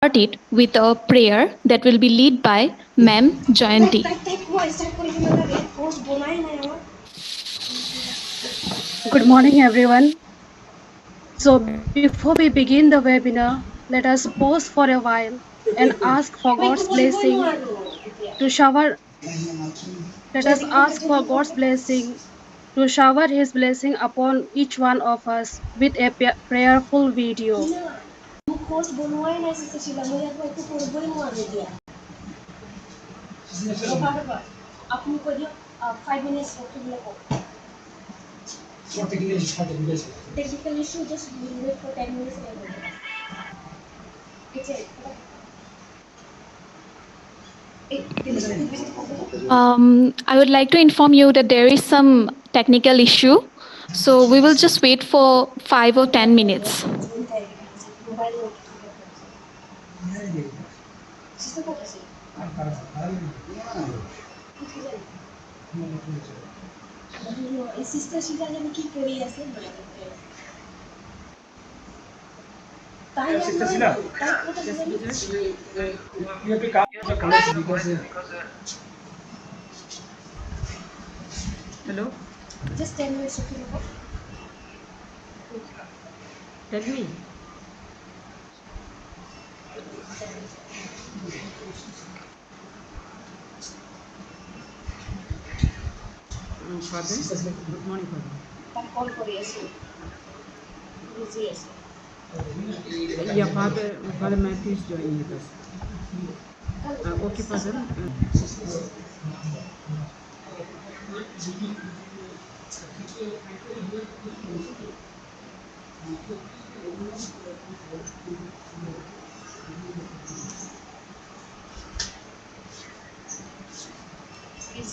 start it with a prayer that will be led by Ma'am Jayanti. Good morning, everyone. So, before we begin the webinar, let us pause for a while and ask for God's blessing to shower. Let us ask for God's blessing to shower His blessing upon each one of us with a prayerful video. Technical issue, just wait for 10 minutes. I would like to inform you that there is some technical issue, so we will just wait for 5 or 10 minutes. Sister Sheila জানি কি করি আছে Sister Sheila, you have to come because hello, just 10 minutes okay. Tell me. Father, good morning, Father. Call for yes. Yes. Yeah, Father Matthew is joining with us. Okay, Father.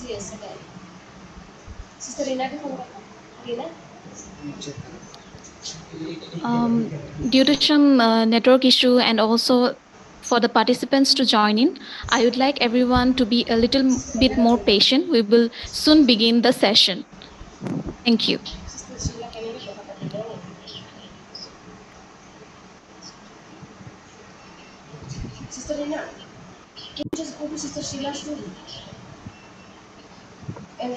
Yes, Sister Rina, Rina? Due to some network issue and also for the participants to join in, I would like everyone to be a little bit more patient. We will soon begin the session. Thank you. Sister Rina, can you just go to Sister Sheila's room? And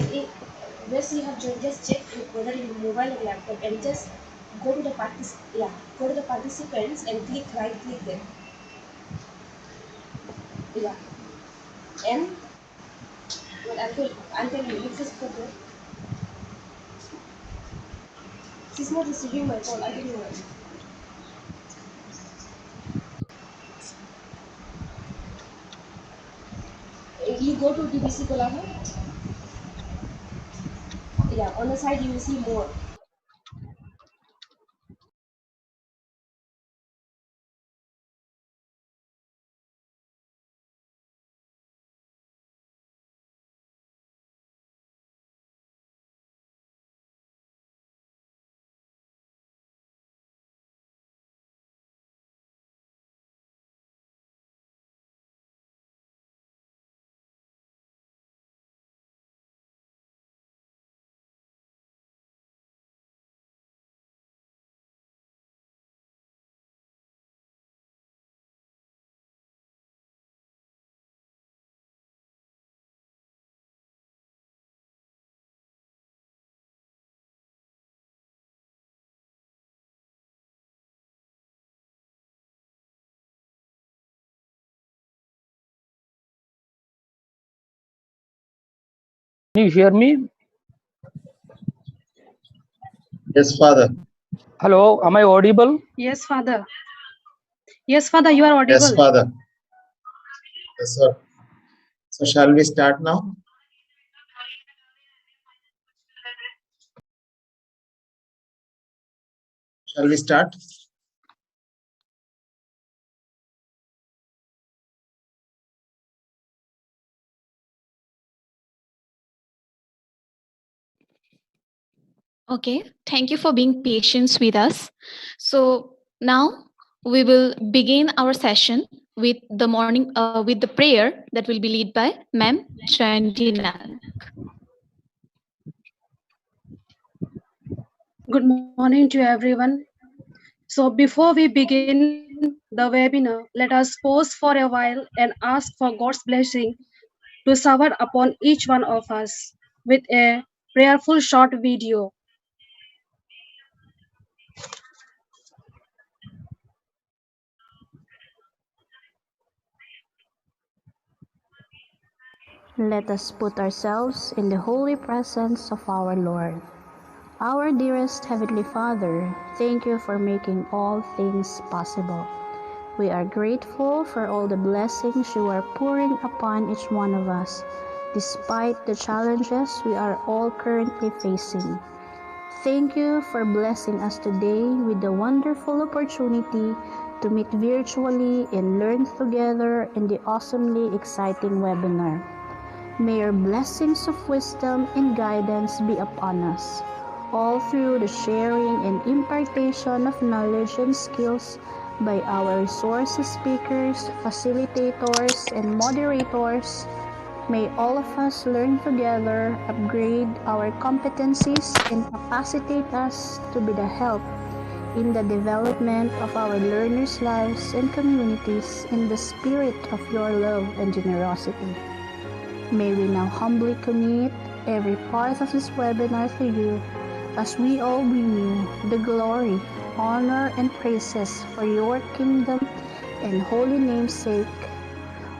where you have just check whether in mobile or laptop and just go to the go to the participants and right click them. Yeah. And well, I'll tell you, if it's for she's not receiving my call, I don't know why. You go to DBC Golaghat. Yeah, on the side you will see more. Can you hear me? Yes, Father. Hello, am I audible? Yes, Father. Yes, Father, you are audible. Yes, Father. Yes, sir. So shall we start now? Shall we start? Okay, thank you for being patient with us. So now we will begin our session with the prayer that will be led by Ma'am Jayanti. Good morning to everyone. So before we begin the webinar, let us pause for a while and ask for God's blessing to shower upon each one of us with a prayerful short video. Let us put ourselves in the holy presence of our Lord. Our dearest Heavenly Father, thank you for making all things possible. We are grateful for all the blessings you are pouring upon each one of us, despite the challenges we are all currently facing. Thank you for blessing us today with the wonderful opportunity to meet virtually and learn together in the awesomely exciting webinar. May your blessings of wisdom and guidance be upon us, all through the sharing and impartation of knowledge and skills by our resource speakers, facilitators, and moderators. May all of us learn together, upgrade our competencies, and capacitate us to be the help in the development of our learners' lives and communities in the spirit of your love and generosity. May we now humbly commit every part of this webinar to you as we all bring you the glory, honor, and praises for your kingdom and holy name's sake.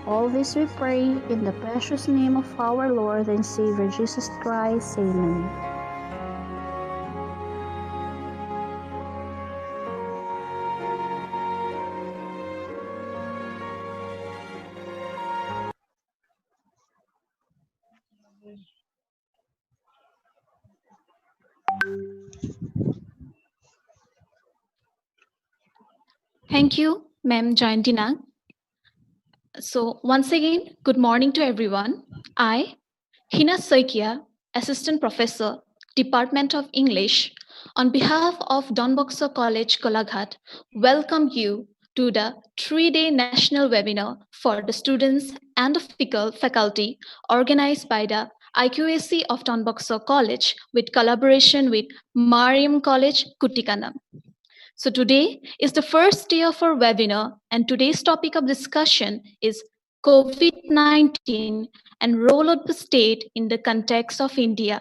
All this we pray in the precious name of our Lord and Savior Jesus Christ. Amen. Thank you, Ma'am Jayantina. So once again, good morning to everyone. I, Hina Saikia, Assistant Professor, Department of English, on behalf of Don Bosco College, Golaghat, welcome you to the 3-day national webinar for the students and the faculty organized by the IQAC of Don Bosco College with collaboration with Mariam College, Kutikanam. So today is the first day of our webinar, and today's topic of discussion is COVID-19 and role of the state in the context of India.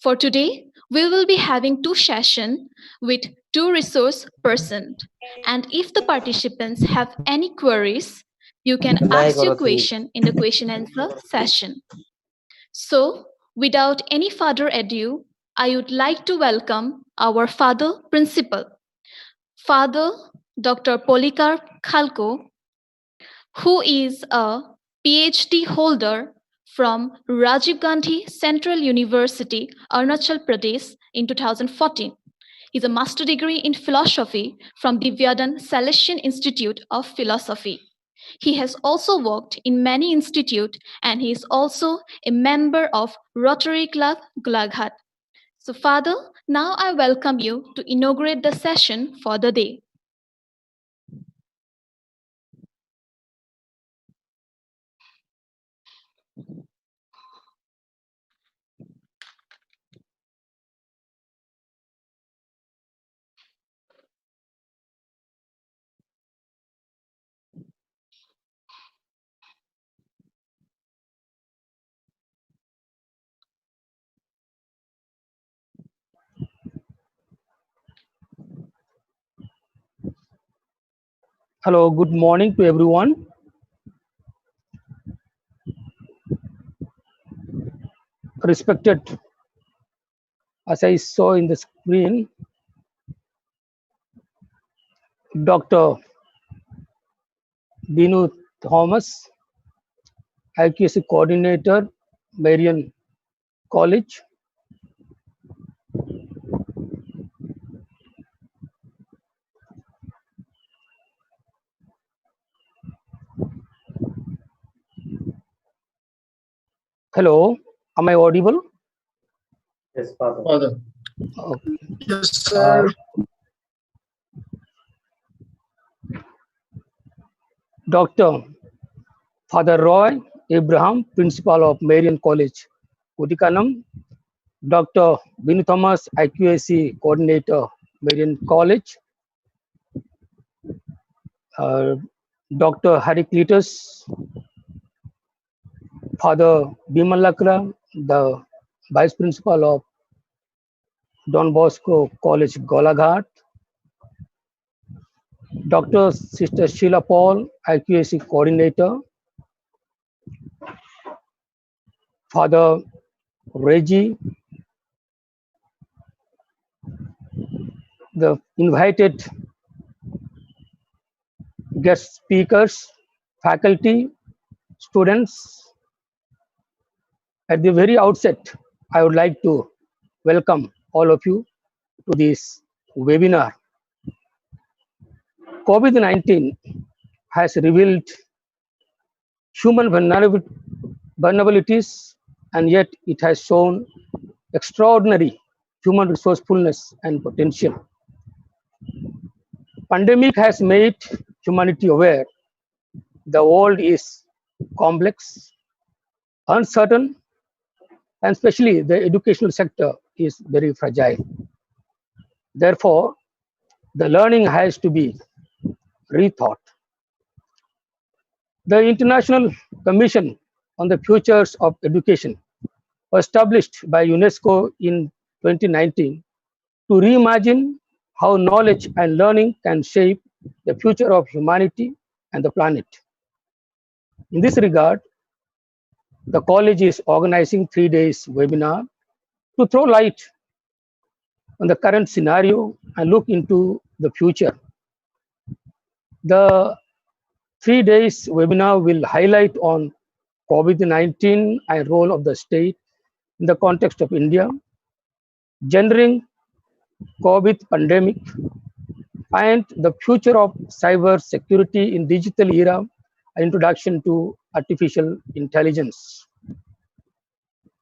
For today, we will be having two sessions with two resource persons. And if the participants have any queries, you can ask your question in the question answer session. So, without any further ado, I would like to welcome our Father Principal, Father Dr. Polikarp Khalko, who is a PhD holder from Rajiv Gandhi Central University, Arunachal Pradesh in 2014. He's a master degree in philosophy from the Vyadan Salesian Institute of Philosophy. He has also worked in many institutes and he is also a member of Rotary Club Golaghat. So, Father, now I welcome you to inaugurate the session for the day. Hello, good morning to everyone. Respected, as I saw in the screen, Dr. Binu Thomas, IQC Coordinator, Marian College. Hello, am I audible? Yes, Father. Okay. Yes, sir. Dr. Father Roy Abraham, Principal of Marian College, Udikanam. Dr. Binu Thomas, IQAC Coordinator, Marian College. Dr. Heraclitus, Father Bimalakra, the Vice Principal of Don Bosco College, Golaghat, Dr. Sister Sheila Paul, IQAC Coordinator, Father Reggie, the invited guest speakers, faculty, students. At the very outset, I would like to welcome all of you to this webinar. COVID-19 has revealed human vulnerabilities, and yet it has shown extraordinary human resourcefulness and potential. Pandemic has made humanity aware the world is complex, uncertain, and especially the educational sector is very fragile. Therefore, the learning has to be rethought. The International Commission on the Futures of Education was established by UNESCO in 2019 to reimagine how knowledge and learning can shape the future of humanity and the planet. In this regard, the college is organizing 3 days webinar to throw light on the current scenario and look into the future. The 3 days webinar will highlight on COVID-19 and role of the state in the context of India, gendering COVID pandemic, and the future of cyber security in digital era, introduction to artificial intelligence.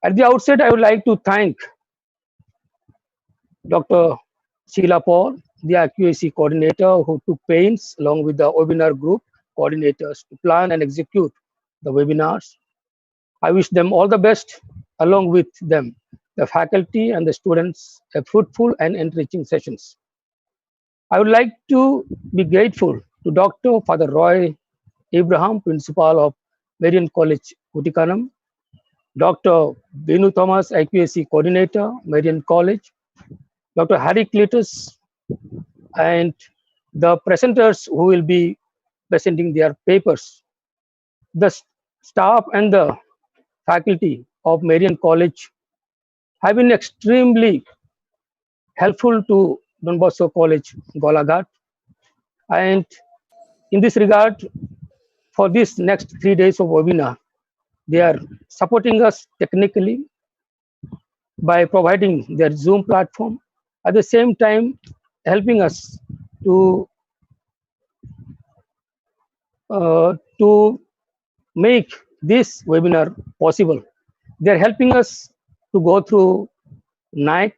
At the outset, I would like to thank Dr. Sheila Paul, the IQAC coordinator, who took pains along with the webinar group coordinators to plan and execute the webinars. I wish them all the best, along with them, the faculty and the students, a fruitful and enriching sessions. I would like to be grateful to Dr. Father Roy Abraham, Principal of Marian College, Kutikanam, Dr. Benu Thomas, IQAC Coordinator, Marian College, Dr. Harry Cletus, and the presenters who will be presenting their papers. The staff and the faculty of Marian College have been extremely helpful to Don Bosco College, Golaghat. And in this regard, for this next 3 days of webinar, they are supporting us technically by providing their Zoom platform, at the same time helping us to make this webinar possible. They're helping us to go through NIC,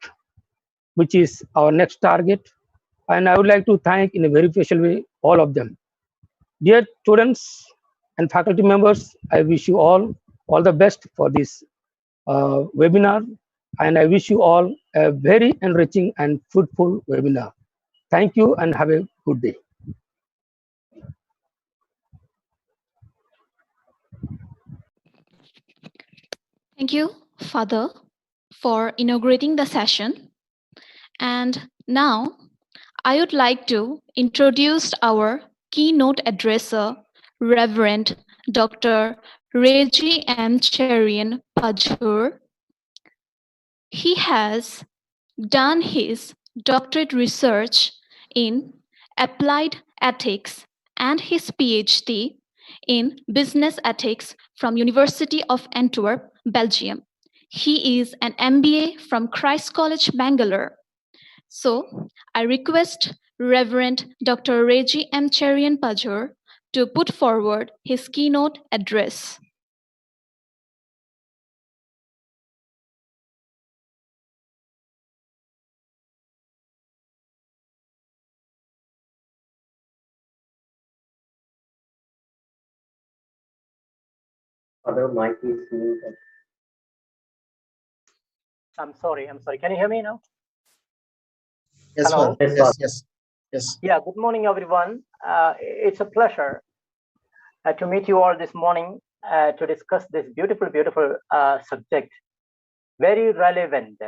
which is our next target. And I would like to thank in a very special way all of them. Dear students and faculty members, I wish you all the best for this webinar. And I wish you all a very enriching and fruitful webinar. Thank you and have a good day. Thank you, Father, for inaugurating the session. And now I would like to introduce our keynote addresser, Reverend Dr. Reggie M. Cherian Pajur. He has done his doctorate research in applied ethics and his PhD in business ethics from University of Antwerp, Belgium. He is an MBA from Christ College, Bangalore. So I request Reverend Dr. Reggie M. Cherian Pajur to put forward his keynote address. Other mic is muted. I'm sorry. Can you hear me now? Yes, Hello? sir. Yes, yes. Yes. Yeah, good morning, everyone. It's a pleasure to meet you all this morning to discuss this beautiful subject, very relevant.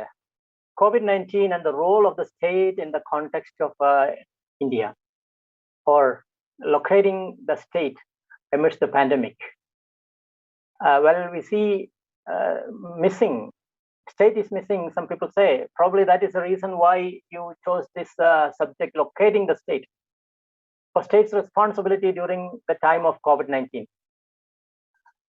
COVID-19 and the role of the state in the context of India, or locating the state amidst the pandemic. Well, we see missing, state is missing, some people say. Probably that is the reason why you chose this subject, locating the state, for state's responsibility during the time of COVID-19.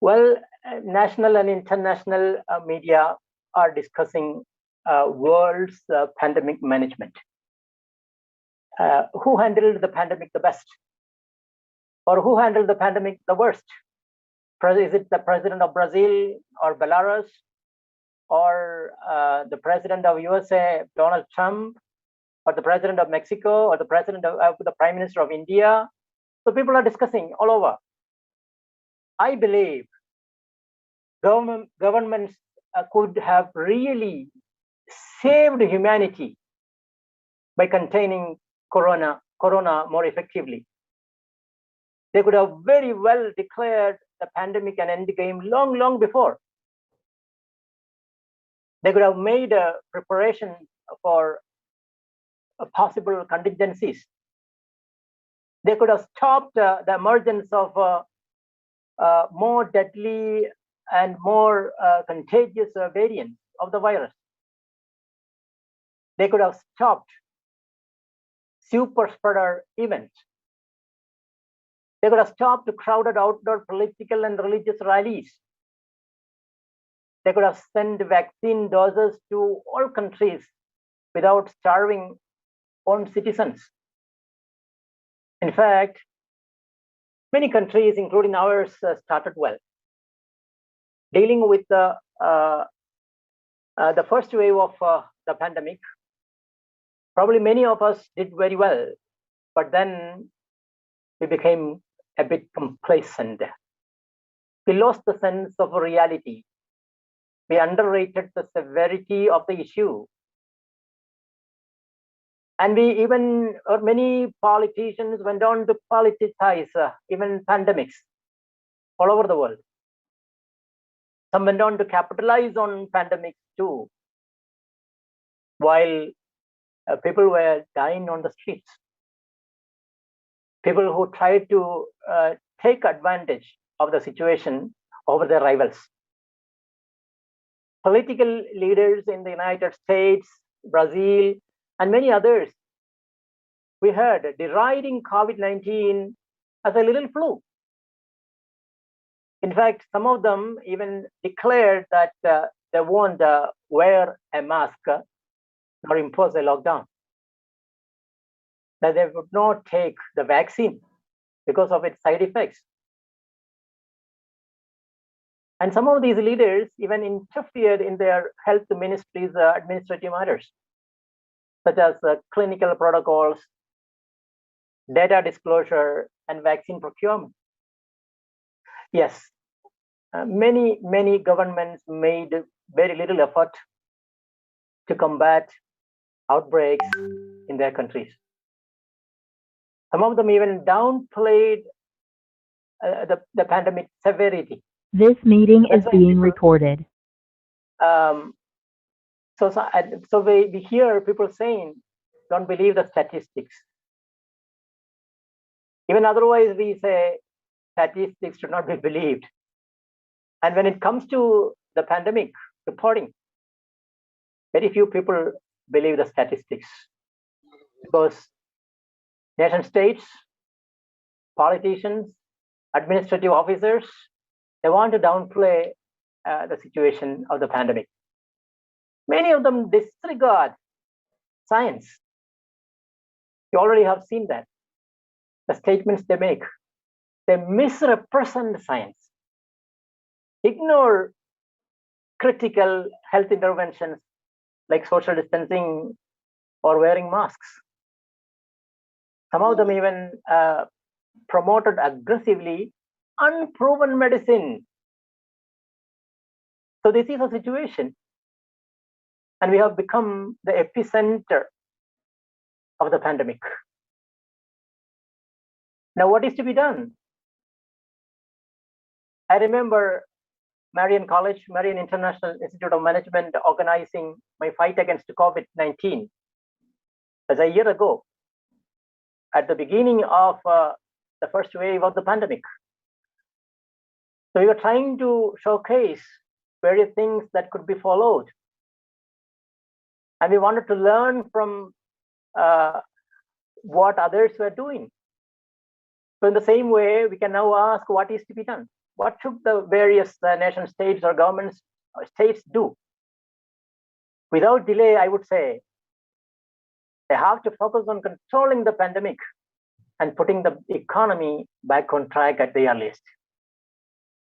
Well, national and international media are discussing world's pandemic management. Who handled the pandemic the best? Or who handled the pandemic the worst? Is it the president of Brazil or Belarus, or the president of USA, Donald Trump, or the president of Mexico, or the president of the prime minister of India? So people are discussing all over. I believe governments could have really saved humanity by containing corona more effectively. They could have very well declared the pandemic an end game long before. They could have made a preparation for possible contingencies. They could have stopped the emergence of more deadly and more contagious variants of the virus. They could have stopped super spreader events. They could have stopped crowded outdoor political and religious rallies. They could have sent vaccine doses to all countries without starving own citizens. In fact, many countries, including ours, started well. Dealing with the first wave of the pandemic, probably many of us did very well, but then we became a bit complacent. We lost the sense of reality. We underrated the severity of the issue. And many politicians went on to politicize even pandemics all over the world. Some went on to capitalize on pandemics too, while people were dying on the streets. People who tried to take advantage of the situation over their rivals. Political leaders in the United States, Brazil, and many others, we heard, deriding COVID-19 as a little flu. In fact, some of them even declared that they won't wear a mask nor impose a lockdown, that they would not take the vaccine because of its side effects. And some of these leaders even interfered in their health ministries' administrative matters, such as clinical protocols, data disclosure, and vaccine procurement. Yes, many governments made very little effort to combat outbreaks in their countries. Some of them even downplayed the pandemic severity. This meeting is being recorded. So we hear people saying, don't believe the statistics. Even otherwise, we say statistics should not be believed. And when it comes to the pandemic reporting, very few people believe the statistics, because nation states, politicians, administrative officers, they want to downplay the situation of the pandemic. Many of them disregard science. You already have seen that. The statements they make, they misrepresent science, ignore critical health interventions like social distancing or wearing masks. Some of them even promoted aggressively unproven medicine. So this is a situation, and we have become the epicenter of the pandemic. Now, what is to be done? I remember Marian College, Marian International Institute of Management organizing my fight against COVID-19 as a year ago at the beginning of the first wave of the pandemic. So we were trying to showcase various things that could be followed. And we wanted to learn from what others were doing. So in the same way, we can now ask what is to be done. What should the various nation states or governments or states do? Without delay, I would say they have to focus on controlling the pandemic and putting the economy back on track at the earliest,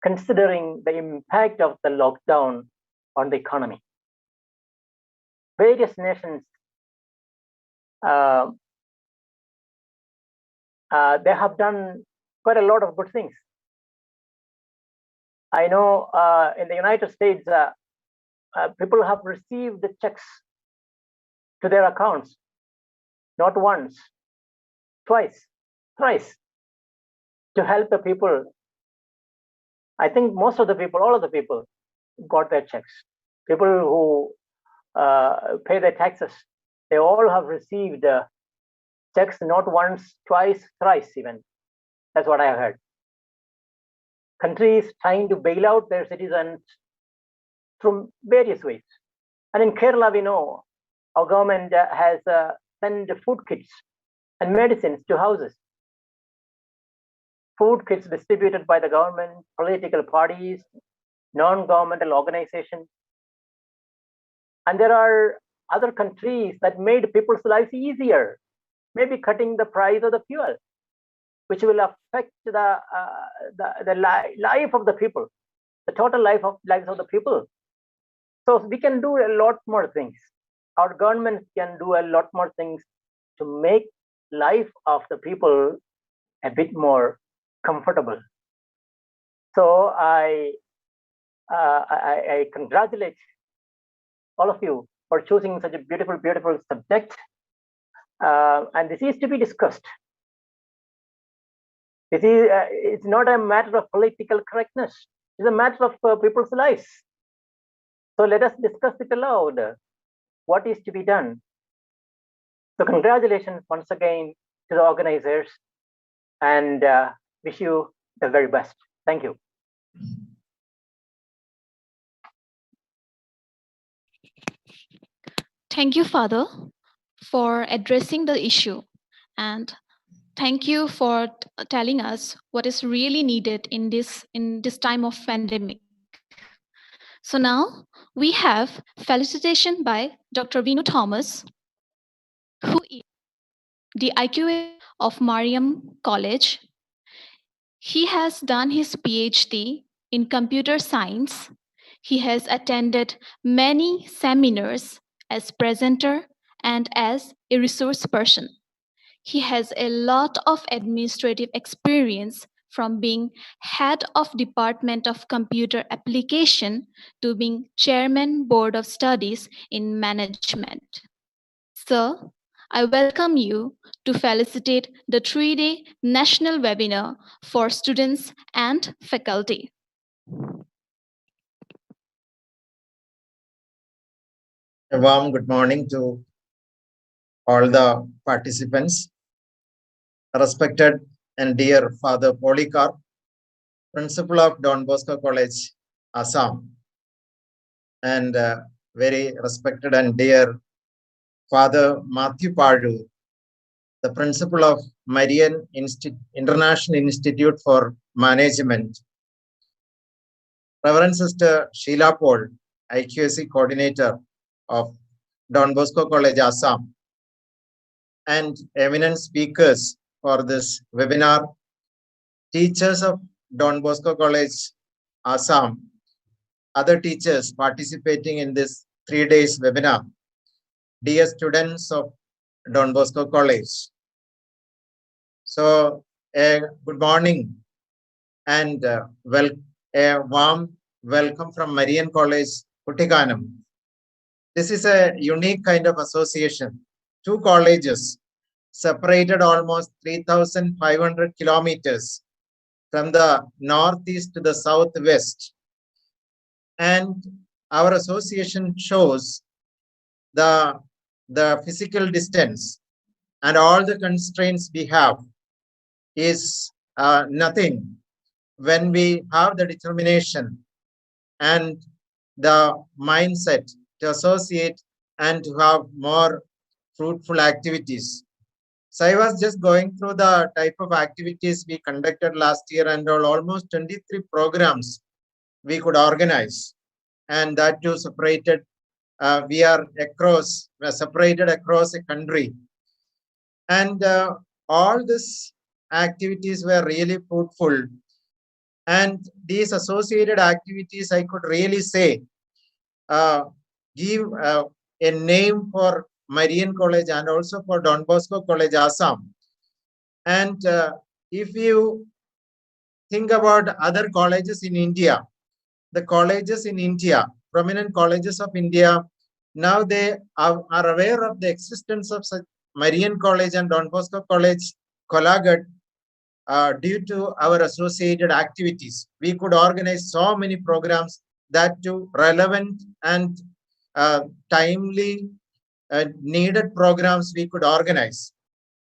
considering the impact of the lockdown on the economy. Various nations, they have done quite a lot of good things. I know in the United States, people have received the checks to their accounts, not once, twice, thrice, to help the people. I think most of the people, all of the people got their checks. People who pay their taxes, they all have received checks not once, twice, thrice even. That's what I have heard. Countries trying to bail out their citizens from various ways. And in Kerala, we know our government has sent food kits and medicines to houses. Food kits distributed by the government, political parties, non-governmental organizations. And there are other countries that made people's lives easier, maybe cutting the price of the fuel, which will affect the life of the people, the total lives of the people. So we can do a lot more things. Our government can do a lot more things to make life of the people a bit more comfortable. So I congratulate all of you for choosing such a beautiful, beautiful subject. And this is to be discussed. It's not a matter of political correctness. It's a matter of people's lives. So let us discuss it aloud. What is to be done? So congratulations once again to the organizers, and wish you the very best. Thank you. Thank you, Father, for addressing the issue, and thank you for telling us what is really needed in this time of pandemic. So now we have felicitation by Dr. Vinu Thomas, who is the IQA of Mariam College. He has done his PhD in computer science. He has attended many seminars as presenter and as a resource person. He has a lot of administrative experience, from being head of Department of Computer Application to being chairman Board of Studies in Management. Sir, I welcome you to felicitate the 3-day national webinar for students and faculty. A warm good morning to all the participants. Respected and dear Father Polycarp, Principal of Don Bosco College, Assam, and very respected and dear Father Matthew Padu, the Principal of Marian International Institute for Management, Reverend Sister Sheila Paul, IQAC Coordinator of Don Bosco College, Assam, and eminent speakers for this webinar, teachers of Don Bosco College, Assam, other teachers participating in this 3 days webinar, dear students of Don Bosco College. So a good morning and a warm welcome from Marian College, Kuttikanam. This is a unique kind of association. 2 colleges separated almost 3,500 kilometers from the northeast to the southwest. And our association shows the physical distance and all the constraints we have is nothing when we have the determination and the mindset to associate and to have more fruitful activities. So I was just going through the type of activities we conducted last year, and almost 23 programs we could organize, and that too separated. We are separated across a country, and all these activities were really fruitful. And these associated activities, I could really say, give a name for Marian College and also for Don Bosco College, Assam. And if you think about other colleges in India, the colleges in India, prominent colleges of India, now they are aware of the existence of such Marian College and Don Bosco College, Golaghat, due to our associated activities. We could organize so many programs that too relevant and timely needed programs we could organize.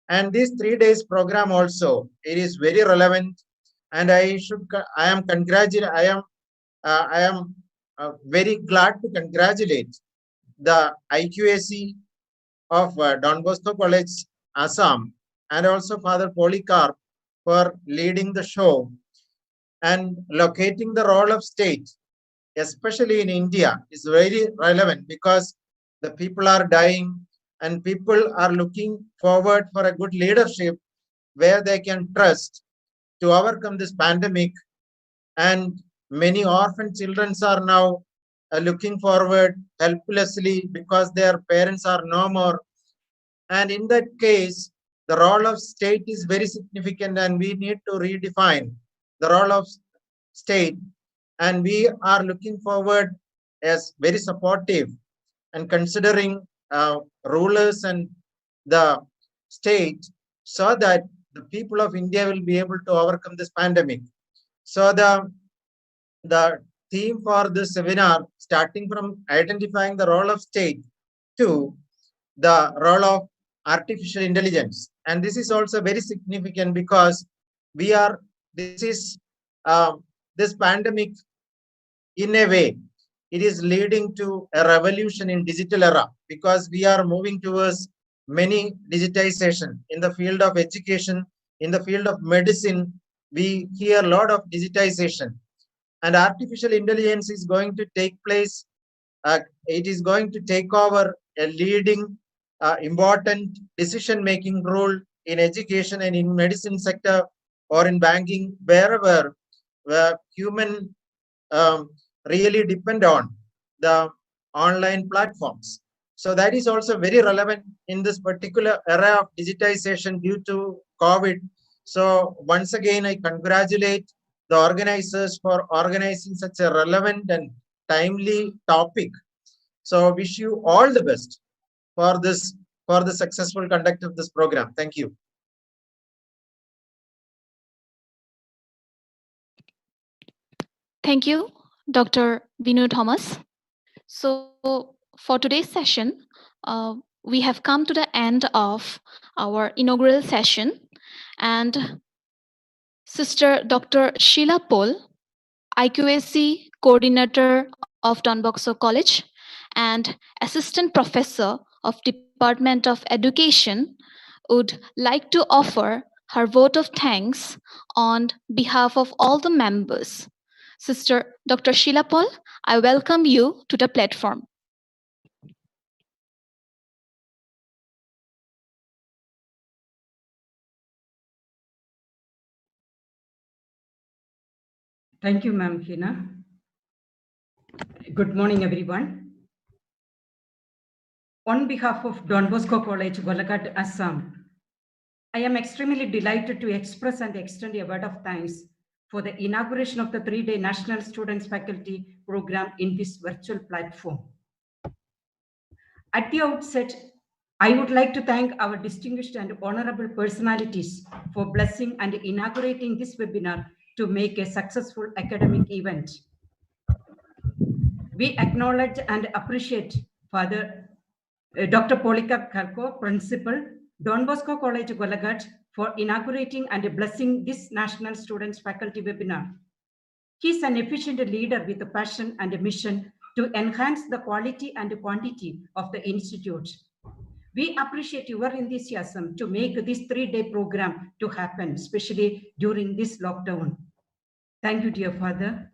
And this 3 days program also, it is very relevant, and I am very glad to congratulate the IQAC of Don Bosco College, Assam, and also Father Polycarp for leading the show and locating the role of state, especially in India, is very relevant because the people are dying and people are looking forward for a good leadership where they can trust to overcome this pandemic. And many orphan children are now looking forward helplessly because their parents are no more. And in that case, the role of state is very significant, and we need to redefine the role of state. And we are looking forward as very supportive and considering rulers and the state so that the people of India will be able to overcome this pandemic. So the theme for this seminar, starting from identifying the role of state to the role of artificial intelligence. And this is also very significant because this pandemic, in a way, it is leading to a revolution in digital era because we are moving towards many digitization in the field of education, in the field of medicine. We hear a lot of digitization, and artificial intelligence is going to take place. It is going to take over a leading important decision-making role in education and in medicine sector or in banking, wherever where human really depend on the online platforms. So that is also very relevant in this particular era of digitization due to COVID. So once again, I congratulate the organizers for organizing such a relevant and timely topic. So wish you all the best for the successful conduct of this program. Thank you. Thank you, Dr. Binu Thomas. So, for today's session, we have come to the end of our inaugural session, and Sister Dr. Sheila Paul, IQAC Coordinator of Don Bosco College and Assistant Professor of Department of Education, would like to offer her vote of thanks on behalf of all the members. Sister Dr. Sheila Paul, I welcome you to the platform. Thank you, Ma'am Hina. Good morning, everyone. On behalf of Don Bosco College, Golaghat, Assam, I am extremely delighted to express and extend a word of thanks for the inauguration of the 3-day National Students Faculty Program in this virtual platform. At the outset, I would like to thank our distinguished and honorable personalities for blessing and inaugurating this webinar to make a successful academic event. We acknowledge and appreciate Father Dr. Polycarp Kharko, Principal, Don Bosco College, Golaghat, for inaugurating and blessing this National Students Faculty webinar. He is an efficient leader with a passion and a mission to enhance the quality and quantity of the institute. We appreciate your enthusiasm to make this 3-day program to happen, especially during this lockdown. Thank you, dear Father.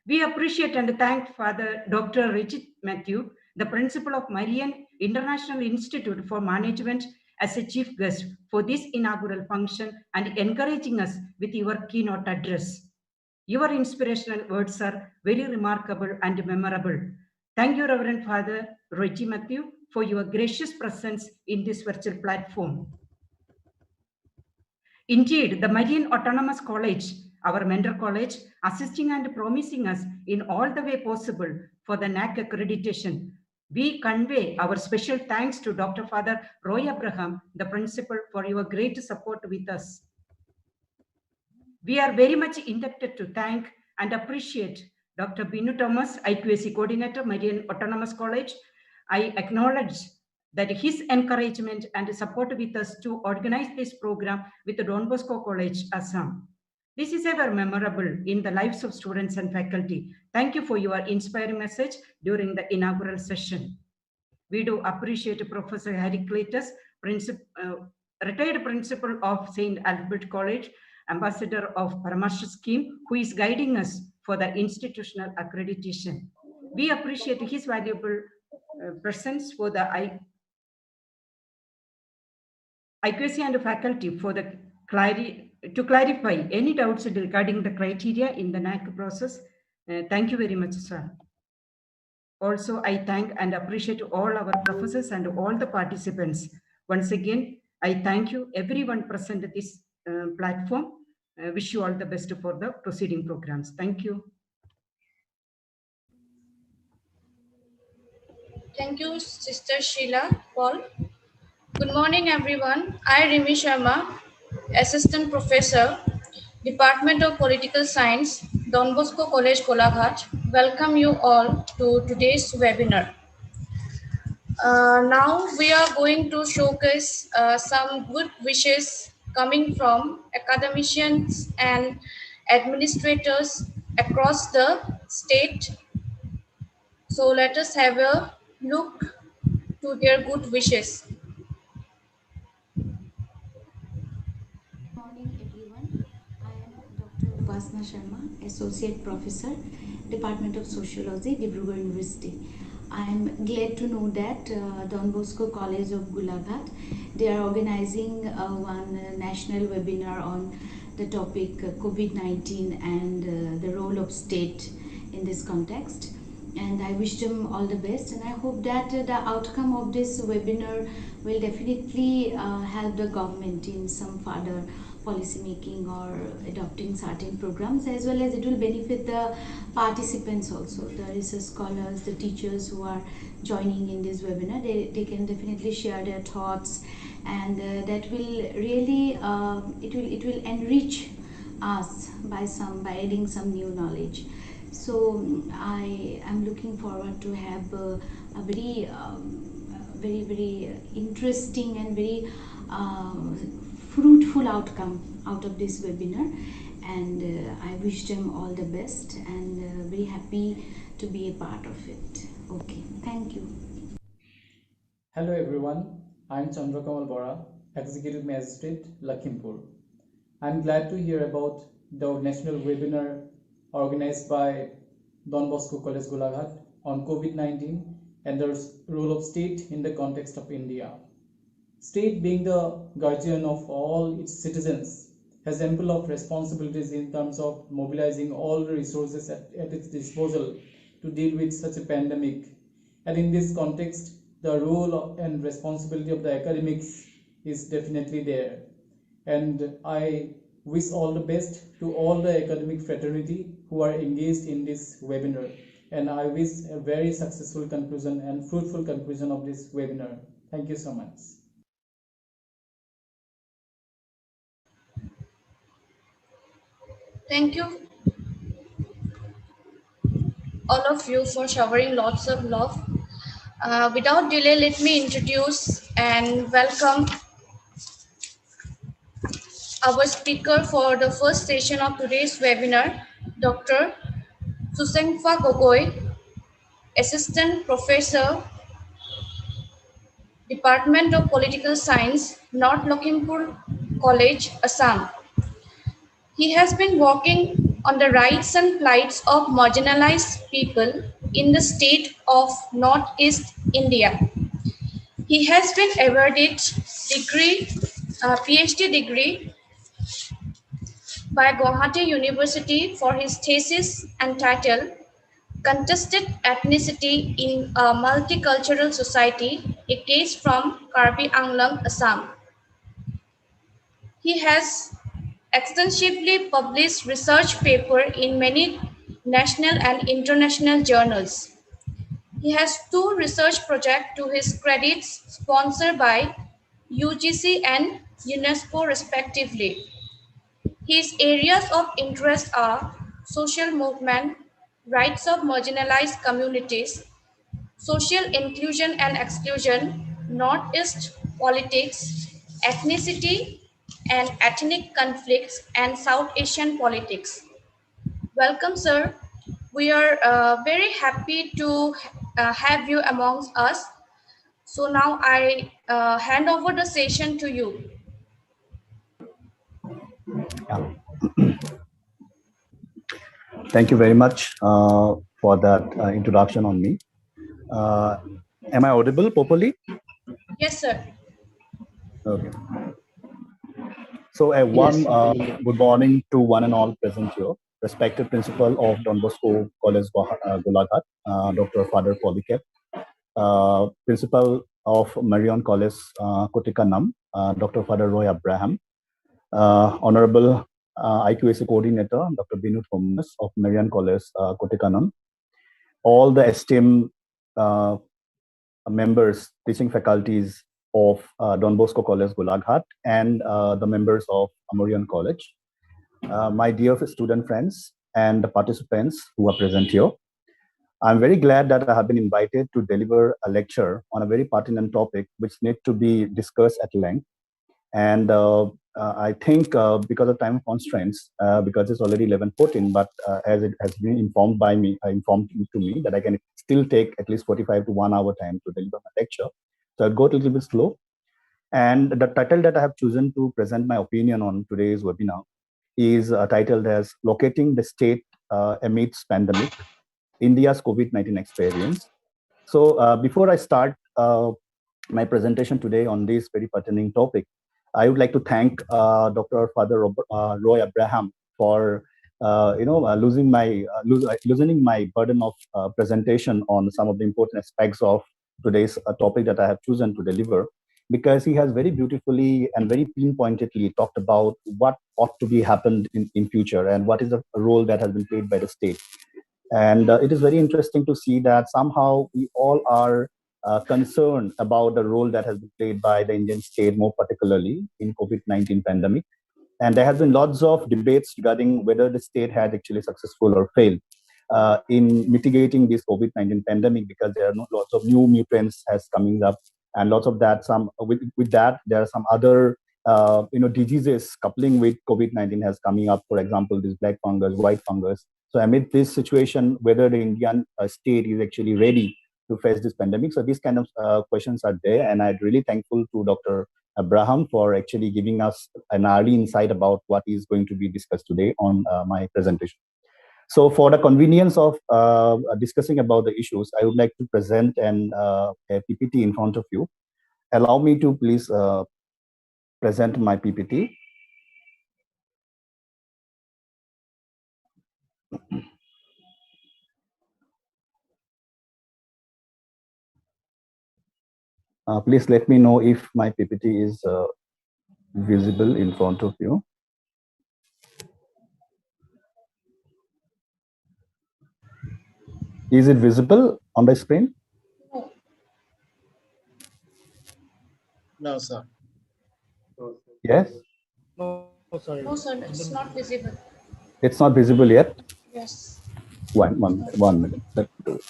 We appreciate and thank Father Dr. Richard Matthew, the principal of Marian International Institute for Management, as a chief guest for this inaugural function and encouraging us with your keynote address. Your inspirational words are very remarkable and memorable. Thank you, Reverend Father Reggie Matthew, for your gracious presence in this virtual platform. Indeed, the Marian Autonomous College, our mentor college, assisting and promising us in all the way possible for the NAC accreditation. We convey our special thanks to Dr. Father Roy Abraham, the principal, for your great support with us. We are very much indebted to thank and appreciate Dr. Binu Thomas, IQAC Coordinator, Marian Autonomous College. I acknowledge that his encouragement and support with us to organize this program with the Don Bosco College, Assam. This is ever memorable in the lives of students and faculty. Thank you for your inspiring message during the inaugural session. We do appreciate Professor Harry Cletus, retired principal of St. Albert College, ambassador of Paramarsh scheme, who is guiding us for the institutional accreditation. We appreciate his valuable presence for the IQAC and faculty for the to clarify any doubts regarding the criteria in the NAC process. Thank you very much, sir. Also, I thank and appreciate all our professors and all the participants. Once again, I thank you, everyone present at this platform. Wish you all the best for the proceeding programs. Thank you. Thank you, Sister Sheila Paul. Good morning, everyone. I, Rimi Sharma, Assistant Professor, Department of Political Science, Don Bosco College, Golaghat, welcome you all to today's webinar. Now we are going to showcase some good wishes coming from academicians and administrators across the state. So let us have a look to their good wishes. Good morning, everyone. I am Dr. Upasna Sharma, Associate Professor, Department of Sociology, Dibrugarh University. I am glad to know that Don Bosco College of Golaghat, they are organizing one national webinar on the topic COVID-19 and the role of state in this context. And I wish them all the best, and I hope that the outcome of this webinar will definitely help the government in some further policy making or adopting certain programs, as well as it will benefit the participants also, the research scholars, the teachers who are joining in this webinar. They can definitely share their thoughts, and that will really it will enrich us by adding some new knowledge. So I am looking forward to have a very very interesting and very fruitful outcome out of this webinar, and I wish them all the best, and very happy to be a part of it. Okay, thank you. Hello everyone, I am Chandrakamal Bora, Executive Magistrate, Lakhimpur. I am glad to hear about the national webinar organized by Don Bosco College Golaghat on COVID-19 and the role of state in the context of India. State, being the guardian of all its citizens, has ample of responsibilities in terms of mobilizing all the resources at its disposal to deal with such a pandemic. And in this context, the role and responsibility of the academics is definitely there. And I wish all the best to all the academic fraternity who are engaged in this webinar. And I wish a very successful conclusion and fruitful conclusion of this webinar. Thank you so much. Thank you all of you for showering lots of love. Without delay, let me introduce and welcome our speaker for the first session of today's webinar, Dr. Susengfa Gogoi, Assistant Professor, Department of Political Science, North Lakhimpur College, Assam. He has been working on the rights and plights of marginalized people in the state of Northeast India. He has been awarded PhD degree by Guwahati University for his thesis entitled Contested Ethnicity in a Multicultural Society, a case from Karbi Anglong, Assam. He has extensively published research papers in many national and international journals. He has 2 research projects to his credits sponsored by UGC and UNESCO respectively. His areas of interest are social movement, rights of marginalized communities, social inclusion and exclusion, Northeast politics, ethnicity and ethnic conflicts, and South Asian politics. Welcome, sir. We are very happy to have you amongst us. So now I hand over the session to you. Thank you very much for that introduction on me. Am I audible properly? Yes, sir. Okay. So a warm good morning to one and all present here. Respected Principal of Don Bosco College Golaghat, Dr. Father Polyket, Principal of Marion College Kotikanam, Dr. Father Roy Abraham, Honorable IQAC Coordinator, Dr. Binu Thomas of Marion College Kotikanam, all the esteemed members, teaching faculties of Don Bosco College Golaghat, and the members of Marion College, my dear student friends and the participants who are present here. I'm very glad that I have been invited to deliver a lecture on a very pertinent topic which need to be discussed at length. And I think because of time constraints, because it's already 11:14, but as it has been informed to me that I can still take at least 45 to 1 hour time to deliver my lecture. So I'll go a little bit slow. And the title that I have chosen to present my opinion on today's webinar is titled as Locating the State Amidst Pandemic, India's COVID-19 Experience. So before I start my presentation today on this very pertinent topic, I would like to thank Dr. Father Roy Abraham for loosening my burden of presentation on some of the important aspects of today's topic that I have chosen to deliver, because he has very beautifully and very pinpointedly talked about what ought to be happened in future and what is the role that has been played by the state. And it is very interesting to see that somehow we all are concerned about the role that has been played by the Indian state, more particularly in COVID-19 pandemic. And there has been lots of debates regarding whether the state had actually successful or failed in mitigating this COVID-19 pandemic, because there are lots of new mutants has coming up, and lots of that. With that, there are some other diseases coupling with COVID-19 has coming up. For example, this black fungus, white fungus. So amid this situation, whether the Indian state is actually ready to face this pandemic. So these kind of questions are there, and I'm really thankful to Dr. Abraham for actually giving us an early insight about what is going to be discussed today on my presentation. So for the convenience of discussing about the issues, I would like to present a PPT in front of you. Allow me to please present my PPT. Please let me know if my PPT is visible in front of you. Is it visible on the screen? No, sir. Yes, No, sir, it's not visible. it's not visible yet. Yes. One minute. Let me do it.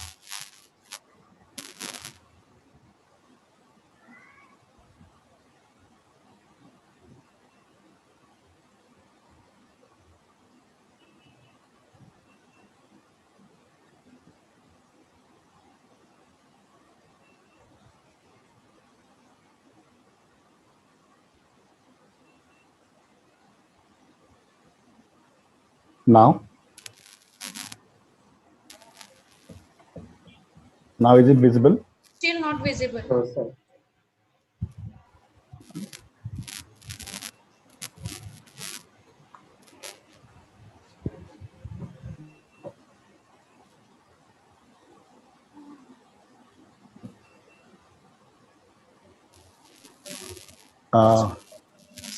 Now is it visible? Still not visible. No, sir.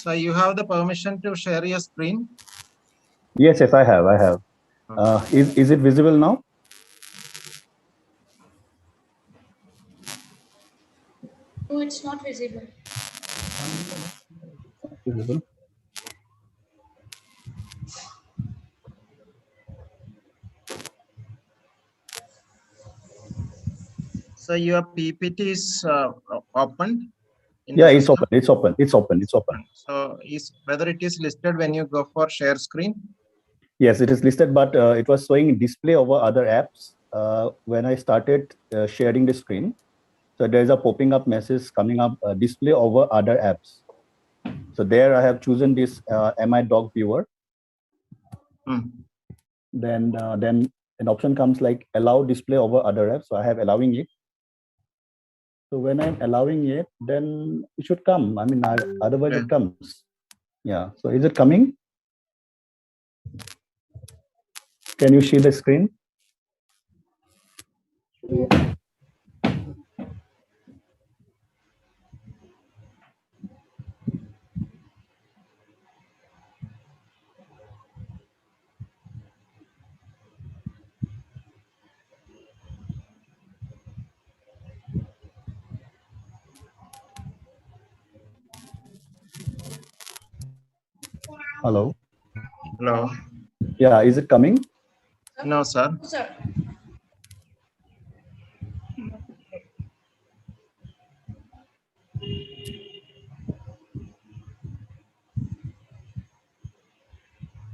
So you have the permission to share your screen? Yes, I have. Is it visible now? No, it's not visible. Visible. So your PPT is opened? Yeah, it's open. It's open. So is whether it is listed when you go for share screen? Yes, it is listed, but it was showing display over other apps when I started sharing the screen. So there's a popping up message coming up, display over other apps. So there I have chosen this MI Doc Viewer. Then an option comes like allow display over other apps. So I have allowing it. So when I'm allowing it, then it should come. I mean, otherwise it comes. Yeah. So is it coming? Can you see the screen? Hello. Hello. Yeah. Is it coming? No, sir. No, sir.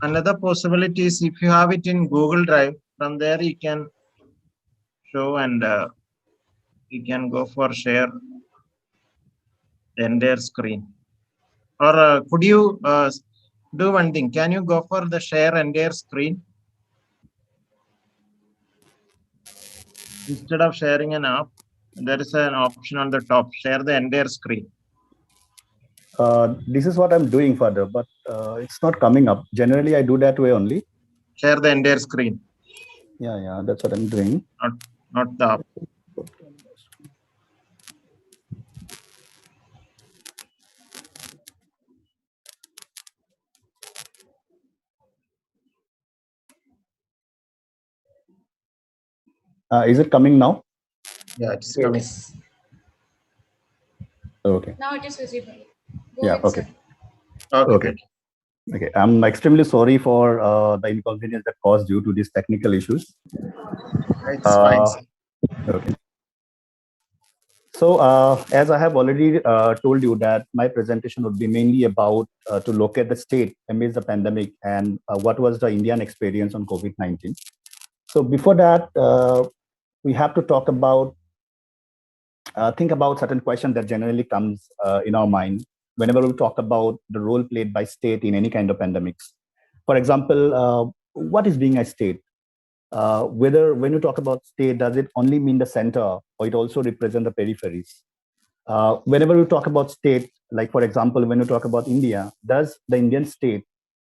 Another possibility is if you have it in Google Drive, from there you can show and you can go for share the entire screen. Or could you do one thing? Can you go for the share entire screen? Instead of sharing an app, there is an option on the top, share the entire screen. This is what I'm doing further, but it's not coming up. Generally, I do that way only. Share the entire screen. Yeah, that's what I'm doing. Not the app. Is it coming now? Yeah, it's coming. Okay. Now it is visible. Yeah. Okay. Okay. Okay. I'm extremely sorry for the inconvenience that caused due to these technical issues. It's fine. Okay. So as I have already told you that my presentation would be mainly about to look at the state amidst the pandemic and what was the Indian experience on COVID-19. So before that, we have to talk about, think about certain questions that generally comes in our mind whenever we talk about the role played by state in any kind of pandemics. For example, what is being a state? Whether when you talk about state, does it only mean the center or it also represent the peripheries? Whenever we talk about state, like for example, when you talk about India, does the Indian state,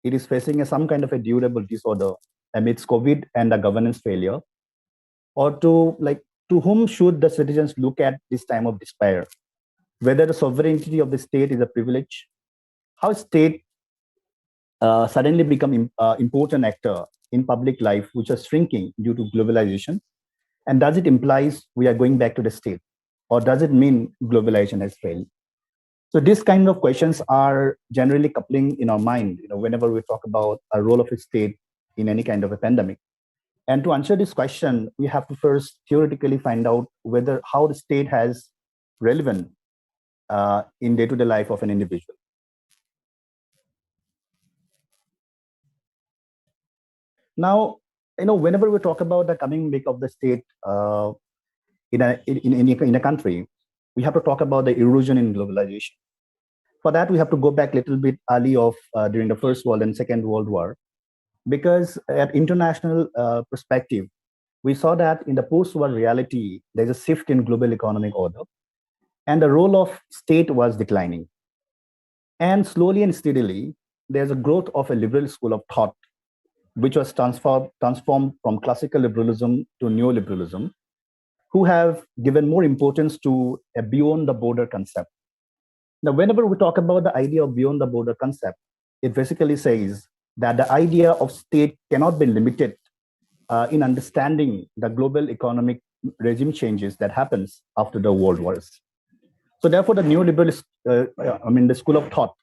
it is facing some kind of a durable disorder amidst COVID and a governance failure? Or to whom should the citizens look at this time of despair? Whether the sovereignty of the state is a privilege? How state suddenly become important actor in public life, which is shrinking due to globalization? And does it implies we are going back to the state? Or does it mean globalization has failed? So these kind of questions are generally coupling in our mind, whenever we talk about a role of a state in any kind of a pandemic. And to answer this question, we have to first theoretically find out how the state has relevant in day-to-day life of an individual. Now, whenever we talk about the coming back of the state in a country, we have to talk about the erosion in globalization. For that, we have to go back a little bit early during the First World and Second World War, because at international perspective, we saw that in the post-war reality, there's a shift in global economic order, and the role of state was declining. And slowly and steadily, there's a growth of a liberal school of thought, which was transformed from classical liberalism to neoliberalism, who have given more importance to a beyond the border concept. Now, whenever we talk about the idea of beyond the border concept, it basically says that the idea of state cannot be limited in understanding the global economic regime changes that happens after the world wars. So therefore, the neoliberal, the school of thought,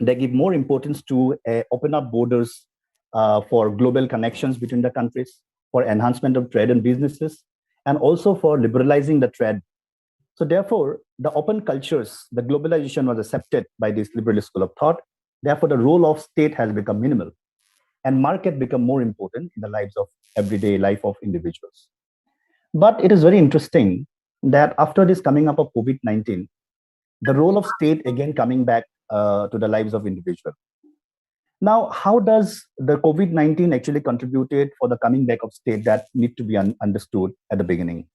they give more importance to open up borders for global connections between the countries, for enhancement of trade and businesses, and also for liberalizing the trade. So therefore, the open cultures, the globalization was accepted by this liberal school of thought. Therefore, the role of state has become minimal, and market become more important in the lives of everyday life of individuals. But it is very interesting that after this coming up of COVID-19, the role of state again coming back to the lives of individuals. Now, how does the COVID-19 actually contributed for the coming back of state that need to be understood at the beginning?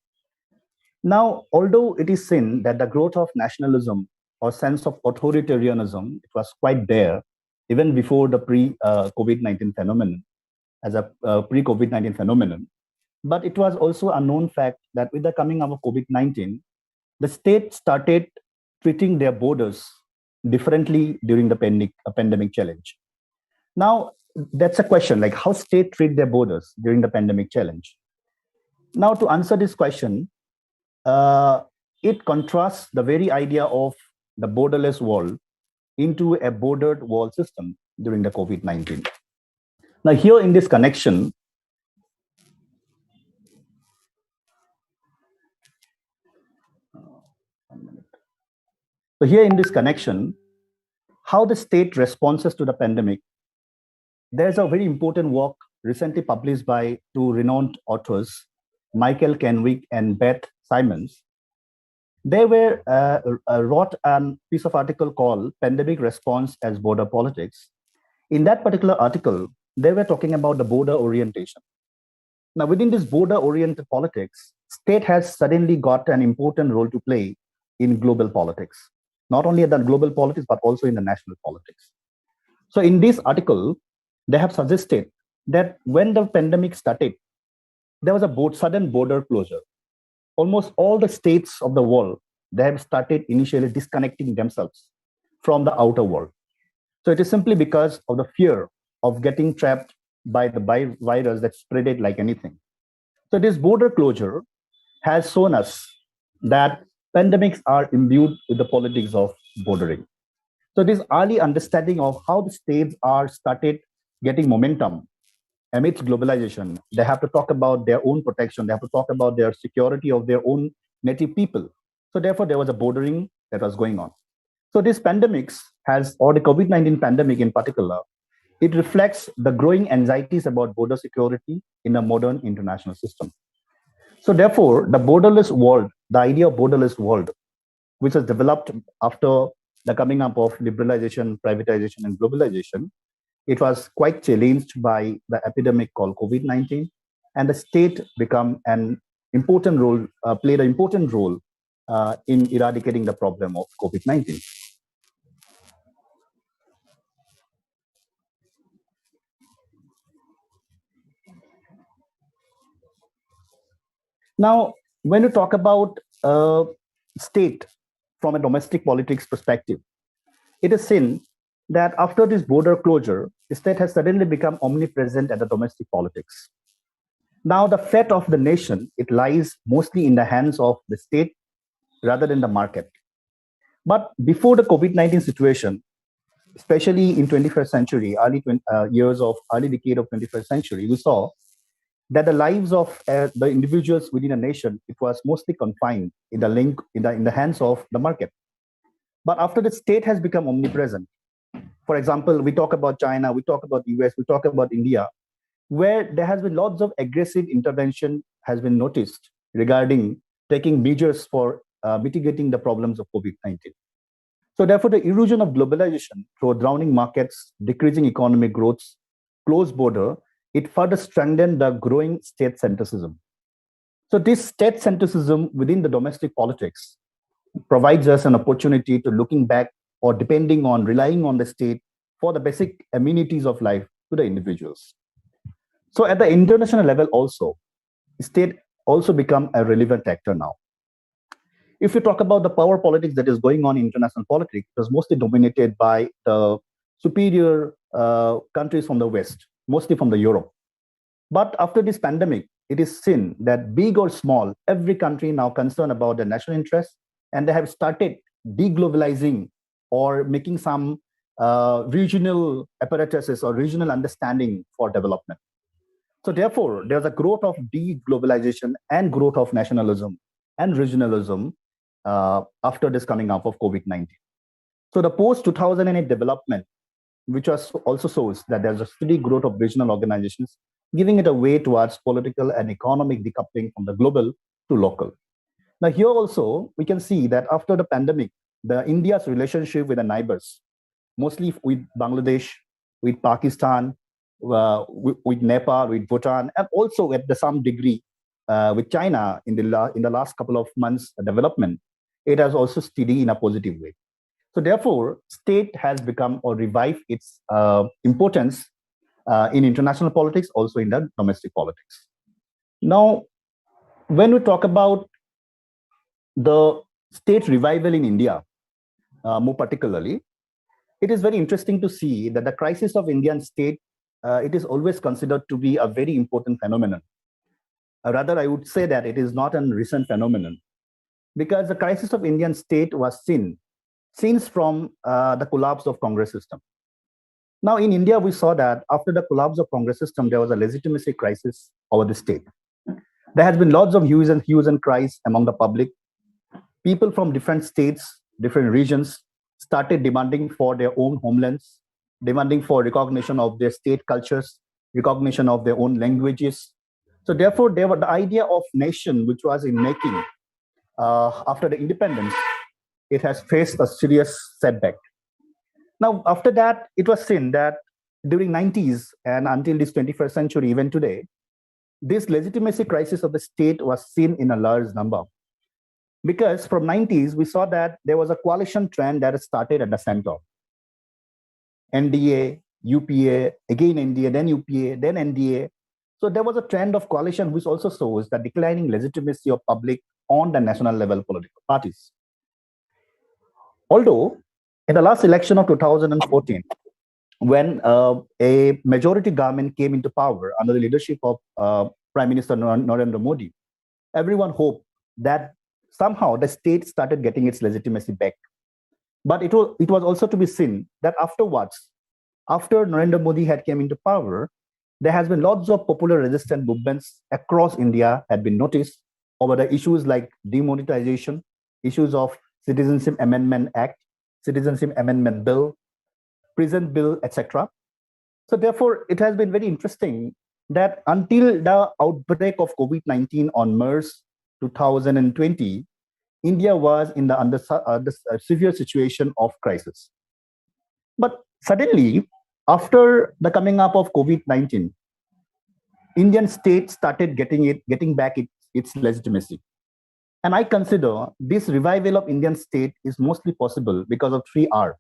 Now, although it is seen that the growth of nationalism or sense of authoritarianism, it was quite there even before the pre-COVID-19 phenomenon, as a pre-COVID-19 phenomenon, but it was also a known fact that with the coming of COVID-19, the state started treating their borders differently during the pandemic challenge. Now, that's a question, like how state treat their borders during the pandemic challenge. Now, to answer this question, it contrasts the very idea of the borderless world into a bordered world system during the COVID-19. Now, here in this connection, how the state responses to the pandemic, there's a very important work recently published by two renowned authors, Michael Kenwick and Beth Simons. They wrote a piece of article called Pandemic Response as Border Politics. In that particular article, they were talking about the border orientation. Now, within this border-oriented politics, state has suddenly got an important role to play in global politics, not only in the global politics, but also in the national politics. So in this article, they have suggested that when the pandemic started, there was a sudden border closure. Almost all the states of the world, they have started initially disconnecting themselves from the outer world. So it is simply because of the fear of getting trapped by the virus that spread it like anything. So this border closure has shown us that pandemics are imbued with the politics of bordering. So this early understanding of how the states are started getting momentum amidst globalization, they have to talk about their own protection. They have to talk about their security of their own native people. So therefore, there was a bordering that was going on. So this pandemics or the COVID-19 pandemic in particular, it reflects the growing anxieties about border security in a modern international system. So therefore, the borderless world, the idea of borderless world, which was developed after the coming up of liberalization, privatization, and globalization, it was quite challenged by the epidemic called COVID-19, and the state become an important role, played an important role in eradicating the problem of COVID-19. Now, when you talk about state from a domestic politics perspective, it is seen that after this border closure, the state has suddenly become omnipresent at the domestic politics. Now, the fate of the nation, it lies mostly in the hands of the state rather than the market. But before the COVID-19 situation, especially in 21st century, early decade of 21st century, we saw that the lives of the individuals within a nation, it was mostly confined in the hands of the market. But after the state has become omnipresent, for example, we talk about China, we talk about US, we talk about India, where there has been lots of aggressive intervention has been noticed regarding taking measures for mitigating the problems of COVID-19. So therefore, the erosion of globalization through drowning markets, decreasing economic growth, closed border, it further strengthened the growing state centricism. So this state centricism within the domestic politics provides us an opportunity to looking back or depending on, relying on the state for the basic amenities of life to the individuals. So at the international level also, state also become a relevant actor now. If you talk about the power politics that is going on in international politics, it was mostly dominated by the superior countries from the West, mostly from the Europe. But after this pandemic, it is seen that big or small, every country now concerned about their national interests, and they have started deglobalizing or making some regional apparatuses or regional understanding for development. So therefore, there's a growth of deglobalization and growth of nationalism and regionalism after this coming up of COVID-19. So the post-2008 development, which also shows that there's a steady growth of regional organizations, giving it a way towards political and economic decoupling from the global to local. Now here also, we can see that after the pandemic, India's relationship with the neighbors, mostly with Bangladesh, with Pakistan, with Nepal, with Bhutan, and also at some degree with China in the last couple of months development, it has also steady in a positive way. So therefore, state has become or revived its importance in international politics, also in the domestic politics. Now, when we talk about the state revival in India, more particularly, it is very interesting to see that the crisis of Indian state, it is always considered to be a very important phenomenon. Rather, I would say that it is not a recent phenomenon, because the crisis of Indian state was seen since from the collapse of Congress system. Now in India, we saw that after the collapse of Congress system, there was a legitimacy crisis over the state. There has been lots of hues and cries among the public. People from different states, different regions started demanding for their own homelands, demanding for recognition of their state cultures, recognition of their own languages. So therefore, there was the idea of nation, which was in making after the independence, it has faced a serious setback. Now, after that, it was seen that during 90s and until this 21st century, even today, this legitimacy crisis of the state was seen in a large number. Because from 90s, we saw that there was a coalition trend that started at the center. NDA, UPA, again NDA, then UPA, then NDA. So there was a trend of coalition which also shows the declining legitimacy of public on the national level political parties. Although in the last election of 2014, when a majority government came into power under the leadership of Prime Minister Narendra Modi, everyone hoped that somehow the state started getting its legitimacy back. But it was also to be seen that afterwards, after Narendra Modi had came into power, there has been lots of popular resistance movements across India had been noticed over the issues like demonetization, issues of Citizenship Amendment Act, Citizenship Amendment Bill, Prison Bill, etc. So therefore, it has been very interesting that until the outbreak of COVID-19 on March 2020, India was in the under severe situation of crisis. But suddenly, after the coming up of COVID-19, Indian state started getting back its legitimacy. And I consider this revival of Indian state is mostly possible because of 3R.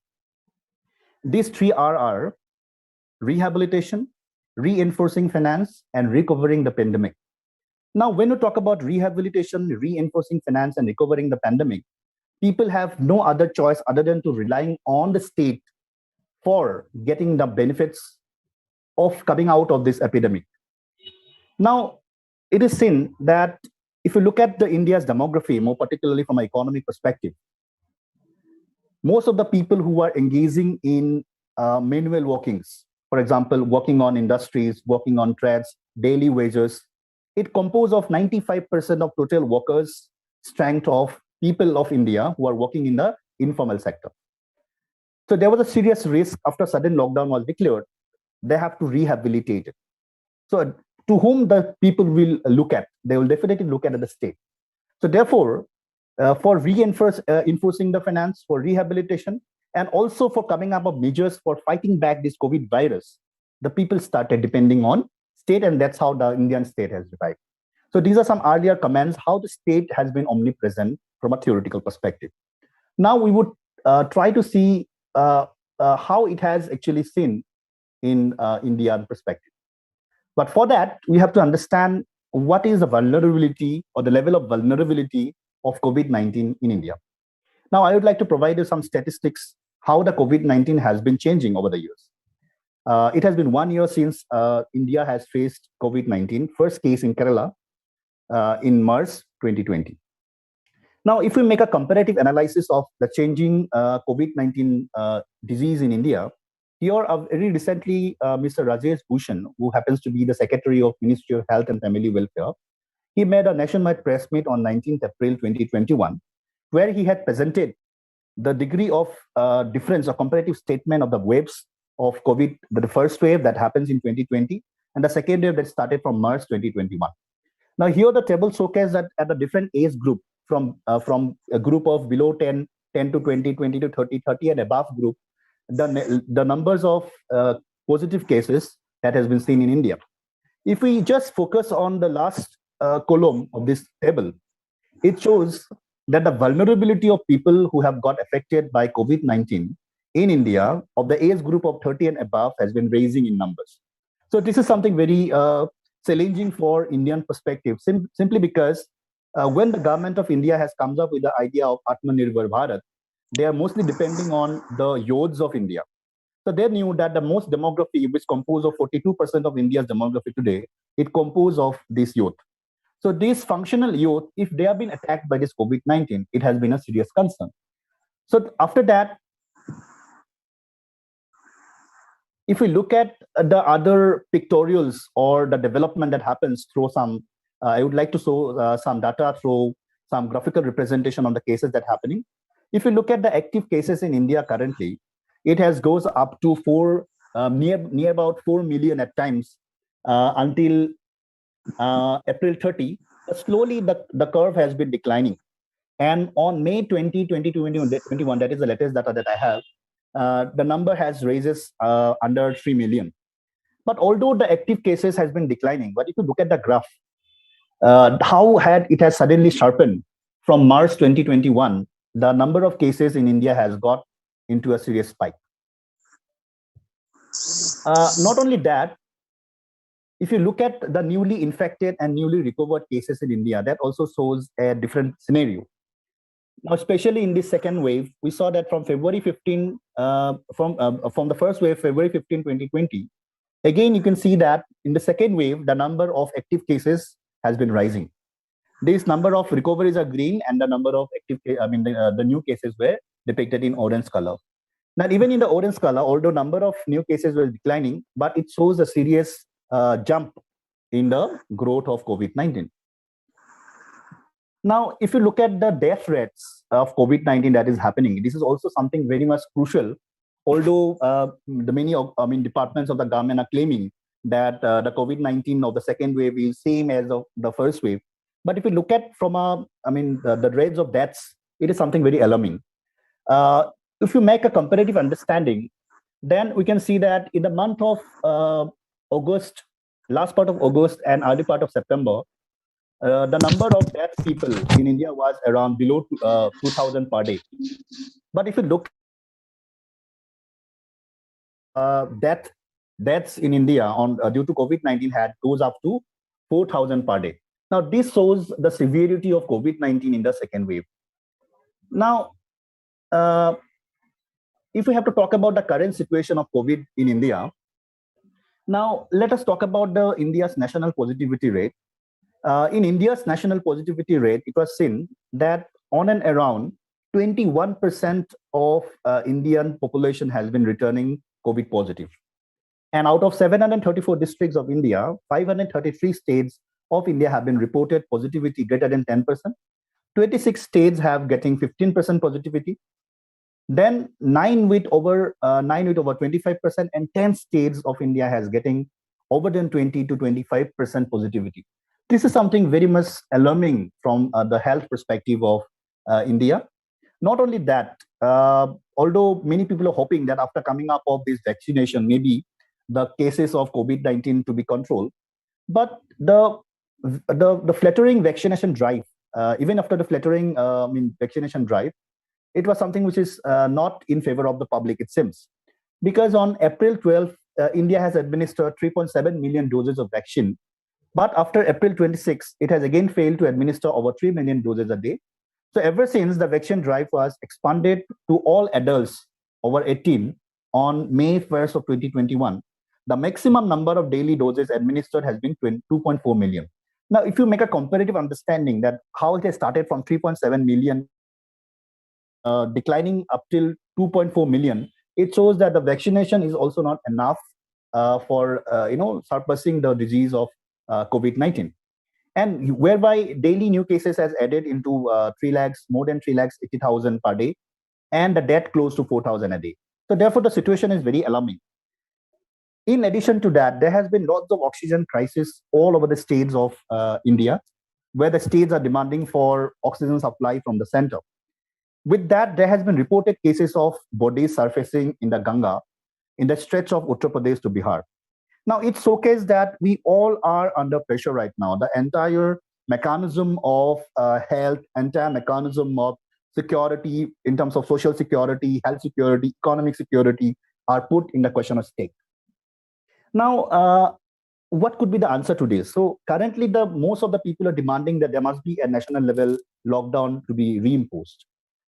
These 3R are rehabilitation, reinforcing finance, and recovering the pandemic. Now, when you talk about rehabilitation, reinforcing finance, and recovering the pandemic, people have no other choice other than to relying on the state for getting the benefits of coming out of this epidemic. Now, it is seen that if you look at the India's demography, more particularly from an economic perspective, most of the people who are engaging in manual workings, for example, working on industries, working on trades, daily wages, it composed of 95% of total workers strength of people of India who are working in the informal sector. So there was a serious risk after sudden lockdown was declared, they have to rehabilitate it. So to whom the people will look at? They will definitely look at the state. So therefore, for enforcing the finance, for rehabilitation, and also for coming up with measures for fighting back this COVID virus, the people started depending on state, and that's how the Indian state has revived. So these are some earlier comments, how the state has been omnipresent from a theoretical perspective. Now we would try to see how it has actually seen in Indian perspective. But for that, we have to understand what is the vulnerability or the level of vulnerability of COVID-19 in India. Now, I would like to provide you some statistics how the COVID-19 has been changing over the years. It has been 1 year since India has faced COVID-19, first case in Kerala in March 2020. Now, if we make a comparative analysis of the changing COVID-19 disease in India, here, very recently, Mr. Rajesh Bhushan, who happens to be the Secretary of Ministry of Health and Family Welfare, he made a nationwide press meet on 19th April 2021, where he had presented the degree of difference or comparative statement of the waves of COVID, the first wave that happens in 2020, and the second wave that started from March 2021. Now, here the table showcases that at a different age group, from a group of below 10 to 20, 20 to 30, 30 and above group, the numbers of positive cases that has been seen in India. If we just focus on the last column of this table, it shows that the vulnerability of people who have got affected by COVID-19 in India of the age group of 30 and above has been raising in numbers. So this is something very challenging for Indian perspective, simply because when the government of India has come up with the idea of Atmanirbhar Bharat, they are mostly depending on the youths of India. So they knew that the most demography, which composed of 42% of India's demography today, it composed of this youth. So these functional youth, if they have been attacked by this COVID-19, it has been a serious concern. So after that, if we look at the other pictorials or the development that happens through some, I would like to show some data through some graphical representation on the cases that are happening. If you look at the active cases in India currently, it has goes up to near about 4 million at times until April 30. Slowly, the curve has been declining. And on May 20, 2021, that is the latest data that I have, the number has raises under 3 million. But although the active cases has been declining, but if you look at the graph, how it has suddenly sharpened from March 2021, the number of cases in India has got into a serious spike. Not only that, if you look at the newly infected and newly recovered cases in India, that also shows a different scenario. Now, especially in this second wave, we saw that from February 15, from the first wave, February 15, 2020, again, you can see that in the second wave, the number of active cases has been rising. This number of recoveries are green, and the number of active, the new cases were depicted in orange color. Now, even in the orange color, although number of new cases were declining, but it shows a serious jump in the growth of COVID-19. Now, if you look at the death rates of COVID-19 that is happening, this is also something very much crucial. Although the many departments of the government are claiming that the COVID-19 of the second wave is same as of the first wave, but if you look at from the rates of deaths, it is something very alarming. If you make a comparative understanding, then we can see that in the month of August, last part of August and early part of September, the number of death people in India was around below 2,000 per day. But if you look deaths in India on due to COVID-19 goes up to 4,000 per day. Now, this shows the severity of COVID-19 in the second wave. Now, if we have to talk about the current situation of COVID in India, now let us talk about the India's national positivity rate. In India's national positivity rate, it was seen that on and around 21% of Indian population has been returning COVID positive. And out of 734 districts of India, 533 states of India have been reported positivity greater than 10%. 26 states have getting 15% positivity. Then 9 with over 25%, and 10 states of India has getting over than 20 to 25% positivity. This is something very much alarming from the health perspective of India. Not only that, although many people are hoping that after coming up of this vaccination, maybe the cases of COVID-19 to be controlled, but the flattering vaccination drive, even after the flattering vaccination drive, it was something which is not in favor of the public, it seems. Because on April 12th, India has administered 3.7 million doses of vaccine. But after April 26th, it has again failed to administer over 3 million doses a day. So ever since the vaccine drive was expanded to all adults over 18 on May 1st of 2021, the maximum number of daily doses administered has been 2.4 million. Now, if you make a comparative understanding that how it has started from 3.7 million, declining up till 2.4 million, it shows that the vaccination is also not enough for surpassing the disease of COVID-19. And whereby daily new cases has added into more than 3,80,000 per day, and the death close to 4,000 a day. So therefore, the situation is very alarming. In addition to that, there has been lots of oxygen crisis all over the states of India, where the states are demanding for oxygen supply from the center. With that, there has been reported cases of bodies surfacing in the Ganga in the stretch of Uttar Pradesh to Bihar. Now, it showcases that we all are under pressure right now. The entire mechanism of health, entire mechanism of security in terms of social security, health security, economic security are put in the question of stake. Now, what could be the answer to this? So currently, most of the people are demanding that there must be a national level lockdown to be reimposed.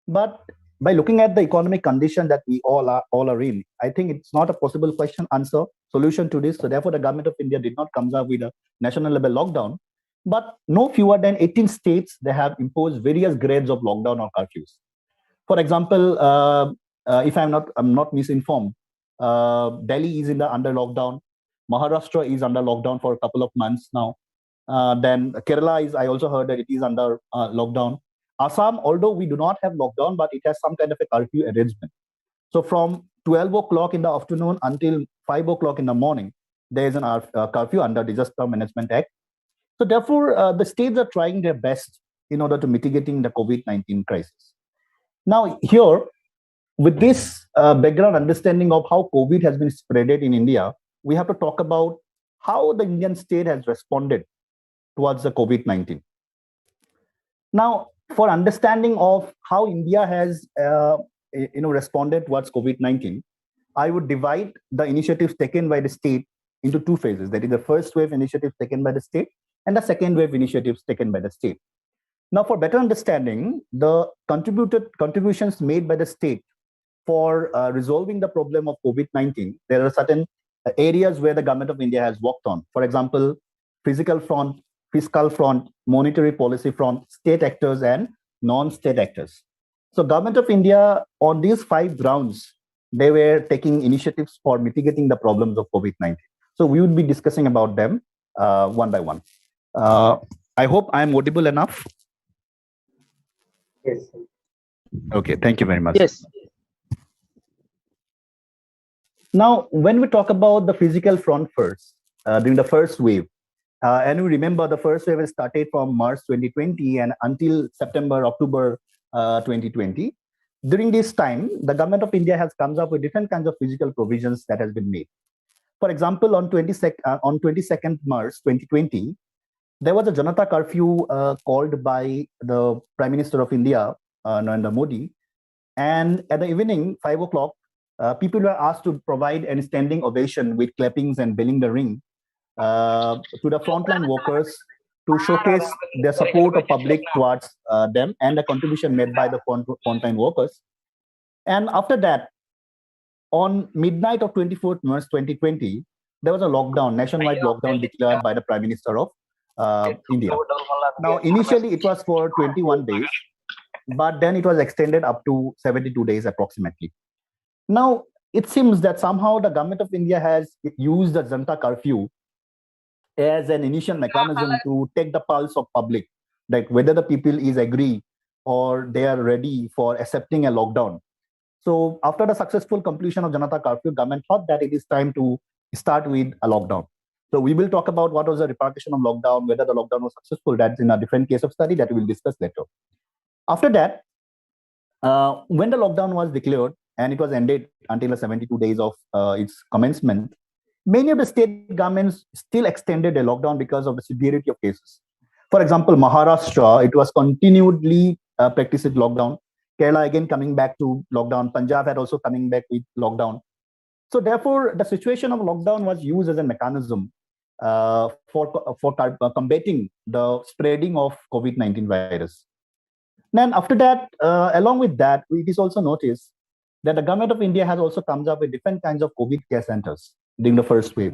But by looking at the economic condition that we all are in, I think it's not a possible solution to this. So therefore, the government of India did not come up with a national level lockdown. But no fewer than 18 states, they have imposed various grades of lockdown or curfews. For example, if I'm not misinformed, Delhi is under lockdown. Maharashtra is under lockdown for a couple of months now. Then Kerala I also heard that it is under lockdown. Assam, although we do not have lockdown, but it has some kind of a curfew arrangement. So from 12 o'clock in the afternoon until 5 o'clock in the morning, there is an curfew under Disaster Management Act. So therefore, the states are trying their best in order to mitigating the COVID-19 crisis. Now here, with this background understanding of how COVID has been spreaded in India, we have to talk about how the Indian state has responded towards the COVID-19. Now, for understanding of how India has responded towards COVID-19, I would divide the initiatives taken by the state into two phases. That is the first wave initiatives taken by the state and the second wave initiatives taken by the state. Now, for better understanding, the contributions made by the state for resolving the problem of COVID-19, there are certain areas where the government of India has worked on. For example, physical front, fiscal front, monetary policy front, state actors and non-state actors. So government of India on these 5 grounds, they were taking initiatives for mitigating the problems of COVID-19. So we would be discussing about them one by one. I hope I'm audible enough. Yes. Okay, thank you very much. Yes. Now, when we talk about the physical front first, during the first wave, and we remember the first wave started from March 2020 and until September, October 2020. During this time, the government of India has come up with different kinds of physical provisions that has been made. For example, on 22nd March 2020, there was a Janata curfew called by the Prime Minister of India, Narendra Modi. And at the evening, 5 o'clock, people were asked to provide a standing ovation with clappings and belling the ring to the frontline workers to showcase their support of public towards them and the contribution made by the frontline workers. And after that, on midnight of 24th March 2020, there was a lockdown, nationwide lockdown declared by the Prime Minister of India. Now, initially, it was for 21 days. but then it was extended up to 72 days approximately. Now, it seems that somehow the government of India has used the Janta curfew as an initial mechanism to take the pulse of public, like whether the people is agree or they are ready for accepting a lockdown. So after the successful completion of Janata curfew, government thought that it is time to start with a lockdown. So we will talk about what was the repercussion of lockdown, whether the lockdown was successful. That's in a different case of study that we will discuss later. After that, when the lockdown was declared and it was ended until the 72 days of its commencement, many of the state governments still extended a lockdown because of the severity of cases. For example, Maharashtra, it was continually practiced lockdown. Kerala again coming back to lockdown. Punjab had also coming back with lockdown. So therefore, the situation of lockdown was used as a mechanism for combating the spreading of COVID-19 virus. Then after that, along with that, it is also noticed that the government of India has also come up with different kinds of COVID care centers during the first wave.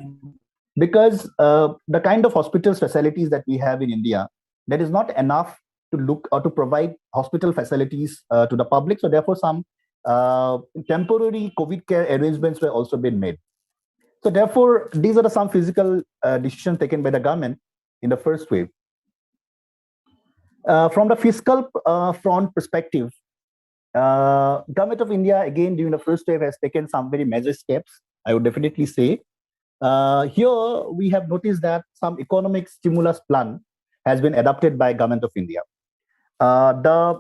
Because the kind of hospitals facilities that we have in India, that is not enough to look or to provide hospital facilities to the public. So therefore, some temporary COVID care arrangements were also being made. So therefore, these are some physical decisions taken by the government in the first wave. From the fiscal front perspective, government of India again during the first wave has taken some very major steps. I would definitely say. Here we have noticed that some economic stimulus plan has been adopted by government of India. The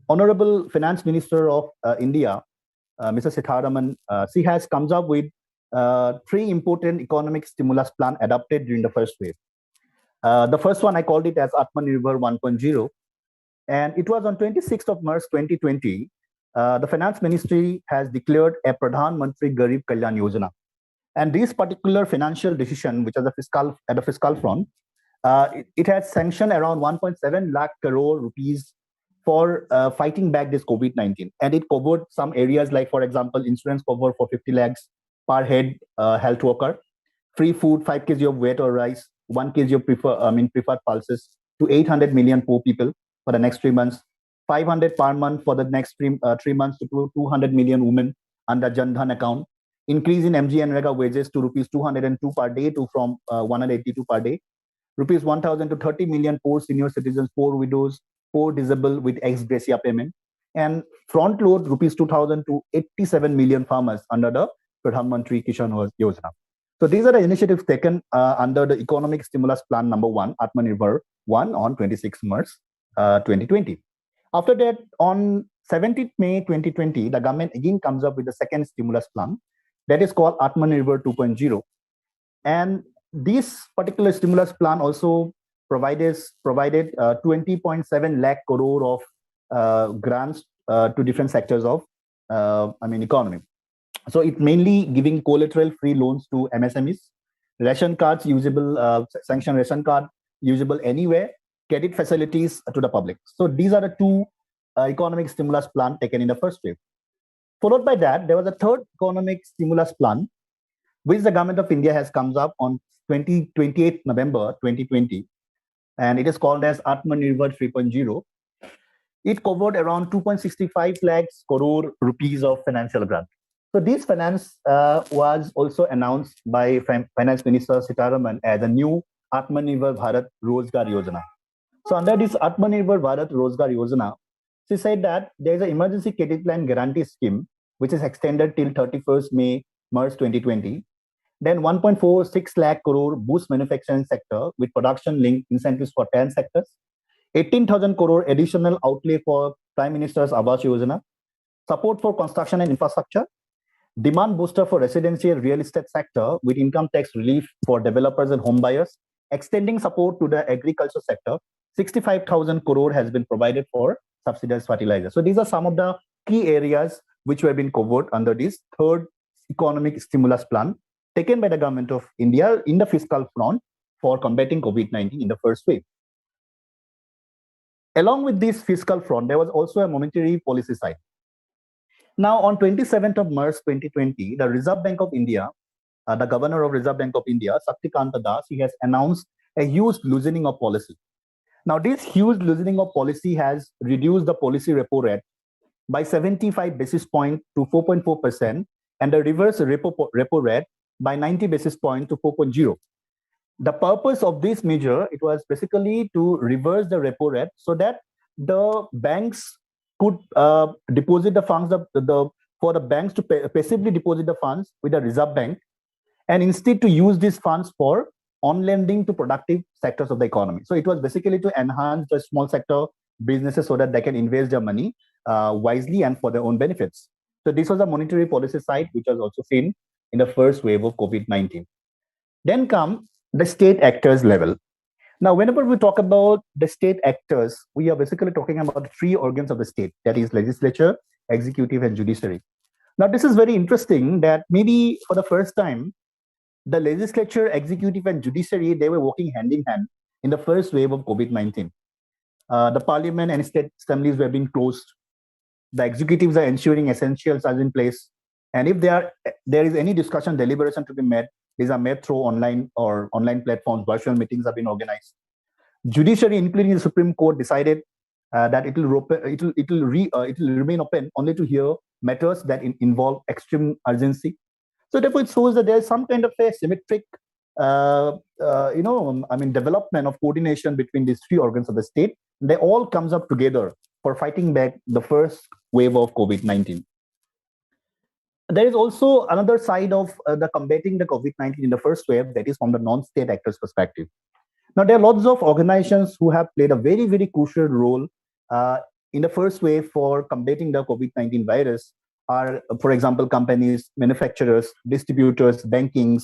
Honorable Finance Minister of India, Mr. Sitharaman, she has comes up with three important economic stimulus plan adopted during the first wave. The first one I called it as Atmanirbhar 1.0, and it was on 26th of March 2020. The Finance Ministry has declared a Pradhan Mantri Garib Kalyan Yojana. And this particular financial decision, which is at the fiscal front, it has sanctioned around 1.7 lakh crore rupees for fighting back this COVID-19. And it covered some areas like, for example, insurance cover for 50 lakhs per head health worker, free food, 5 kg of wheat or rice, 1 kg of preferred pulses to 800 million poor people for the next 3 months, 500 per month for the next 3 months to 200 million women under Jan Dhan account. Increase in MG and Rega wages to rupees 202 per day to from 182 per day. Rupees 1,000 to 30 million poor senior citizens, poor widows, poor disabled with ex gratia payment. And front load rupees 2,000 to 87 million farmers under the Pradhan Mantri Kisan Yojana. So these are the initiatives taken under the economic stimulus plan number 1, Atmanirbhar 1 on 26 March 2020. After that, on 17th May 2020, the government again comes up with the second stimulus plan, that is called Atmanirbhar 2.0. And this particular stimulus plan also provided 20.7 lakh crore of grants to different sectors of economy. So it mainly giving collateral-free loans to MSMEs, ration cards usable, sanction ration card usable anywhere, credit facilities to the public. So these are the two economic stimulus plan taken in the first wave. Followed by that, there was a third economic stimulus plan, which the government of India has comes up on 28th November 2020, and it is called as Atmanirbhar 3.0. It covered around 2.65 lakhs crore rupees of financial grant. So this finance was also announced by Finance Minister Sitharaman as a new Atmanirbhar Bharat Rozgar Yojana. So under this Atmanirbhar Bharat Rozgar Yojana, she said that there is an emergency credit line guarantee scheme, which is extended till 31st March 2020. Then 1.46 lakh crore boost manufacturing sector with production linked incentives for 10 sectors. 18,000 crore additional outlay for Prime Minister's Awas Yojana. Support for construction and infrastructure. Demand booster for residential real estate sector with income tax relief for developers and home buyers. Extending support to the agriculture sector. 65,000 crore has been provided for subsidized fertilizer. So these are some of the key areas which have been covered under this third economic stimulus plan taken by the government of India in the fiscal front for combating COVID-19 in the first wave. Along with this fiscal front, there was also a monetary policy side. Now, on 27th of March 2020, the Reserve Bank of India, the Governor of Reserve Bank of India, Shaktikanta Das, he has announced a huge loosening of policy. Now, this huge loosening of policy has reduced the policy repo rate by 75 basis points to 4.4% and the reverse repo rate by 90 basis points to 4.0. The purpose of this measure, it was basically to reverse the repo rate so that the banks could deposit the funds for the banks to passively deposit the funds with the Reserve Bank, and instead to use these funds for on lending to productive sectors of the economy. So it was basically to enhance the small sector businesses so that they can invest their money wisely and for their own benefits. So this was a monetary policy side, which was also seen in the first wave of COVID-19. Then come the state actors level. Now, whenever we talk about the state actors, we are basically talking about the three organs of the state, that is legislature, executive, and judiciary. Now, this is very interesting that maybe for the first time, the legislature, executive, and judiciary, they were working hand in hand in the first wave of COVID-19. The parliament and state assemblies were being closed. The executives are ensuring essentials are in place. And if there is any discussion, deliberation to be made, these are made through online or online platforms. Virtual meetings have been organized. Judiciary, including the Supreme Court, decided that it will remain open only to hear matters that involve extreme urgency. So therefore, it shows that there is some kind of a symmetric, development of coordination between these three organs of the state. They all comes up together for fighting back the first wave of COVID-19. There is also another side of the combating the COVID-19 in the first wave, that is from the non-state actors' perspective. Now, there are lots of organizations who have played a very, very crucial role in the first wave for combating the COVID-19 virus. Are, for example, companies, manufacturers, distributors, bankings,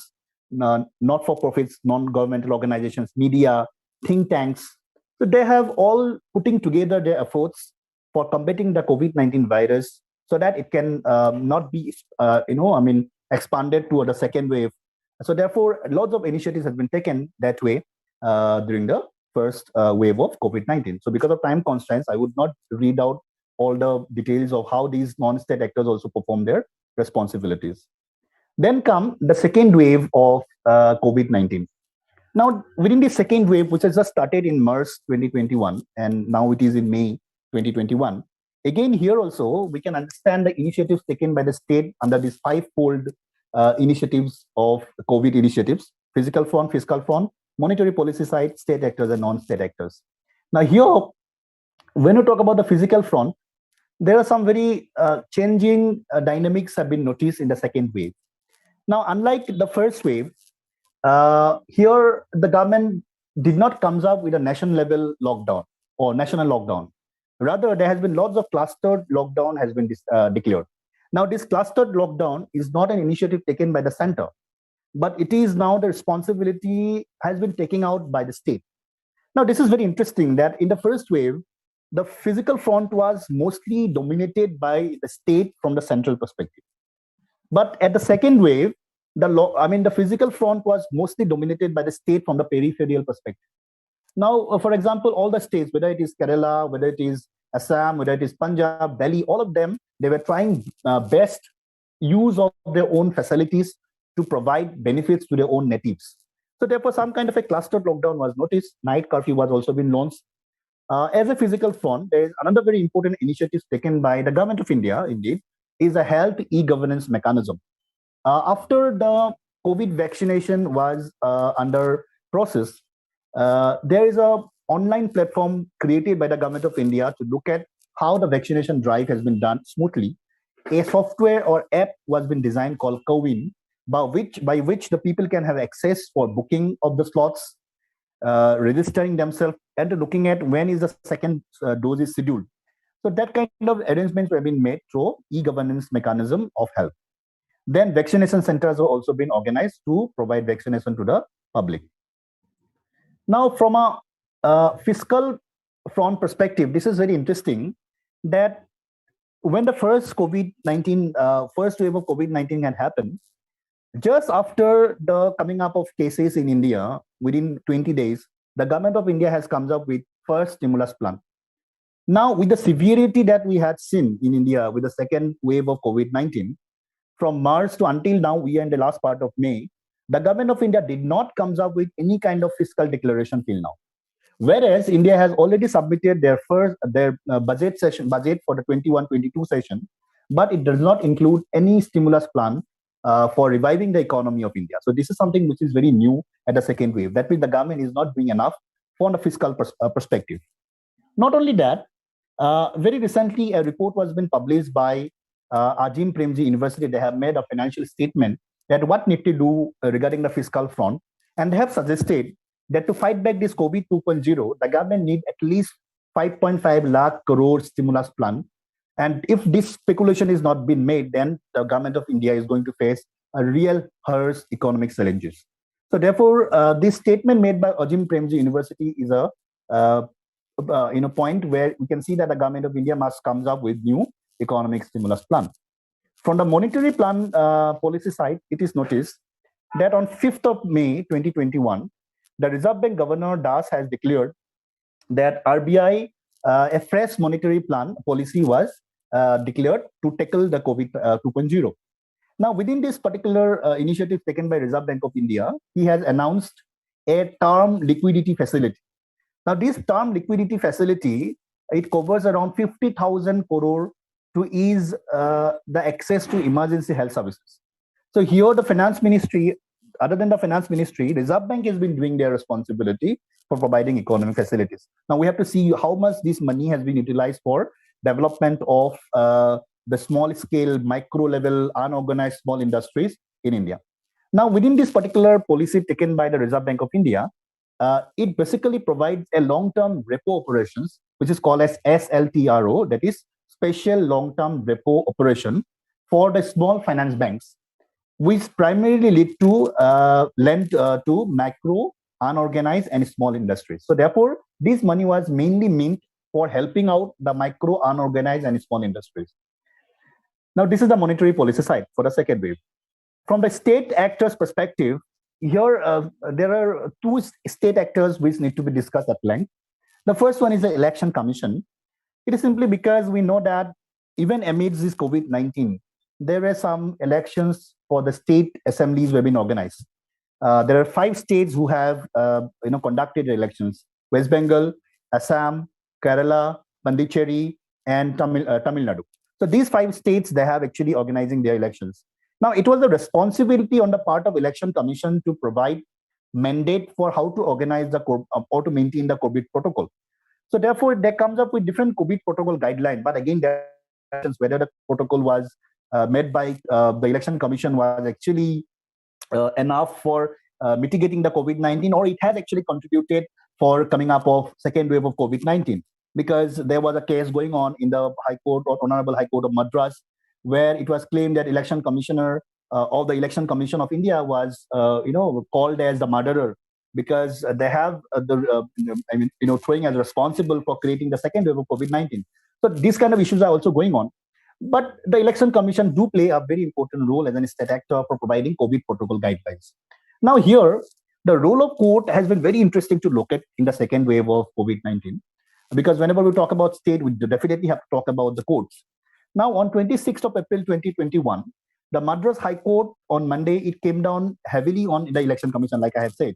not-for-profits, non-governmental organizations, media, think tanks. So they have all putting together their efforts for combating the COVID-19 virus so that it can not be, expanded to the second wave. So therefore, lots of initiatives have been taken that way during the first wave of COVID-19. So because of time constraints, I would not read out all the details of how these non-state actors also perform their responsibilities. Then come the second wave of COVID-19. Now, within the second wave, which has just started in March 2021, and now it is in May 2021, again, here also, we can understand the initiatives taken by the state under these five-fold initiatives of COVID initiatives: physical front, fiscal front, monetary policy side, state actors, and non-state actors. Now, here, when you talk about the physical front, there are some very changing dynamics have been noticed in the second wave. Now, unlike the first wave, here the government did not come up with a national level lockdown or national lockdown. Rather, there has been lots of clustered lockdown has been declared. Now, this clustered lockdown is not an initiative taken by the center, but it is now the responsibility has been taken out by the state. Now, this is very interesting that in the first wave, the physical front was mostly dominated by the state from the central perspective. But at the second wave, the physical front was mostly dominated by the state from the peripheral perspective. Now, for example, all the states, whether it is Kerala, whether it is Assam, whether it is Punjab, Delhi, all of them, they were trying best use of their own facilities to provide benefits to their own natives. So therefore, some kind of a clustered lockdown was noticed. Night curfew was also been launched. As a physical front, there is another very important initiative taken by the government of India, indeed, is a health e-governance mechanism. After the COVID vaccination was under process, there is a online platform created by the government of India to look at how the vaccination drive has been done smoothly. A software or app was been designed called CoWIN, by which the people can have access for booking of the slots, registering themselves, and looking at when is the second dose is scheduled. So that kind of arrangements have been made through e-governance mechanism of health. Then vaccination centers have also been organized to provide vaccination to the public. Now, from a fiscal front perspective, this is very interesting that when the first first wave of COVID-19 had happened, just after the coming up of cases in India, within 20 days, the government of India has come up with first stimulus plan. Now, with the severity that we had seen in India with the second wave of COVID-19, from March to until now, we are in the last part of May, the government of India did not come up with any kind of fiscal declaration till now. Whereas India has already submitted their budget for the 21-22 session, but it does not include any stimulus plan for reviving the economy of India. So this is something which is very new at the second wave. That means the government is not doing enough from the fiscal perspective. Not only that, very recently a report was been published by Ajim Premji University. They have made a financial statement that what need to do regarding the fiscal front, and they have suggested that to fight back this COVID 2.0, the government need at least 5.5 lakh crore stimulus plan. And if this speculation is not being made, then the government of India is going to face a real harsh economic challenges. So therefore, this statement made by Ajim Premji University is a point where we can see that the government of India must comes up with new economic stimulus plan. From the monetary plan policy side, it is noticed that on 5th of May 2021, the Reserve Bank Governor Das has declared that RBI, a fresh monetary plan policy was declared to tackle the COVID 2.0. Now, within this particular initiative taken by Reserve Bank of India, he has announced a term liquidity facility. Now, this term liquidity facility, it covers around 50,000 crore to ease the access to emergency health services. So here the finance ministry, other than the finance ministry, Reserve Bank has been doing their responsibility for providing economic facilities. Now we have to see how much this money has been utilized for development of the small scale, micro level, unorganized small industries in India. Now within this particular policy taken by the Reserve Bank of India, it basically provides a long-term repo operations, which is called as SLTRO, that is special long-term repo operation for the small finance banks, which primarily lead to lend to macro, unorganized, and small industries. So therefore, this money was mainly meant for helping out the micro, unorganized, and small industries. Now, this is the monetary policy side for the second wave. From the state actors' perspective, here there are two state actors which need to be discussed at length. The first one is the Election Commission. It is simply because we know that even amidst this COVID-19, there were some elections for the state assemblies were being organized. There are 5 states who have conducted elections: West Bengal, Assam, Kerala, Pondicherry, and Tamil Nadu. So these 5 states, they have actually organizing their elections. Now, it was the responsibility on the part of Election Commission to provide mandate for how to organize the or to maintain the COVID protocol. So therefore, they comes up with different COVID protocol guidelines. But again, whether the protocol was made by the Election Commission was actually enough for mitigating the COVID-19, or it has actually contributed for coming up of second wave of COVID-19. Because there was a case going on in the High Court or Honorable High Court of Madras, where it was claimed that Election Commissioner or the Election Commission of India was, called as the murderer, because they have throwing as responsible for creating the second wave of COVID-19. So these kind of issues are also going on. But the Election Commission do play a very important role as an state actor for providing COVID protocol guidelines. Now here, the role of court has been very interesting to look at in the second wave of COVID-19, because whenever we talk about state, we definitely have to talk about the courts. Now on 26th of April 2021, the Madras High Court on Monday, it came down heavily on the Election Commission, like I have said.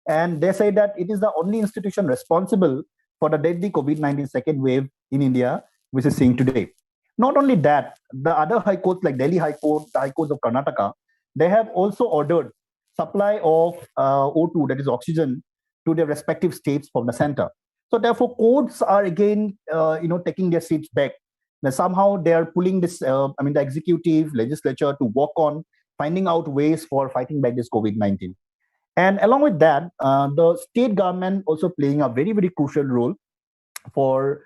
And they say that it is the only institution responsible for the deadly COVID-19 second wave in India, which is seeing today. Not only that, the other high courts like Delhi High Court, the High Courts of Karnataka, they have also ordered supply of O2, that is oxygen, to their respective states from the center. So therefore, courts are again, taking their seats back. Now, somehow they are pulling this, the executive, legislature to work on finding out ways for fighting back this COVID-19. And along with that, the state government also playing a very, very crucial role for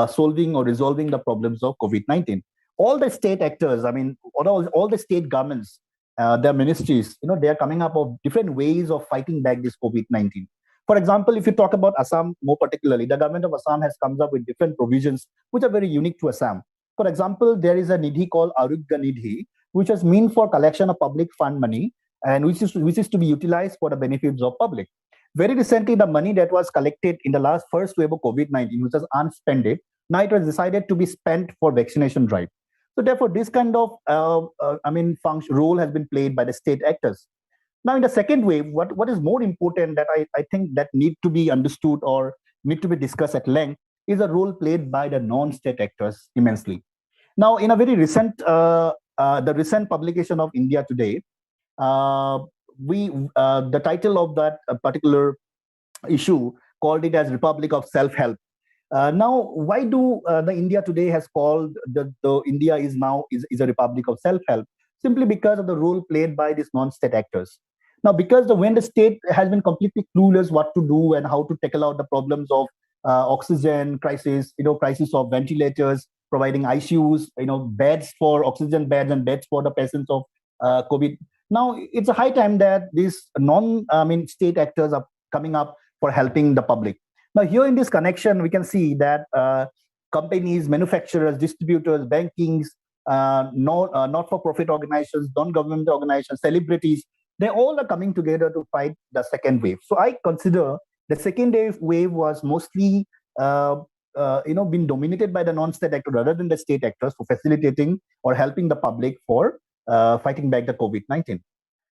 solving or resolving the problems of COVID-19. All the state actors, all the state governments, their ministries, they are coming up with different ways of fighting back this COVID-19. For example, if you talk about Assam more particularly, the government of Assam has come up with different provisions which are very unique to Assam. For example, there is a nidhi called Arugya Nidhi, which is meant for collection of public fund money and which is to be utilized for the benefits of public. Very recently, the money that was collected in the first wave of COVID-19, which was unspent, now it was decided to be spent for vaccination drive. So therefore, this kind of role has been played by the state actors. Now, in the second wave, what is more important that I think that need to be understood or need to be discussed at length is the role played by the non-state actors immensely. Now, in a very recent, the recent publication of India Today, the title of that particular issue called it as Republic of Self-Help. Now, why do the India Today has called the India is now is a republic of self-help? Simply because of the role played by these non-state actors. Now, because when the state has been completely clueless what to do and how to tackle out the problems of oxygen crisis, crisis of ventilators, providing ICUs, beds for oxygen beds and beds for the patients of COVID. Now, it's a high time that these state actors are coming up for helping the public. Now, here in this connection, we can see that companies, manufacturers, distributors, bankings, not-for-profit organizations, non-government organizations, celebrities, they all are coming together to fight the second wave. So I consider the second wave was mostly been dominated by the non-state actors rather than the state actors for facilitating or helping the public for fighting back the COVID-19.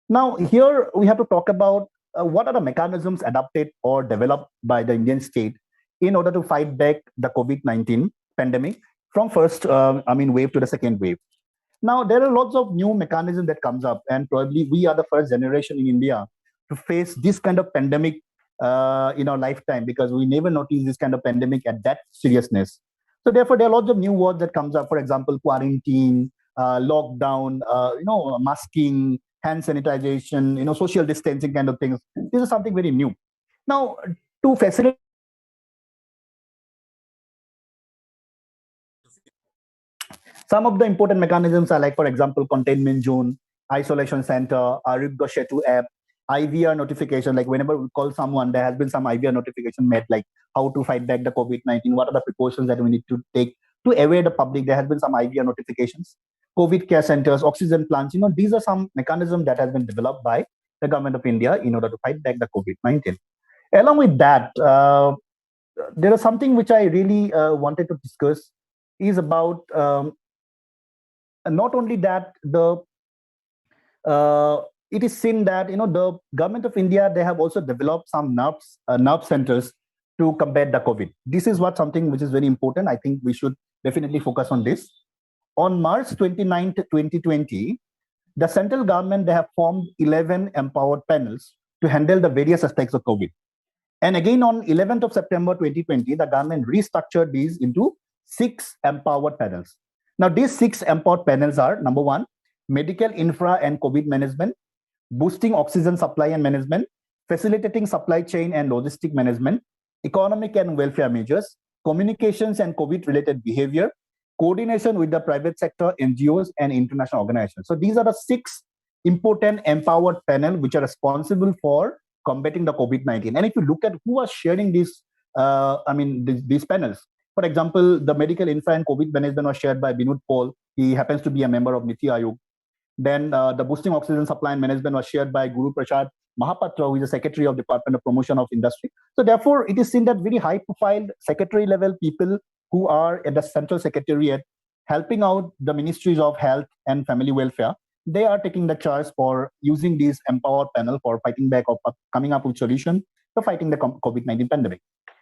Now, here we have to talk about what are the mechanisms adopted or developed by the Indian state in order to fight back the COVID-19 pandemic from first wave to the second wave. Now, there are lots of new mechanisms that comes up, and probably we are the first generation in India to face this kind of pandemic in our lifetime, because we never noticed this kind of pandemic at that seriousness. So therefore, there are lots of new words that comes up. For example, quarantine, lockdown, masking, hand sanitization, social distancing kind of things. This is something very new. Now, to facilitate some of the important mechanisms are like, for example, containment zone, isolation center, Aribga Shetu app, IVR notification. Like whenever we call someone, there has been some IVR notification made, like how to fight back the COVID-19, what are the precautions that we need to take to aware the public. There has been some IVR notifications. COVID care centers, oxygen plants, these are some mechanisms that has been developed by the government of India in order to fight back the COVID-19. Along with that, there is something which I really wanted to discuss is about not only that it is seen that the government of India, they have also developed some nerve centers to combat the COVID. This is something which is very important. I think we should definitely focus on this. On March 29th, 2020, the central government, they have formed 11 empowered panels to handle the various aspects of COVID. And again, on 11th of September 2020, the government restructured these into 6 empowered panels. Now, these 6 empowered panels are, number 1, medical infra and COVID management, boosting oxygen supply and management, facilitating supply chain and logistic management, economic and welfare measures, communications and COVID-related behavior, coordination with the private sector, NGOs, and international organizations. So these are the 6 important empowered panels which are responsible for combating the COVID-19. And if you look at who are sharing these panels, for example, the medical infra and COVID management was shared by Binod Paul. He happens to be a member of Niti Aayog. Then the boosting oxygen supply and management was shared by Guru Prasad Mahapatra, who is the Secretary of Department of Promotion of Industry. So therefore, it is seen that very high-profile secretary-level people who are at the Central Secretariat helping out the Ministries of Health and Family Welfare, they are taking the charge for using these empowered panel for fighting back or coming up with solution to fighting the COVID-19 pandemic.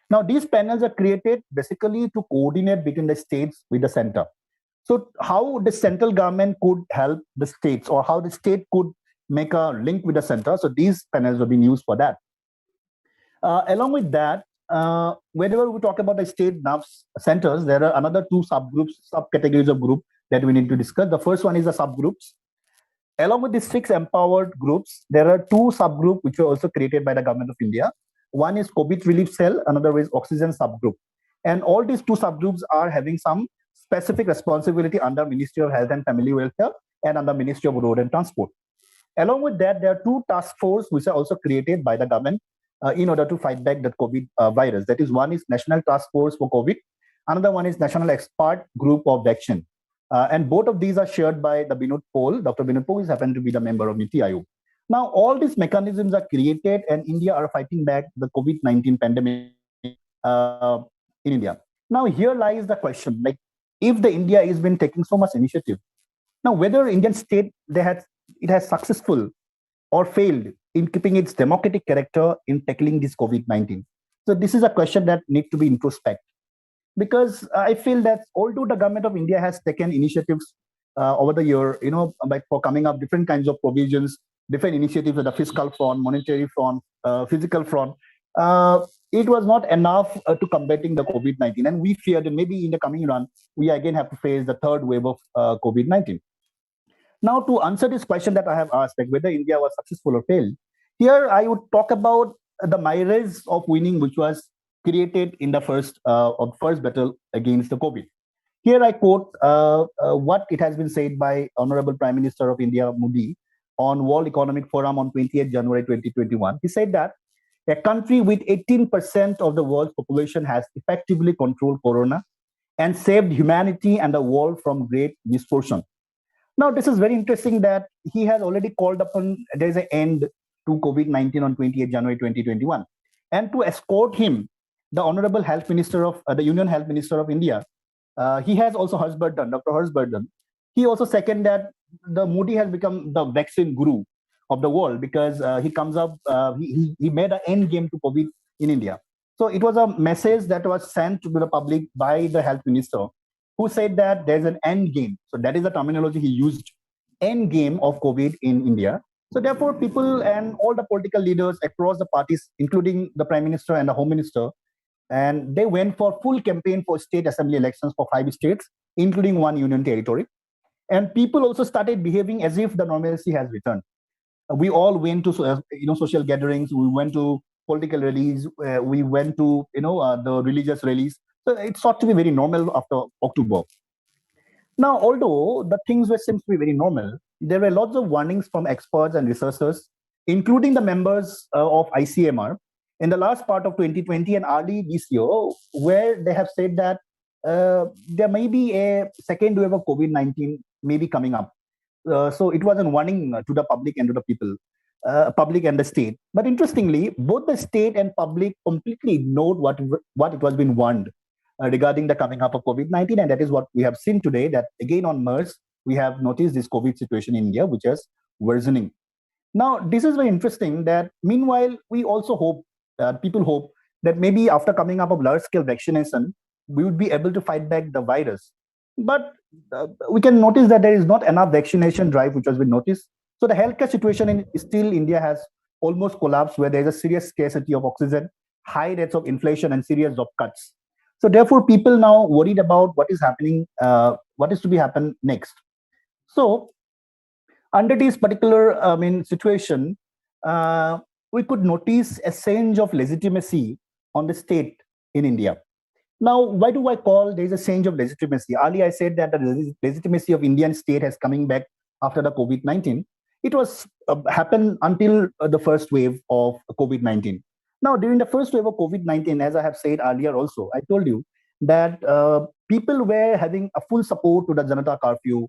Now, these panels are created basically to coordinate between the states with the center. So how the central government could help the states, or how the state could make a link with the center. So these panels have been used for that. Along with that, whenever we talk about the state nerve centers, there are another 2 subcategories of group that we need to discuss. The first one is the subgroups. Along with these 6 empowered groups, there are 2 subgroups which were also created by the government of India. One is COVID relief cell, another is oxygen subgroup. And all these 2 subgroups are having some specific responsibility under Ministry of Health and Family Welfare and under Ministry of Road and Transport. Along with that, there are 2 task forces which are also created by the government in order to fight back the COVID virus. That is, one is National Task Force for COVID. Another one is National Expert Group of Vaccine. And both of these are shared by the Binod Paul. Dr. Binod Paul is happened to be the member of Niti Aayog. Now, all these mechanisms are created, and India are fighting back the COVID-19 pandemic in India. Now, here lies the question, like, if the India has been taking so much initiative, now whether Indian state it has successful or failed in keeping its democratic character in tackling this COVID-19. So this is a question that needs to be introspect, because I feel that although the government of India has taken initiatives over the year, like for coming up different kinds of provisions, different initiatives at the fiscal front, monetary front, physical front, uh, it was not enough to combating the COVID-19. And we feared that maybe in the coming run, we again have to face the third wave of COVID-19. Now, to answer this question that I have asked, like whether India was successful or failed, here I would talk about the mirage of winning, which was created in the first battle against the COVID. Here I quote what it has been said by Honorable Prime Minister of India, Modi, on World Economic Forum on 28th January 2021. He said that a country with 18% of the world's population has effectively controlled corona and saved humanity and the world from great misfortune. Now, this is very interesting that he has already called upon there is an end to COVID-19 on 28th January 2021. And to escort him, the Honorable Health Minister of the Union Health Minister of India, he has also Harshvardhan, Dr. Harshvardhan. He also seconded that the Modi has become the vaccine guru of the world, because he comes up, he made an end game to COVID in India. So it was a message that was sent to the public by the health minister, who said that there's an end game. So that is the terminology he used, end game of COVID in India. So therefore, people and all the political leaders across the parties, including the Prime Minister and the Home Minister, and they went for full campaign for state assembly elections for 5 states, including one union territory. And people also started behaving as if the normalcy has returned. We all went to social gatherings. We went to political rallies. We went to the religious rallies. So it sought to be very normal after October. Now, although the things were seems to be very normal, there were lots of warnings from experts and researchers, including the members of ICMR, in the last part of 2020 and early this year, where they have said that there may be a second wave of COVID-19 may be coming up. So it was a warning to the public and to the people, public and the state. But interestingly, both the state and public completely ignored what it was being warned regarding the coming up of COVID-19. And that is what we have seen today, that again on MERS, we have noticed this COVID situation in India, which is worsening. Now, this is very interesting that meanwhile, we also hope, people hope that maybe after coming up of large-scale vaccination, we would be able to fight back the virus. But we can notice that there is not enough vaccination drive which has been noticed. So the healthcare situation in still India has almost collapsed, where there is a serious scarcity of oxygen, high rates of inflation, and serious job cuts. So therefore, people now worried about what is happening, what is to be happen next. So under this particular situation, we could notice a change of legitimacy on the state in India. Now, why do I call there is a change of legitimacy? Earlier, I said that the legitimacy of Indian state has coming back after the COVID-19. It was happened until the first wave of COVID-19. Now, during the first wave of COVID-19, as I have said earlier also, I told you that people were having a full support to the Janata curfew.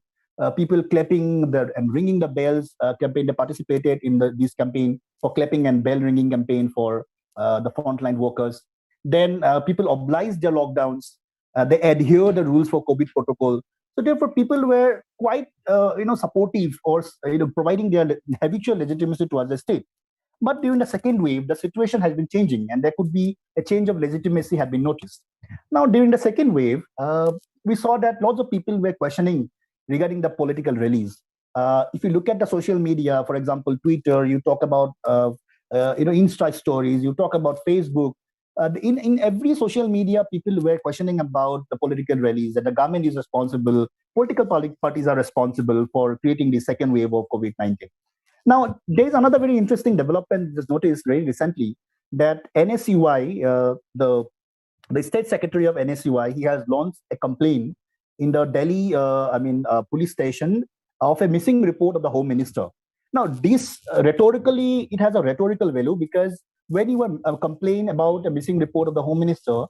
People clapping and ringing the bells campaign. They participated in this campaign for clapping and bell ringing campaign for the frontline workers. Then people obliged their lockdowns. They adhere the rules for COVID protocol. So therefore, people were quite supportive or providing their habitual legitimacy towards the state. But during the second wave, the situation has been changing, and there could be a change of legitimacy have been noticed. Now, during the second wave, we saw that lots of people were questioning regarding the political rallies. If you look at the social media, for example, Twitter, you talk about Insta stories, you talk about Facebook. In every social media, people were questioning about the political rallies, that the government is responsible, political parties are responsible for creating the second wave of COVID-19. Now, there's another very interesting development just noticed very recently, that NSUI, the state secretary of NSUI, he has launched a complaint in the Delhi, police station of a missing report of the Home Minister. Now, this rhetorically, it has a rhetorical value, because when you complain about a missing report of the Home Minister,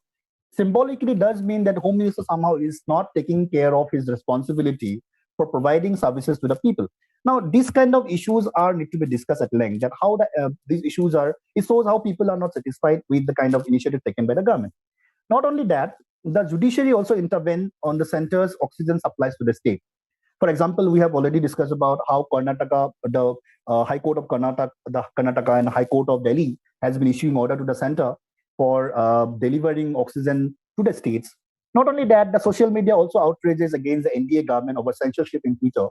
symbolically does mean that Home Minister somehow is not taking care of his responsibility for providing services to the people. Now, these kind of issues need to be discussed at length, that how these issues are, it shows how people are not satisfied with the kind of initiative taken by the government. Not only that, the judiciary also intervened on the center's oxygen supplies to the state. For example, we have already discussed about how Karnataka, the High Court of Karnataka and High Court of Delhi has been issuing order to the center for delivering oxygen to the states. Not only that, the social media also outrages against the NDA government over censorship in Twitter.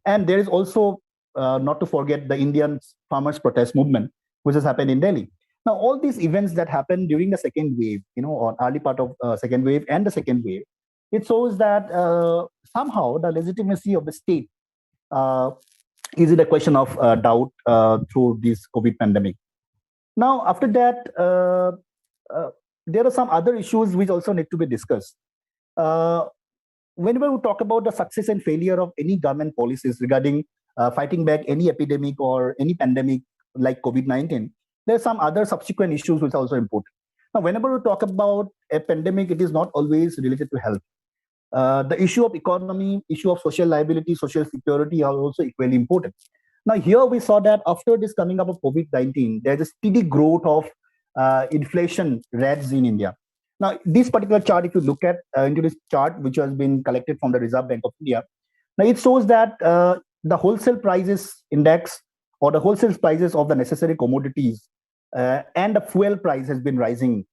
And there is also, not to forget, the Indian farmers' protest movement, which has happened in Delhi. Now, all these events that happened during the second wave, or early part of second wave and the second wave, it shows that somehow the legitimacy of the state is it a question of doubt through this COVID pandemic. Now, after that, there are some other issues which also need to be discussed. Whenever we talk about the success and failure of any government policies regarding fighting back any epidemic or any pandemic like COVID-19, there are some other subsequent issues which are also important. Now, whenever we talk about a pandemic, it is not always related to health. The issue of economy, issue of social liability, social security are also equally important. Now, here we saw that after this coming up of COVID-19, there's a steady growth of inflation rates in India. Now, this particular chart, if you look at into this chart, which has been collected from the Reserve Bank of India, now it shows that the wholesale prices index or the wholesale prices of the necessary commodities and the fuel price has been rising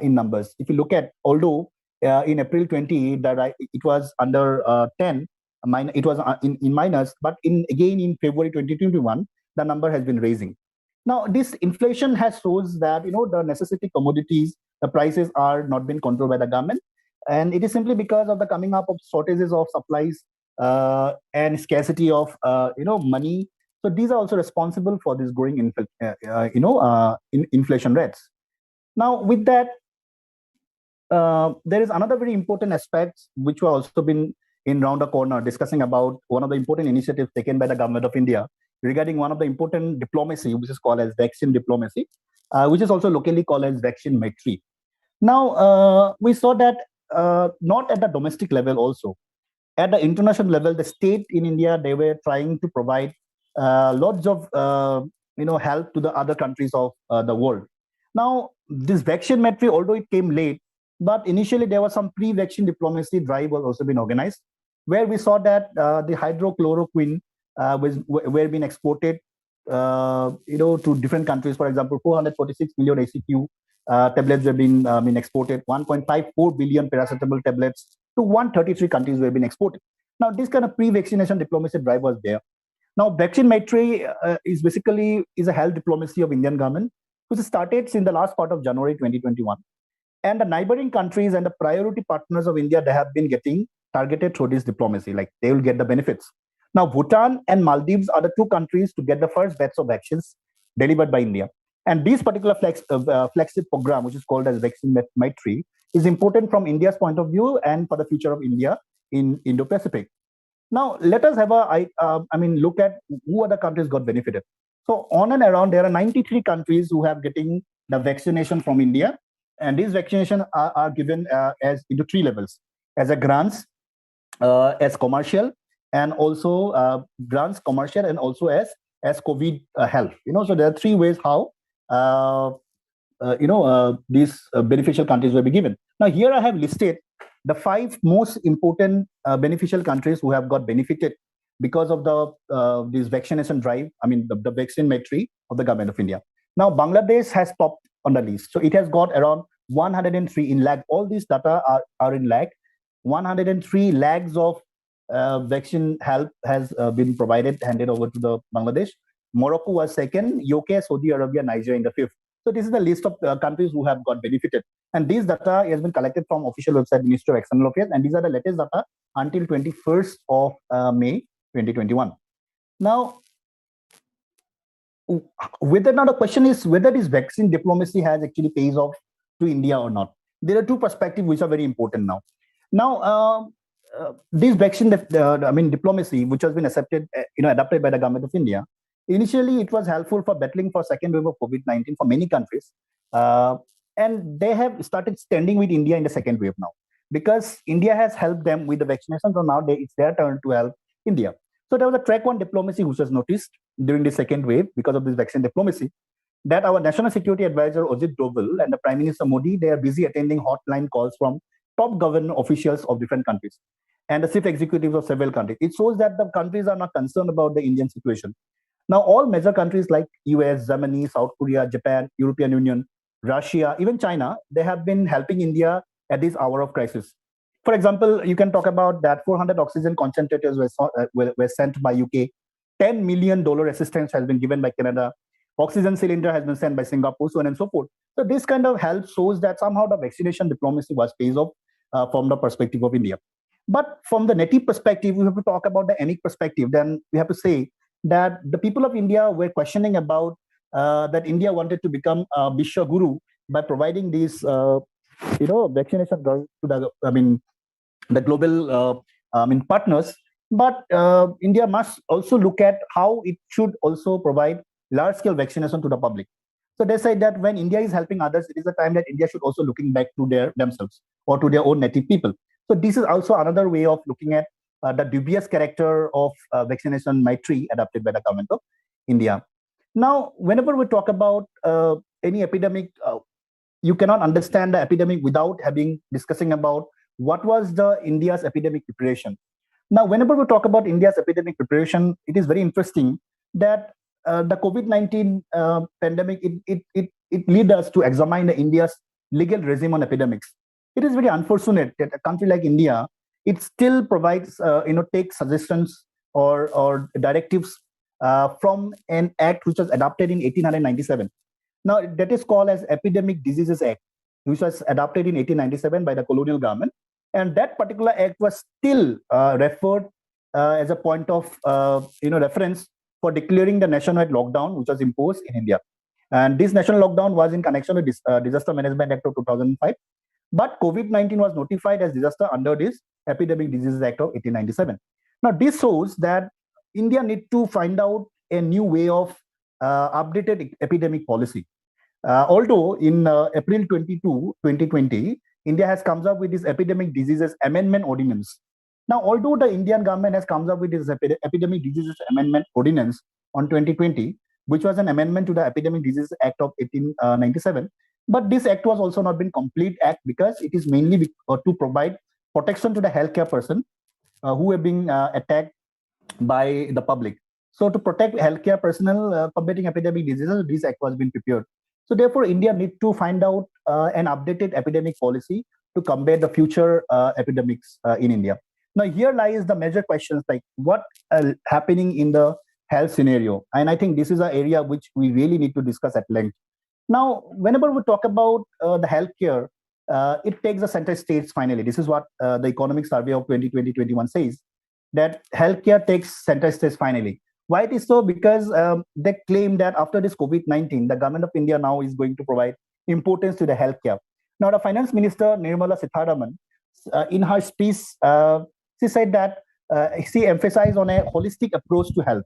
in numbers. If you look at, although in April 20, that it was under 10, it was in minus, but again in February 2021, the number has been raising. Now, this inflation has shows that the necessity commodities, the prices are not being controlled by the government, and it is simply because of the coming up of shortages of supplies and scarcity of money. So these are also responsible for this growing inflation rates. Now, with that, there is another very important aspect which was also been in round the corner discussing about one of the important initiatives taken by the government of India regarding one of the important diplomacy, which is called as vaccine diplomacy, which is also locally called as vaccine maitri. Now, we saw that not at the domestic level also, at the international level, the state in India, they were trying to provide lots of help to the other countries of the world. Now, this vaccine maitri, although it came late, but initially there was some pre-vaccine diplomacy drive was also been organized, where we saw that the hydrochloroquine were being exported, to different countries. For example, 446 million ACQ tablets were being exported. 1.54 billion paracetamol tablets to 133 countries were being exported. Now, this kind of pre-vaccination diplomacy drive was there. Now, vaccine maitri is basically a health diplomacy of Indian government, which started in the last part of January 2021. And the neighboring countries and the priority partners of India, they have been getting targeted through this diplomacy, like they will get the benefits. Now, Bhutan and Maldives are the two countries to get the first batch of vaccines delivered by India. And this particular flagship program, which is called as Vaccine Maitri, is important from India's point of view and for the future of India in Indo-Pacific. Now, let us have look at who other countries got benefited. So on and around, there are 93 countries who have getting the vaccination from India. And these vaccinations are given as into three levels: as a grants, as commercial, and also grants, commercial, and also as COVID health. So there are three ways how these beneficial countries will be given. Now, here I have listed the 5 most important beneficial countries who have got benefited because of the this vaccination drive. The vaccine maitri of the government of India. Now, Bangladesh has popped on the list. So it has got around 103 in lakh. All these data are in lakh. 103 lakhs of vaccine help has been provided, handed over to the Bangladesh. Morocco was second, UK, Saudi Arabia, Nigeria in the 5th. So this is the list of countries who have got benefited. And this data has been collected from official website, Ministry of External Affairs. And these are the latest data until 21st of May 2021. Now, the question is whether this vaccine diplomacy has actually pays off to India or not. There are two perspectives which are very important now. Now, this vaccine diplomacy, which has been accepted, adopted by the government of India, initially it was helpful for battling for second wave of COVID-19 for many countries, and they have started standing with India in the second wave now, because India has helped them with the vaccination. So now it's their turn to help India. So there was a track one diplomacy which was noticed during the second wave because of this vaccine diplomacy, that our National Security Advisor Ajit Doval and the Prime Minister Modi, they are busy attending hotline calls from top government officials of different countries and the chief executives of several countries. It shows that the countries are not concerned about the Indian situation. Now, all major countries like US, Germany, South Korea, Japan, European Union, Russia, even China, they have been helping India at this hour of crisis. For example, you can talk about that 400 oxygen concentrators were sent by UK. $10 million assistance has been given by Canada. Oxygen cylinder has been sent by Singapore, so on and so forth. So this kind of help shows that somehow the vaccination diplomacy was pays off from the perspective of India. But from the native perspective, we have to talk about the ethnic perspective. Then we have to say that the people of India were questioning about that India wanted to become a Vishwa Guru by providing these, vaccination to the global partners. But India must also look at how it should also provide large-scale vaccination to the public. So they said that when India is helping others, it is a time that India should also looking back to themselves or to their own native people. So this is also another way of looking at the dubious character of vaccination maitri adopted by the government of India. Now, whenever we talk about any epidemic, you cannot understand the epidemic without discussing about what was the India's epidemic preparation. Now, whenever we talk about India's epidemic preparation, it is very interesting that the COVID-19 pandemic, it led us to examine India's legal regime on epidemics. It is very unfortunate that a country like India, it still provides, takes suggestions or directives from an act which was adopted in 1897. Now, that is called as Epidemic Diseases Act, which was adopted in 1897 by the colonial government. And that particular act was still referred as a point of reference for declaring the nationwide lockdown, which was imposed in India. And this national lockdown was in connection with Disaster Management Act of 2005. But COVID-19 was notified as disaster under this Epidemic Diseases Act of 1897. Now, this shows that India need to find out a new way of updated epidemic policy. Although in April 22, 2020, India has come up with this Epidemic Diseases Amendment Ordinance. Now, although the Indian government has come up with this Epidemic Diseases Amendment Ordinance on 2020, which was an amendment to the Epidemic Diseases Act of 1897, but this act was also not been complete act because it is mainly to provide protection to the healthcare person who have been attacked by the public. So to protect healthcare personnel combating epidemic diseases, this act was being prepared. So therefore, India needs to find out an updated epidemic policy to combat the future epidemics in India. Now, here lies the major questions like what happening in the health scenario. And I think this is an area which we really need to discuss at length. Now, whenever we talk about the healthcare, it takes the center stage finally. This is what the economic survey of 2020-21 says, that healthcare takes center stage finally. Why it is so? Because they claim that after this COVID-19, the government of India now is going to provide importance to the healthcare. Now, the finance minister, Nirmala Sitharaman, in her speech, she said that she emphasized on a holistic approach to health,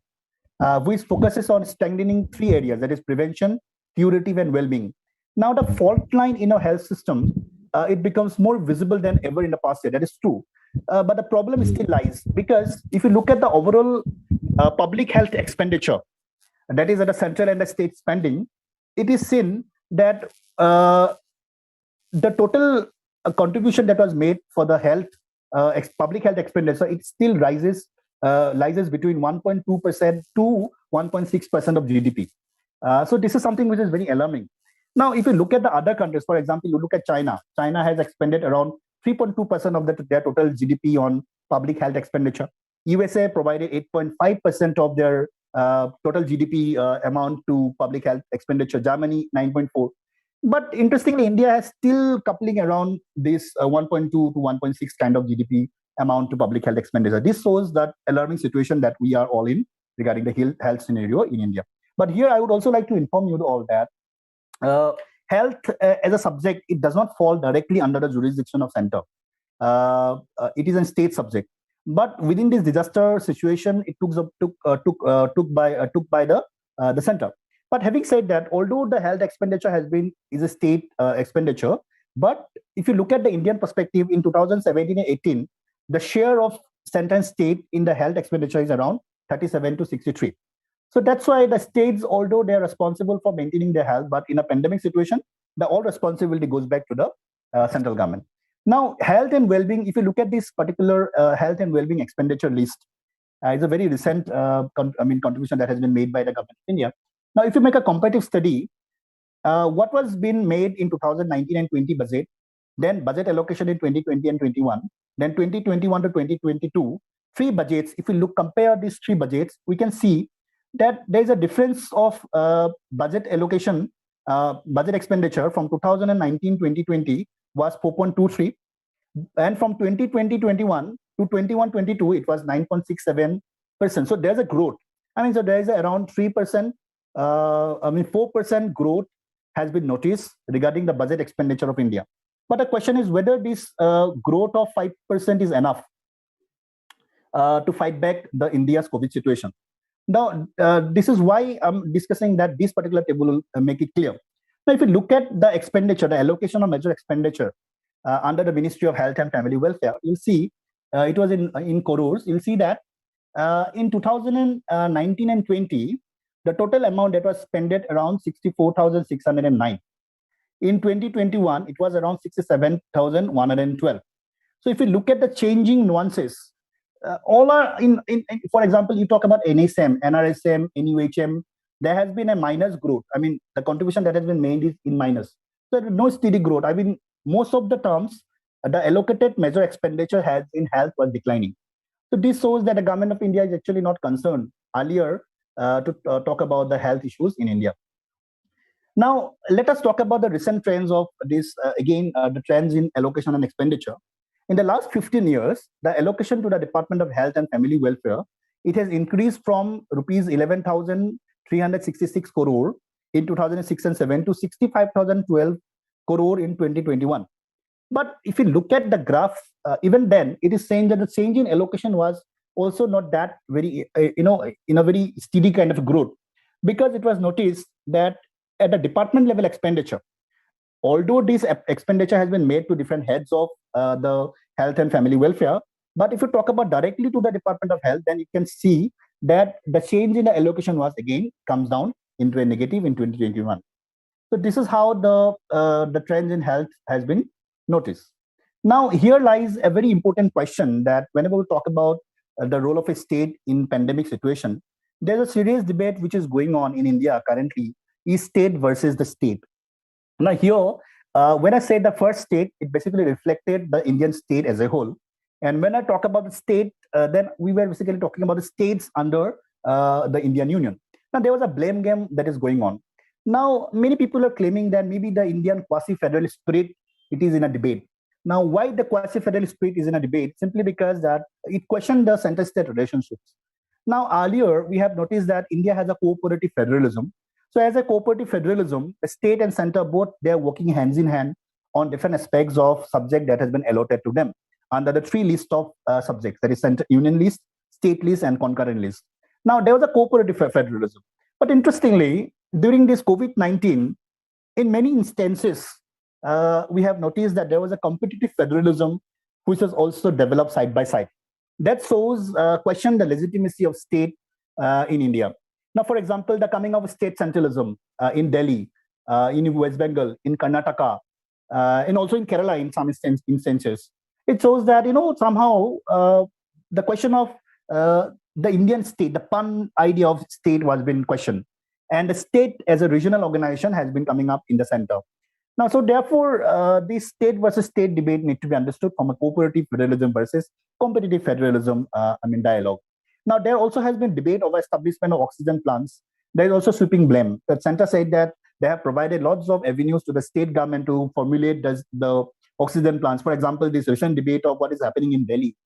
which focuses on strengthening three areas, that is prevention, curative, and well-being. Now, the fault line in our health system, it becomes more visible than ever in the past year. That is true. But the problem still lies because if you look at the overall public health expenditure, that is at the central and the state spending, it is seen that the total contribution that was made for the health public health expenditure, it still rises between 1.2% to 1.6% of GDP. So this is something which is very alarming. Now, if you look at the other countries, for example, you look at China. China has expended around 3.2% of their total GDP on public health expenditure. USA provided 8.5% of their total GDP amount to public health expenditure. Germany, 9.4%. But interestingly, India is still coupling around this 1.2 to 1.6 kind of GDP amount to public health expenditure. This shows that alarming situation that we are all in regarding the health scenario in India. But here I would also like to inform you all that health as a subject, it does not fall directly under the jurisdiction of center. It is a state subject. But within this disaster situation, it took by the center. But having said that, although the health expenditure is a state expenditure, but if you look at the Indian perspective in 2017 and 18, the share of center and state in the health expenditure is around 37 to 63. So that's why the states, although they are responsible for maintaining their health, but in a pandemic situation, all responsibility goes back to the central government. Now, health and well-being, if you look at this particular health and well-being expenditure list, it's a very recent contribution that has been made by the government of India. Now, if you make a comparative study, what was been made in 2019 and 20 budget, then budget allocation in 2020 and 21, then 2021 to 2022, three budgets. If we compare these three budgets, we can see that there is a difference of budget allocation, budget expenditure from 2019-2020 was 4.23, and from 2020-21 to 21-22 it was 9.67%. So there's a growth. So there is around 3%, 4% growth has been noticed regarding the budget expenditure of India. But the question is whether this growth of 5% is enough to fight back the India's COVID situation. Now, this is why I'm discussing that this particular table will make it clear. Now, if you look at the expenditure, the allocation of major expenditure under the Ministry of Health and Family Welfare, you'll see it was in crores. You'll see that in 2019 and 20, the total amount that was spent around 64,609. In 2021, it was around 67,112. So if you look at the changing nuances, all are in, for example, you talk about NSM, NRSM, NUHM, there has been a minus growth. The contribution that has been made is in minus. So no steady growth. Most of the terms, the allocated major expenditure has in health was declining. So this shows that the government of India is actually not concerned earlier to talk about the health issues in India. Now, let us talk about the recent trends of this, the trends in allocation and expenditure. In the last 15 years, the allocation to the Department of Health and Family Welfare, it has increased from rupees 11,366 crore in 2006 and 7 to 65,012 crore in 2021. But if you look at the graph, even then, it is saying that the change in allocation was also not that very, in a very steady kind of growth, because it was noticed that at the department level expenditure, although this expenditure has been made to different heads of the health and family welfare, but if you talk about directly to the Department of Health, then you can see that the change in the allocation was again comes down into a negative in 2021. So this is how the trends in health has been noticed. Now here lies a very important question that whenever we talk about the role of a state in pandemic situation, there's a serious debate which is going on in India currently, is state versus the state. Now here, when I say the first state, it basically reflected the Indian state as a whole. And when I talk about the state, then we were basically talking about the states under the Indian Union. Now there was a blame game that is going on. Now many people are claiming that maybe the Indian quasi-federalist spirit, it is in a debate. Now why the quasi-federalist spirit is in a debate? Simply because that it questioned the center-state relationships. Now earlier, we have noticed that India has a cooperative federalism. So as a cooperative federalism, the state and center both, they're working hands in hand on different aspects of subject that has been allotted to them under the three list of subjects, that is center, union list, state list, and concurrent list. Now there was a cooperative federalism. But interestingly, during this COVID-19, in many instances, we have noticed that there was a competitive federalism which was also developed side by side. That shows question the legitimacy of state in India. Now, for example, the coming of state centralism in Delhi, in West Bengal, in Karnataka, and also in Kerala in some instances, it shows that, somehow the question of the Indian state, the pun idea of state was being questioned. And the state as a regional organization has been coming up in the center. Now, so therefore, this state versus state debate need to be understood from a cooperative federalism versus competitive federalism, dialogue. Now, there also has been debate over establishment of oxygen plants. There is also sweeping blame. The center said that they have provided lots of avenues to the state government to formulate the oxygen plants. For example, this recent debate of what is happening in Delhi,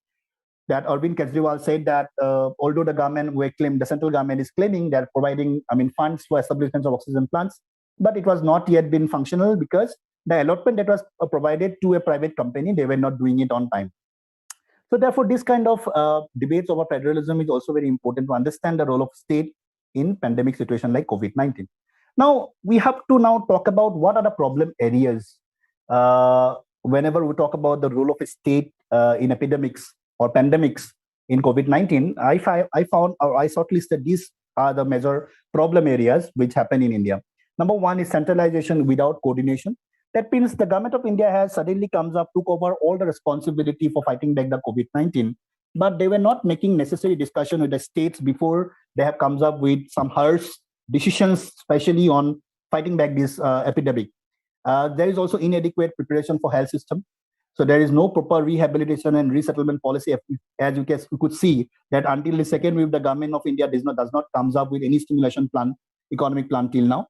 that Arvind Kejriwal said that although the central government is claiming that providing funds for establishment of oxygen plants, but it was not yet been functional because the allotment that was provided to a private company, they were not doing it on time. So therefore, this kind of debates over federalism is also very important to understand the role of state in pandemic situation like COVID-19. Now, we have to now talk about what are the problem areas. Whenever we talk about the role of a state in epidemics or pandemics in COVID-19, I found or I shortlisted these are the major problem areas which happen in India. Number one is centralization without coordination. That means the government of India has suddenly took over all the responsibility for fighting back the COVID-19, but they were not making necessary discussion with the states before they have comes up with some harsh decisions, especially on fighting back this epidemic. There is also inadequate preparation for health system. So there is no proper rehabilitation and resettlement policy. As you could see that until the second wave, the government of India does not comes up with any stimulation plan, economic plan till now.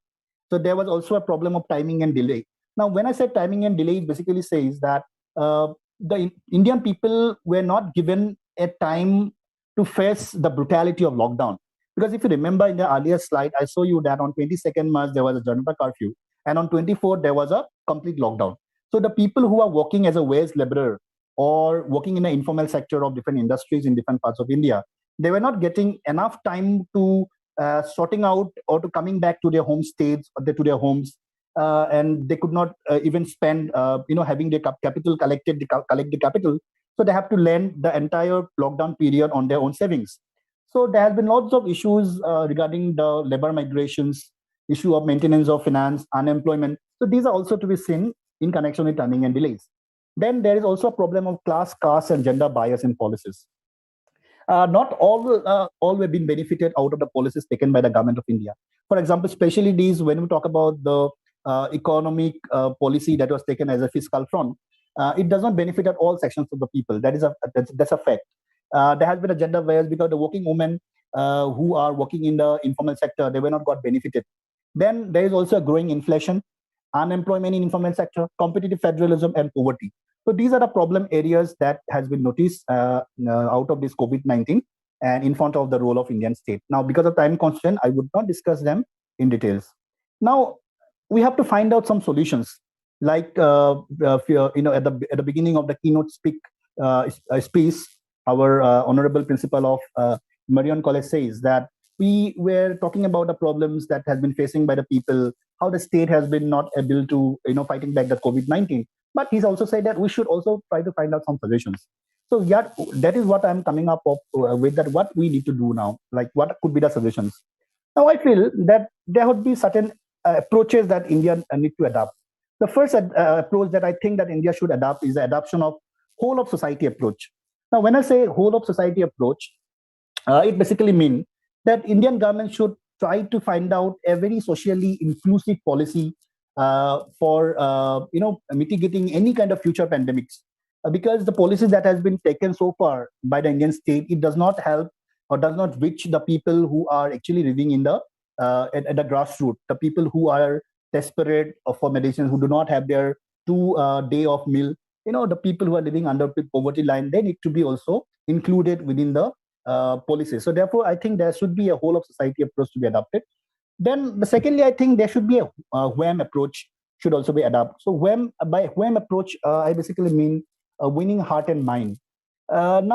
So there was also a problem of timing and delay. Now, when I said timing and delay, it basically says that the Indian people were not given a time to face the brutality of lockdown. Because if you remember in the earlier slide, I saw you that on 22nd March, there was a Janata curfew. And on 24th, there was a complete lockdown. So the people who are working as a wage laborer or working in the informal sector of different industries in different parts of India, they were not getting enough time to sorting out or to coming back to their home states or to their homes. And they could not even spend, having their capital collect the capital. So they have to lend the entire lockdown period on their own savings. So there has been lots of issues regarding the labor migrations, issue of maintenance of finance, unemployment. So these are also to be seen in connection with timing and delays. Then there is also a problem of class, caste, and gender bias in policies. Not all have been benefited out of the policies taken by the government of India. For example, especially these when we talk about the economic policy that was taken as a fiscal front, it does not benefit at all sections of the people. That's a fact. There has been a gender bias because the working women who are working in the informal sector, they were not got benefited. Then there is also a growing inflation, unemployment in informal sector, competitive federalism, and poverty. So these are the problem areas that has been noticed out of this COVID-19 and in front of the role of Indian state. Now, because of time constraint, I would not discuss them in details. Now, we have to find out some solutions. Like at the beginning of the keynote speech, our honorable principal of Marion College says that we were talking about the problems that has been facing by the people, how the state has been not able to, fighting back the COVID-19. But he's also said that we should also try to find out some solutions. So yeah, that is what I'm coming up with, that what we need to do now, like what could be the solutions. Now I feel that there would be certain approaches that India need to adopt. The first approach that I think that India should adopt is the adoption of whole of society approach. Now, when I say whole of society approach, it basically means that Indian government should try to find out a very socially inclusive policy for mitigating any kind of future pandemics. Because the policies that has been taken so far by the Indian state, it does not help or does not reach the people who are actually living in the at the grassroots, the people who are desperate for medicines, who do not have their 2 day of meal. The people who are living under the poverty line, they need to be also included within the policies. So therefore, I think there should be a whole of society approach to be adopted. Then, secondly, I think there should be a WHAM approach should also be adopted. So by WHAM approach, I basically mean winning heart and mind. When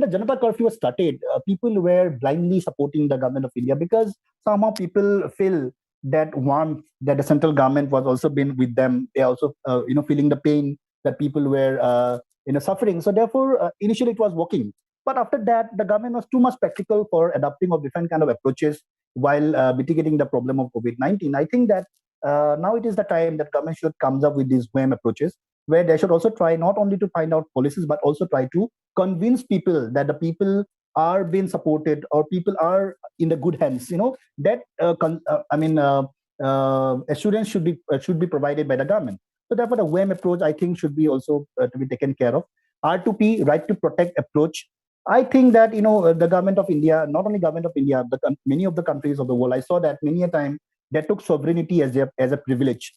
the Janata curfew was started, people were blindly supporting the government of India because somehow people feel that warmth that the central government was also been with them. They also, feeling the pain that people were, suffering. So therefore, initially it was working. But after that, the government was too much practical for adopting of different kind of approaches while mitigating the problem of COVID-19. I think that now it is the time that government should come up with these WHAM approaches, where they should also try not only to find out policies, but also try to convince people that the people are being supported or people are in the good hands. That assurance should be provided by the government. So therefore, the WHAM approach, I think, should be also to be taken care of. R2P, right to protect approach. I think that the government of India, not only government of India, but many of the countries of the world, I saw that many a time they took sovereignty as a privilege.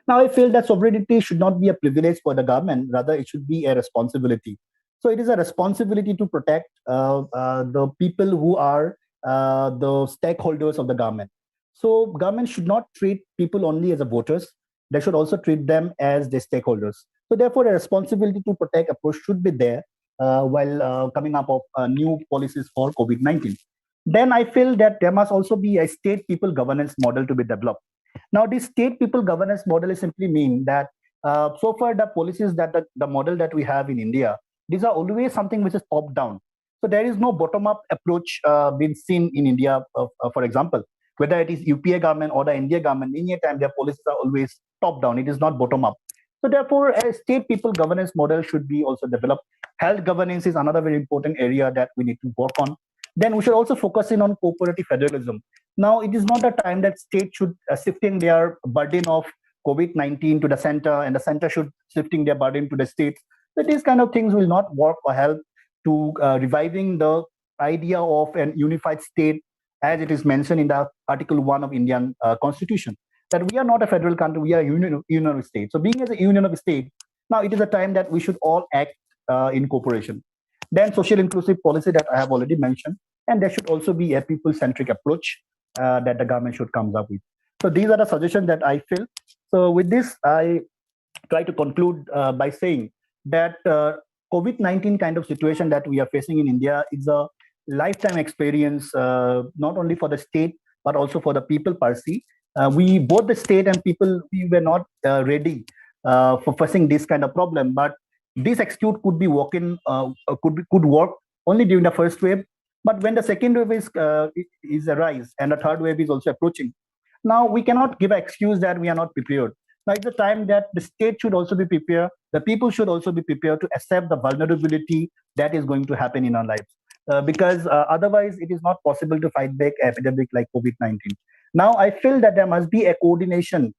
Now, I feel that sovereignty should not be a privilege for the government, rather it should be a responsibility. So it is a responsibility to protect the people who are the stakeholders of the government. So government should not treat people only as a voters. They should also treat them as the stakeholders. So therefore, a responsibility to protect approach should be there while coming up of new policies for COVID-19. Then I feel that there must also be a state people governance model to be developed. Now, this state people governance model is simply mean that so far the policies that the model that we have in India, these are always something which is top down. So there is no bottom up approach being seen in India, for example, whether it is UPA government or the India government, many time their policies are always top down. It is not bottom up. So therefore, a state people governance model should be also developed. Health governance is another very important area that we need to work on. Then we should also focus in on cooperative federalism. Now, it is not a time that state should shifting their burden of COVID-19 to the center, and the center should shifting their burden to the states. But these kind of things will not work or help to reviving the idea of an unified state, as it is mentioned in the Article 1 of Indian Constitution, that we are not a federal country, we are a union of states. So being as a union of states, now it is a time that we should all act in cooperation. Then social inclusive policy that I have already mentioned, and there should also be a people-centric approach that the government should come up with. So these are the suggestions that I feel. So with this, I try to conclude by saying that COVID-19 kind of situation that we are facing in India is a lifetime experience, not only for the state, but also for the people per se. We, both the state and people, we were not ready for facing this kind of problem, but this excuse could be working, could work only during the first wave. But when the second wave is arise and the third wave is also approaching, now we cannot give an excuse that we are not prepared. Now it's the time that the state should also be prepared. The people should also be prepared to accept the vulnerability that is going to happen in our lives. Because otherwise it is not possible to fight back epidemic like COVID-19. Now I feel that there must be a coordination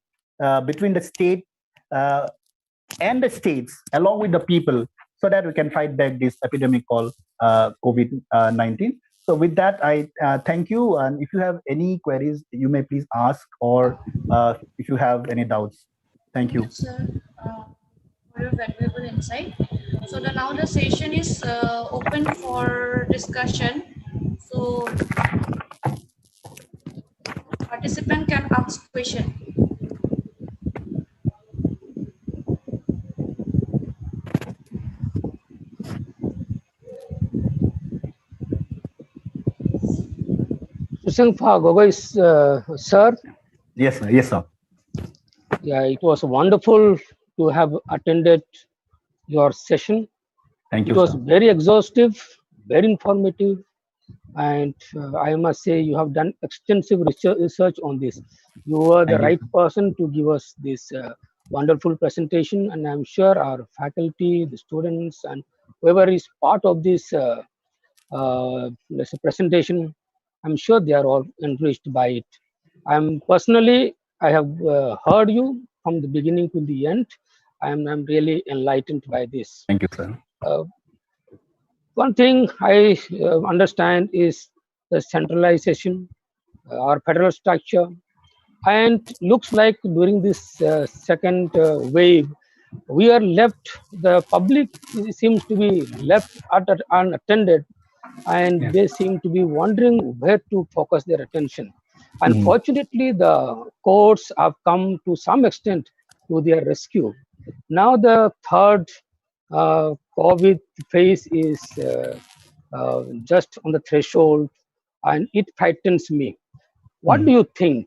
between the state and the states along with the people, so that we can fight back this epidemic called COVID-19. So with that, I thank you. And if you have any queries, you may please ask, or if you have any doubts. Thank you. Sir, for your valuable insight. So now the session is open for discussion. So participant can ask question. Sushant Gogoi, sir. Yes, sir. Yes, sir. Yeah, it was wonderful to have attended your session. Thank you. It was sir. very exhaustive, very informative, and I must say you have done extensive research on this. You are the Thank you. right person to give us this wonderful presentation, and I'm sure our faculty, the students, and whoever is part of this let's say presentation, I'm sure they are all enriched by it. I have heard you from the beginning to the end. I'm really enlightened by this. Thank you, sir. One thing I understand is the centralization or federal structure, and looks like during this second wave, we are left. The public seems to be left unattended, and Yes. they seem to be wondering where to focus their attention. Mhm. Unfortunately, the courts have come to some extent to their rescue. Now the third COVID phase is just on the threshold, and it frightens me. What do you think,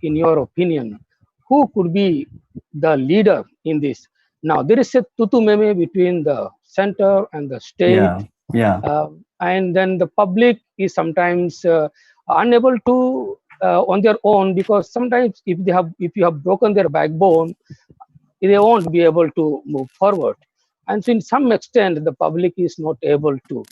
in your opinion, who could be the leader in this? Now, there is a tutu meme between the center and the state, Yeah. and then the public is sometimes unable to on their own, because sometimes if you have broken their backbone, they won't be able to move forward. And so, in some extent, the public is not able to.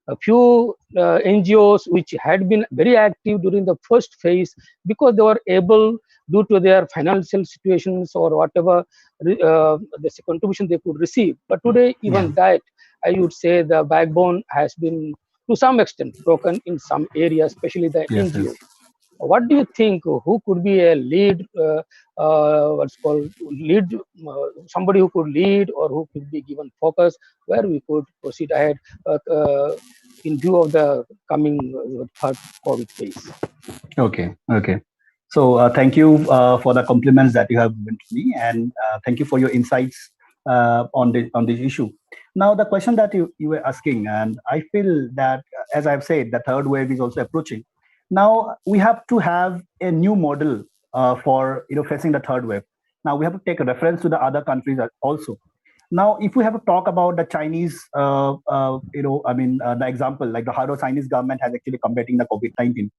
A few NGOs which had been very active during the first phase, because they were able, due to their financial situations or whatever, the contribution they could receive. But today, even that, I would say the backbone has been to some extent broken in some areas, especially the Yes, NGOs. yes. What do you think? Who could be a lead? What's called lead? Somebody who could lead, or who could be given focus, where we could proceed ahead in view of the coming third COVID phase. Okay. Okay. So thank you for the compliments that you have given to me, and thank you for your insights on this issue. Now, the question that you were asking, and I feel that, as I've said, the third wave is also approaching. Now we have to have a new model for facing the third wave. Now we have to take a reference to the other countries also. Now, if we have to talk about the Chinese, the example, like how the Chinese government has actually combating the COVID-19.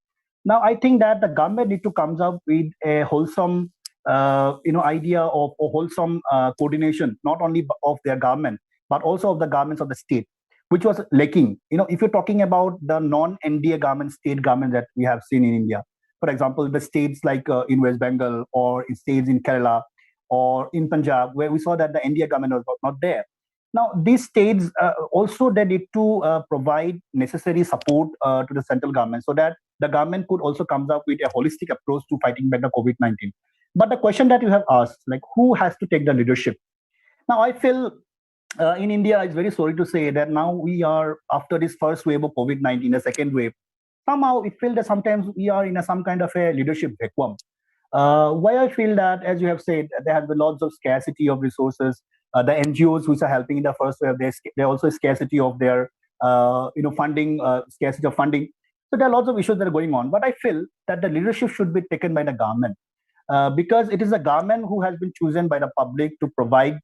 Now, I think that the government need to come up with a wholesome, idea of a wholesome coordination, not only of their government, but also of the governments of the state, which was lacking. If you're talking about the non-NDA government, state government that we have seen in India, For example, the states like in West Bengal or in states in Kerala or in Punjab, where we saw that the NDA government was not there. Now, these states also they need to provide necessary support to the central government so that the government could also come up with a holistic approach to fighting back the COVID-19. But the question that you have asked, like who has to take the leadership? Now, I feel in India, it's very sorry to say that now we are after this first wave of COVID-19, the second wave. Somehow, it feels that sometimes we are in some kind of a leadership vacuum. Why I feel that, as you have said, there has been lots of scarcity of resources. The NGOs which are helping in the first wave, there also scarcity of their funding, scarcity of funding. So there are lots of issues that are going on. But I feel that the leadership should be taken by the government because it is the government who has been chosen by the public to provide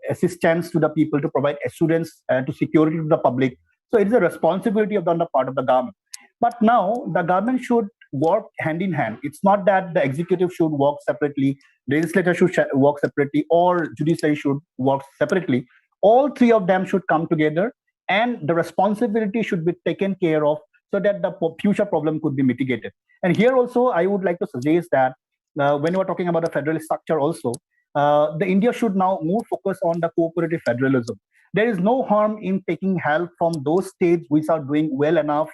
assistance to the people, to provide assurance to security to the public. So it is a responsibility of on the part of the government. But now the government should work hand in hand. It's not that the executive should work separately, legislature should work separately, or judiciary should work separately. All three of them should come together, and the responsibility should be taken care of so that the future problem could be mitigated. And here also, I would like to suggest that when you are talking about the federal structure also, the India should now more focus on the cooperative federalism. There is no harm in taking help from those states which are doing well enough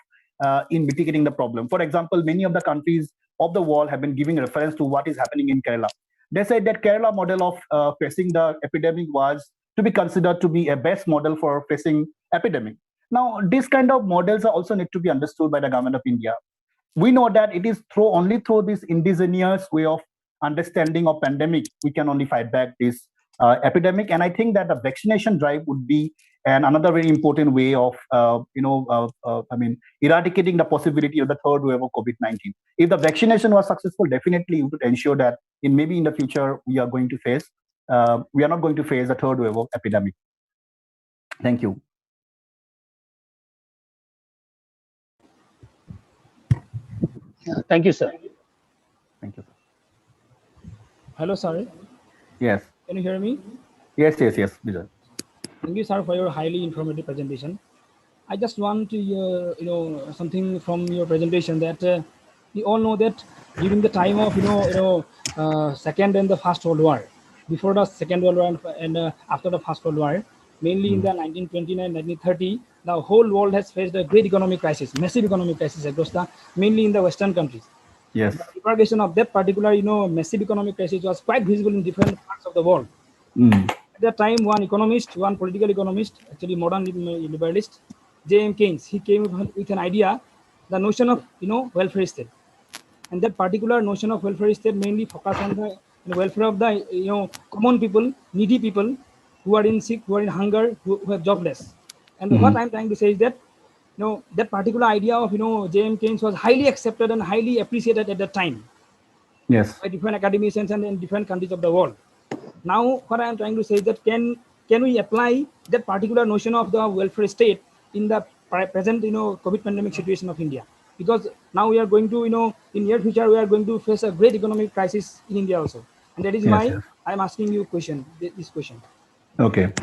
in mitigating the problem. For example, many of the countries of the world have been giving reference to what is happening in Kerala. They said that Kerala model of facing the epidemic was to be considered to be a best model for facing epidemic. Now, these kind of models are also need to be understood by the government of India. We know that it is only through this indigenous way of understanding of pandemic we can only fight back this epidemic. And I think that the vaccination drive would be another very important way of eradicating the possibility of the third wave of COVID-19. If the vaccination was successful, definitely it would ensure that in the future we are going to face we are not going to face a third wave of epidemic. Thank you. Thank you, sir. Thank you. Hello, sir. Yes. Can you hear me? Yes, Vijay. Thank you, sir, for your highly informative presentation. I just want to, something from your presentation that we all know that during the time of, Second and the First World War, before the Second World War and after the First World War, mainly in the 1929, 1930, the whole world has faced a great economic crisis, massive economic crisis across mainly in the Western countries. Yes. The propagation of that particular, massive economic crisis was quite visible in different parts of the world. At that time, one political economist, actually modern liberalist, J.M. Keynes, he came with an idea, the notion of, welfare state. And that particular notion of welfare state mainly focus on the welfare of the, common people, needy people who are in sick, who are in hunger, who are jobless. And what I'm trying to say is that, that particular idea of, J.M. Keynes was highly accepted and highly appreciated at that time. Yes. By different academicians and in different countries of the world. Now, what I am trying to say is that can we apply that particular notion of the welfare state in the present, COVID pandemic situation of India? Because now we are going to, in near future, we are going to face a great economic crisis in India also. And that is why I am asking you this question. Okay.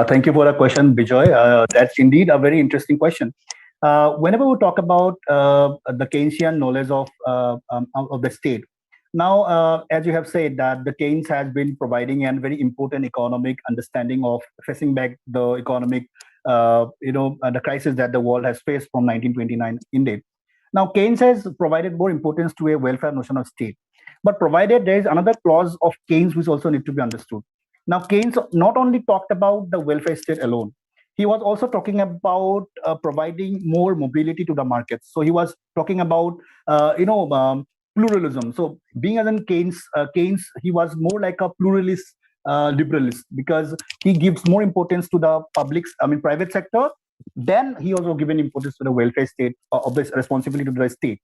Thank you for the question, Bijoy. That's indeed a very interesting question. Whenever we talk about the Keynesian knowledge of the state, now, as you have said, that the Keynes has been providing a very important economic understanding of facing back the economic, the crisis that the world has faced from 1929 indeed. Now, Keynes has provided more importance to a welfare notion of state, but provided there is another clause of Keynes which also need to be understood. Now, Keynes not only talked about the welfare state alone, he was also talking about providing more mobility to the markets. So he was talking about, pluralism. So being as in Keynes, he was more like a pluralist liberalist because he gives more importance to the private sector. Then he also given importance to the welfare state of this responsibility to the state.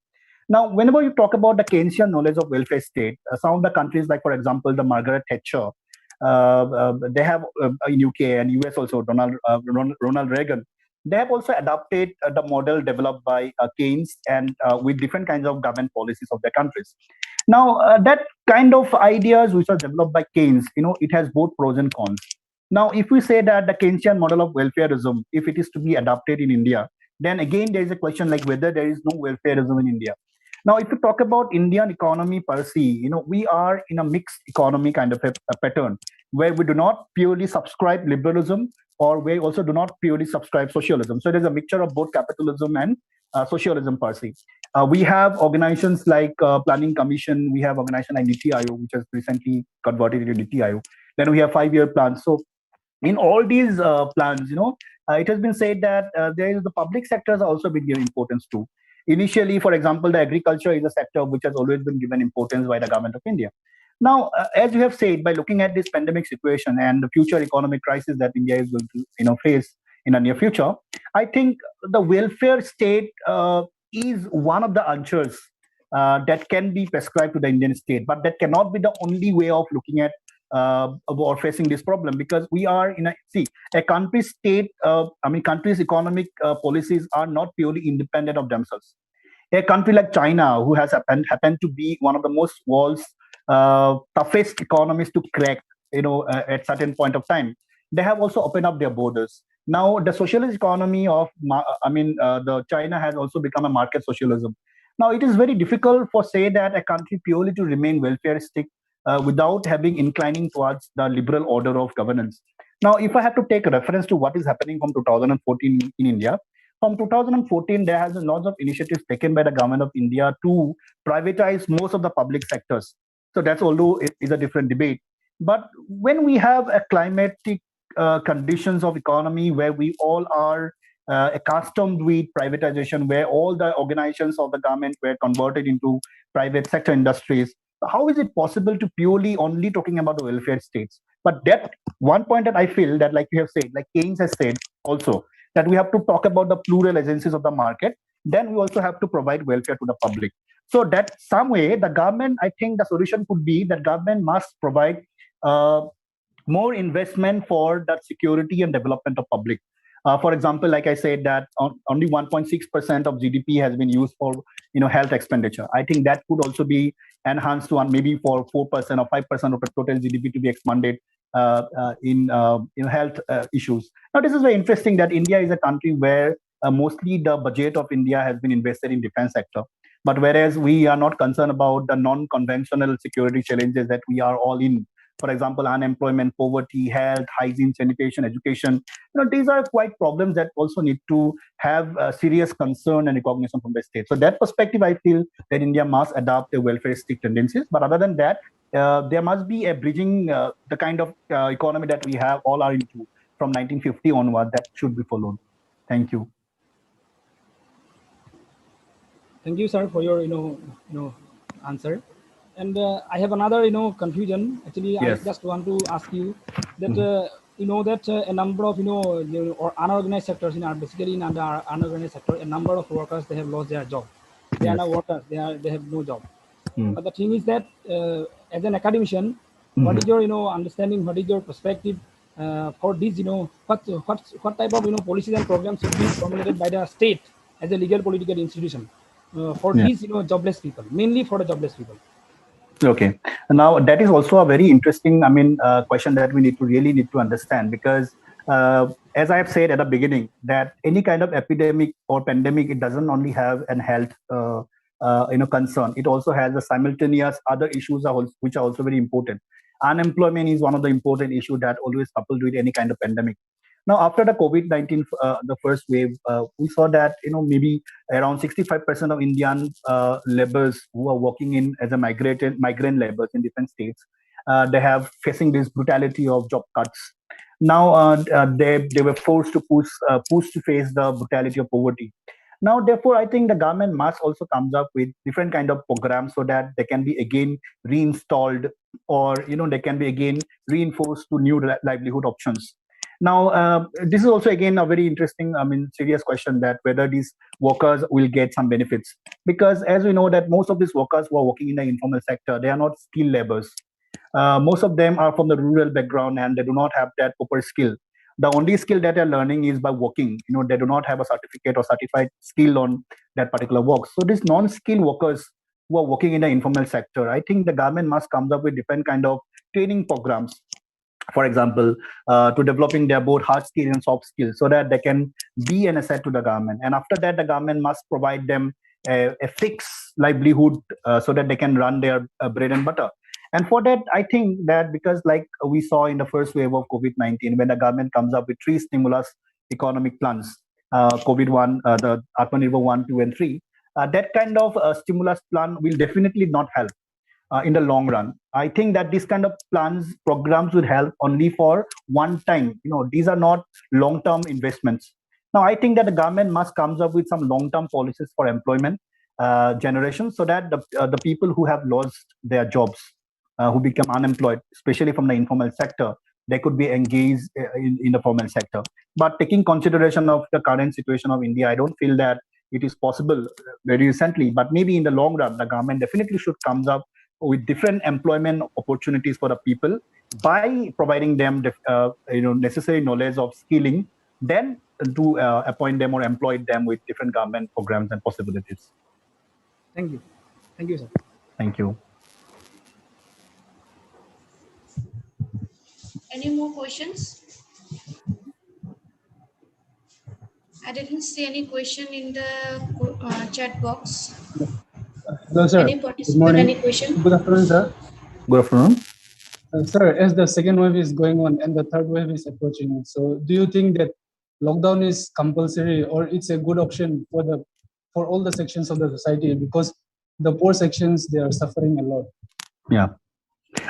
Now, whenever you talk about the Keynesian knowledge of welfare state, some of the countries like, for example, the Margaret Thatcher, they have in UK and US also, Ronald Reagan, they have also adopted the model developed by Keynes and with different kinds of government policies of their countries. Now, that kind of ideas which are developed by Keynes, it has both pros and cons. Now, if we say that the Keynesian model of welfareism, if it is to be adopted in India, then again there is a question like whether there is no welfareism in India. Now, if you talk about Indian economy per se, we are in a mixed economy kind of a pattern where we do not purely subscribe liberalism, or we also do not purely subscribe socialism. So there's a mixture of both capitalism and socialism per se. We have organizations like Planning Commission, we have organizations like Niti Aayog, which has recently converted into Niti Aayog. Then we have 5-year plans. So in all these plans, it has been said that the public sectors are also been given importance to. Initially, for example, the agriculture is a sector which has always been given importance by the government of India. Now, as you have said, by looking at this pandemic situation and the future economic crisis that India is going to face in the near future, I think the welfare state is one of the answers that can be prescribed to the Indian state, but that cannot be the only way of looking at or facing this problem, because we are in a country's state. Country's economic policies are not purely independent of themselves. A country like China, who has happened to be one of the most world's toughest economies to crack, at certain point of time, they have also opened up their borders. Now, the socialist economy of, the China has also become a market socialism. Now, it is very difficult for say that a country purely to remain welfareistic without having inclining towards the liberal order of governance. Now, if I have to take a reference to what is happening from 2014 in India, from 2014, there has been lots of initiatives taken by the government of India to privatize most of the public sectors. So that's, although it is a different debate. But when we have a climatic conditions of economy where we all are accustomed with privatization, where all the organizations of the government were converted into private sector industries, how is it possible to purely only talking about the welfare states? But that one point that I feel that, like you have said, like Keynes has said also, that we have to talk about the plural agencies of the market. Then we also have to provide welfare to the public. So that some way the government, I think the solution could be that government must provide more investment for the security and development of public. For example, like I said, that only 1.6% of GDP has been used for health expenditure. I think that could also be enhanced to maybe for 4% or 5% of the total GDP to be expanded in health issues. Now, this is very interesting that India is a country where mostly the budget of India has been invested in defense sector. But whereas we are not concerned about the non-conventional security challenges that we are all in, for example, unemployment, poverty, health, hygiene, sanitation, education. These are quite problems that also need to have serious concern and recognition from the state. So that perspective, I feel that India must adopt a welfareistic tendencies. But other than that, there must be a bridging the kind of economy that we have all are into from 1950 onward that should be followed. Thank you. Thank you, sir, for your answer. And I have another confusion. Actually, yes. I just want to ask you that that a number of or unorganized sectors basically in the unorganized sector, a number of workers, they have lost their job. They are now workers. They have no job. But the thing is that as an academician, what is your understanding? What is your perspective for this? What type of policies and programs should be formulated by the state as a legal political institution for these jobless people, mainly for the jobless people? Okay. Now that is also a very interesting, question that we really need to understand, because as I have said at the beginning, that any kind of epidemic or pandemic, it doesn't only have an health concern. It also has a simultaneous other issues which are also very important. Unemployment is one of the important issues that always coupled with any kind of pandemic. Now, after the COVID-19, the first wave, we saw that maybe around 65% of Indian laborers who are working in as a migrant laborers in different states, they have facing this brutality of job cuts. Now they were forced to push to face the brutality of poverty. Now, therefore, I think the government must also comes up with different kind of programs so that they can be again reinstalled, or they can be again reinforced to new livelihood options. Now, this is also again a very interesting, serious question, that whether these workers will get some benefits, because as we know that most of these workers who are working in the informal sector, they are not skilled laborers. Most of them are from the rural background and they do not have that proper skill. The only skill that they're learning is by working. They do not have a certificate or certified skill on that particular work. So these non-skilled workers who are working in the informal sector, I think the government must come up with different kind of training programs, for example, to developing their both hard skills and soft skills, so that they can be an asset to the government. And after that, the government must provide them a fixed livelihood so that they can run their bread and butter. And for that, I think that because like we saw in the first wave of COVID-19, when the government comes up with 3 stimulus economic plans, COVID-1, the Atmanirbhar 1, 2, and 3, that kind of stimulus plan will definitely not help in the long run. I think that this kind of programs would help only for one time. These are not long-term investments. Now, I think that the government must comes up with some long-term policies for employment generation, so that the people who have lost their jobs, who become unemployed, especially from the informal sector, they could be engaged in the formal sector. But taking consideration of the current situation of India, I don't feel that it is possible very recently. But maybe in the long run, the government definitely should come up with different employment opportunities for the people by providing them necessary knowledge of skilling, then to appoint them or employ them with different government programs and possibilities. Thank you. Thank you, sir. Thank you. Any more questions? I didn't see any question in the chat box. Hello, sir. Any Good participant, morning. any question? Good afternoon, sir. Good afternoon. Sir, as the second wave is going on and the third wave is approaching, so do you think that lockdown is compulsory, or it's a good option for all the sections of the society, because the poor sections, they are suffering a lot? Yeah.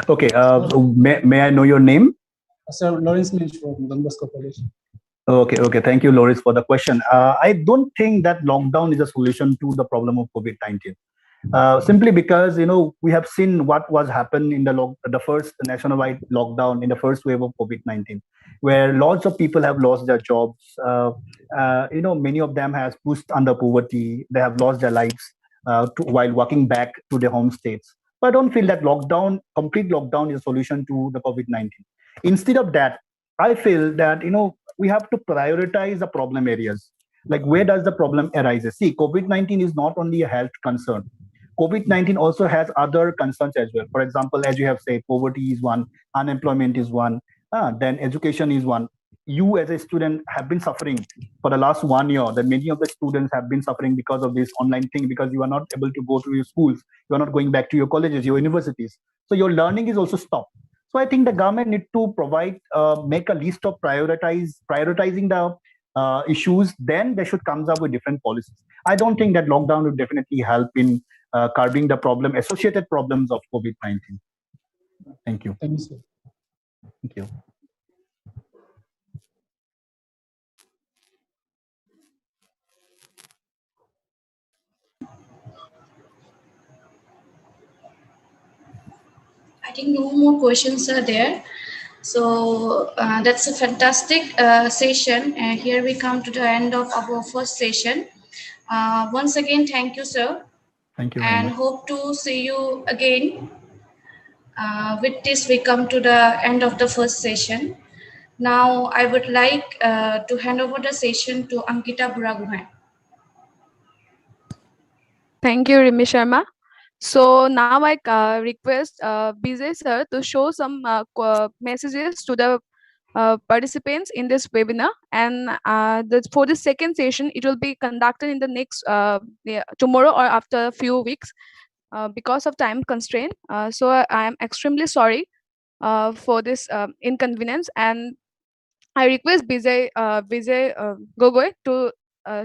Okay. May I know your name? Sir, Lawrence Minch from Don Bosco College. Okay. Thank you, Loris, for the question. I don't think that lockdown is a solution to the problem of COVID-19. Simply because we have seen what was happened in the first nationwide lockdown in the first wave of COVID-19, where lots of people have lost their jobs. Many of them has pushed under poverty. They have lost their lives while walking back to their home states. So I don't feel that complete lockdown, is a solution to the COVID-19. Instead of that, I feel that we have to prioritize the problem areas. Like, where does the problem arise? See, COVID-19 is not only a health concern. COVID-19 also has other concerns as well. For example, as you have said, poverty is one, unemployment is one, then education is one. You as a student have been suffering for the last 1 year. That many of the students have been suffering because of this online thing, because you are not able to go to your schools, you are not going back to your colleges, your universities. So your learning is also stopped. So I think the government need to provide, make a list of prioritizing the issues. Then they should come up with different policies. I don't think that lockdown would definitely help in curbing the associated problems of COVID-19. Thank you. Thank you, sir. Thank you. I think no more questions are there. So that's a fantastic session. And here we come to the end of our first session. Once again, thank you, sir. Thank you very and much. hope to see you again. With this, we come to the end of the first session. Now, I would like to hand over the session to Ankita Buraguhan. Thank you, Rimi Sharma. So now I request Bijay sir to show some messages to the participants in this webinar, and for the second session, it will be conducted in the next tomorrow or after a few weeks because of time constraint. So I am extremely sorry for this inconvenience, and I request Bijay Gogoi to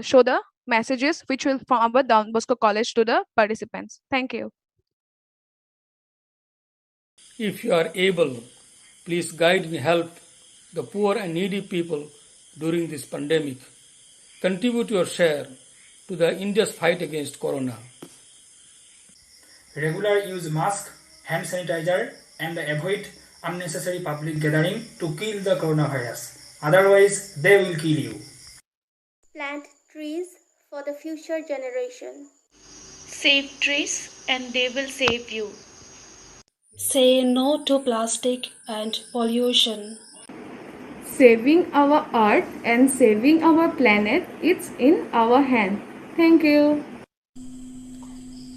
show the messages which will from our Don Bosco College to the participants. Thank you. If you are able, please guide me, help the poor and needy people during this pandemic. Contribute your share to the India's fight against corona. Regular use mask, hand sanitizer, and avoid unnecessary public gathering to kill the coronavirus. Otherwise, they will kill you. Plant trees for the future generation. Save trees and they will save you. Say no to plastic and pollution. Saving our earth and saving our planet, it's in our hand. Thank you.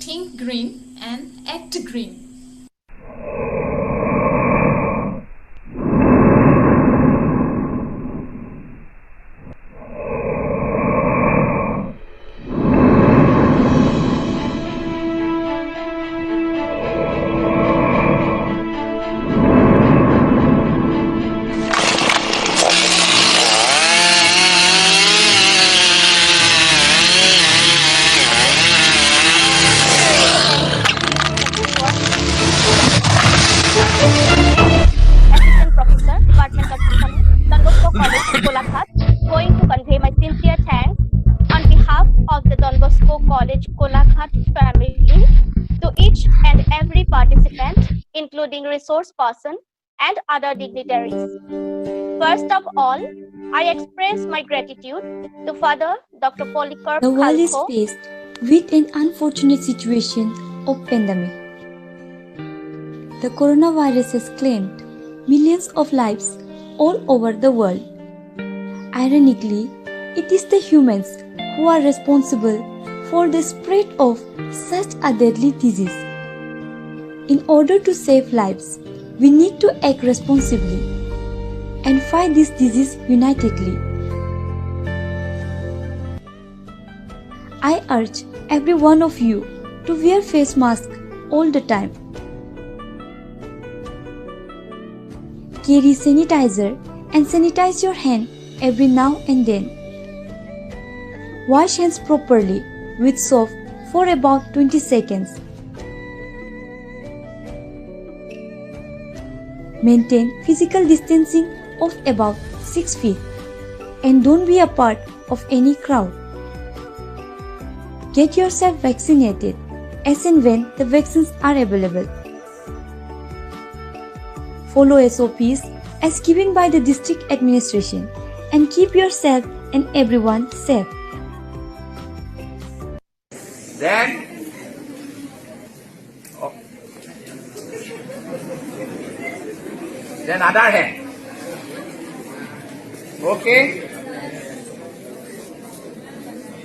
Think green and act green. Golaghat, going to convey my sincere thanks on behalf of the Don Bosco College Golaghat family to each and every participant, including resource person and other dignitaries. First of all, I express my gratitude to Father Dr. Polycarp The world is Khalkho. faced with an unfortunate situation of pandemic. The coronavirus has claimed millions of lives all over the world. Ironically, it is the humans who are responsible for the spread of such a deadly disease. In order to save lives, we need to act responsibly and fight this disease unitedly. I urge every one of you to wear face mask all the time. Carry sanitizer and sanitize your hand every now and then. Wash hands properly with soap for about 20 seconds. Maintain physical distancing of about 6 feet and don't be a part of any crowd. Get yourself vaccinated as and when the vaccines are available. Follow SOPs as given by the district administration and keep yourself and everyone safe. Then, then other hand. Okay?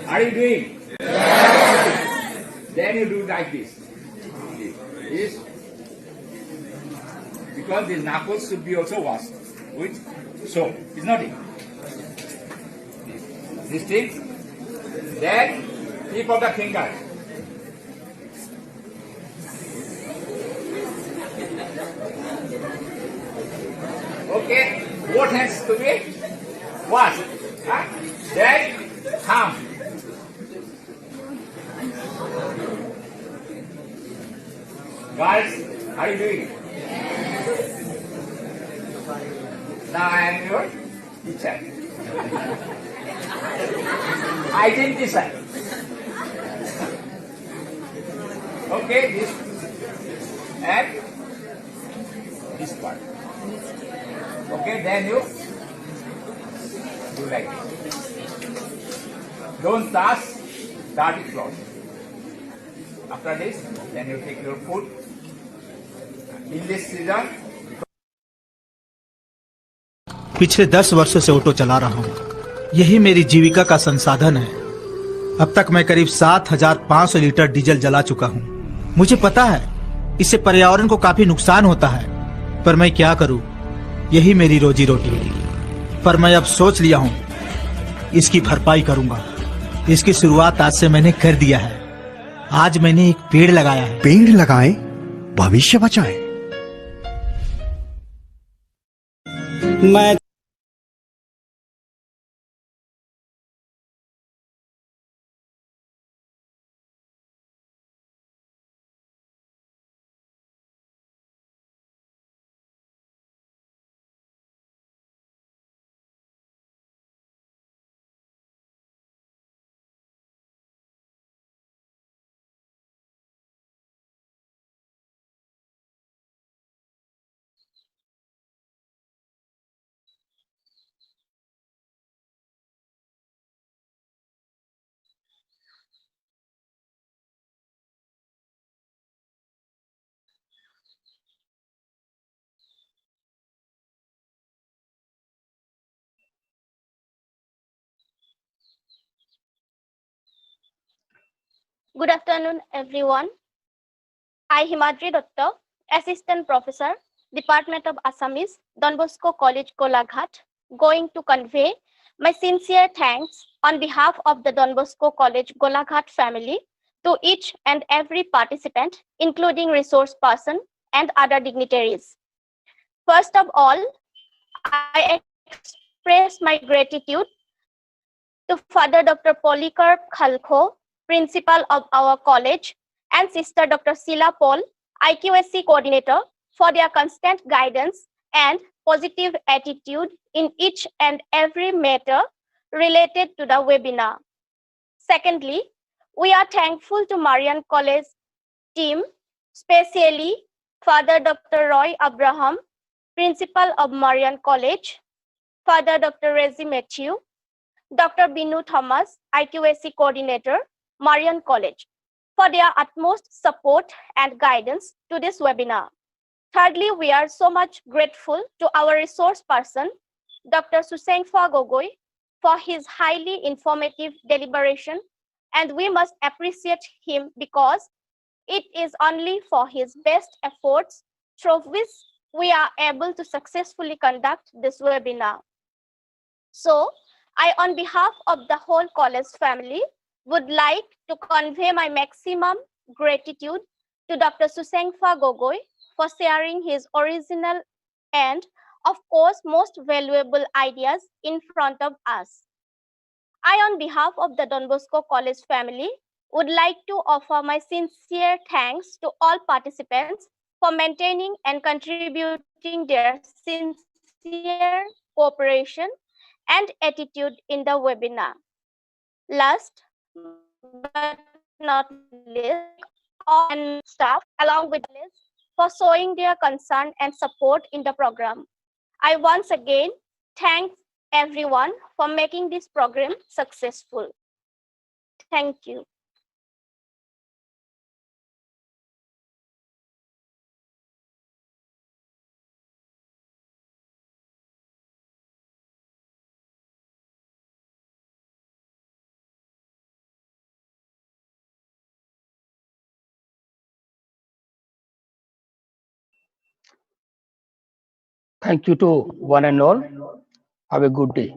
Are you doing? Then you do like this. This. Because the knuckles should be also washed with soap. It's not it. This thing. Then tip of the finger. Okay. Both hands to be washed. Then thumb. Guys, are you doing it? Now I am your teacher. I think this side. Okay, this and this part. Okay, then you do like this. Don't touch dirty cloth. After this, then you take your food. In this season, पिछले 10 वर्षों से auto चला रहा हूँ। यही मेरी जीविका का संसाधन है। अब तक मैं करीब 7,500 लीटर डीजल जला चुका हूँ। मुझे पता है इससे पर्यावरण को काफी नुकसान होता है, पर मैं क्या करूँ? यही मेरी रोजी रोटी है। पर मैं अब सोच लिया हूँ, इसकी भरपाई करूंगा। इसकी शुरुआत आज से मैंने कर दिया है। आज मैंने एक पेड़ लगाया है। पेड़ लगाएं, भविष्य बचाएं। मैं Good afternoon, everyone. I, Himadri Dutta, Assistant Professor, Department of Assamese, Don Bosco College, Golaghat, going to convey my sincere thanks on behalf of the Don Bosco College, Golaghat family to each and every participant, including resource person and other dignitaries. First of all, I express my gratitude to Father Dr. Polycarp Khalkho, Principal of our college, and Sister Dr. Sheila Paul, IQSC Coordinator, for their constant guidance and positive attitude in each and every matter related to the webinar. Secondly, we are thankful to Marian College team, especially Father Dr. Roy Abraham, Principal of Marian College, Father Dr. Rezi Matthew, Dr. Binu Thomas, IQAC Coordinator, Marian College, for their utmost support and guidance to this webinar. Thirdly, we are so much grateful to our resource person, Dr. Susengfa Gogoi, for his highly informative deliberation, and we must appreciate him because it is only for his best efforts through which we are able to successfully conduct this webinar. So, I, on behalf of the whole college family, would like to convey my maximum gratitude to Dr. Susengfa Gogoi for sharing his original and, of course, most valuable ideas in front of us. I, on behalf of the Don Bosco College family, would like to offer my sincere thanks to all participants for maintaining and contributing their sincere cooperation and attitude in the webinar. Last but not least, all and staff along with this for showing their concern and support in the program. I once again thank everyone for making this program successful. Thank you. Thank you to one and all. Have a good day.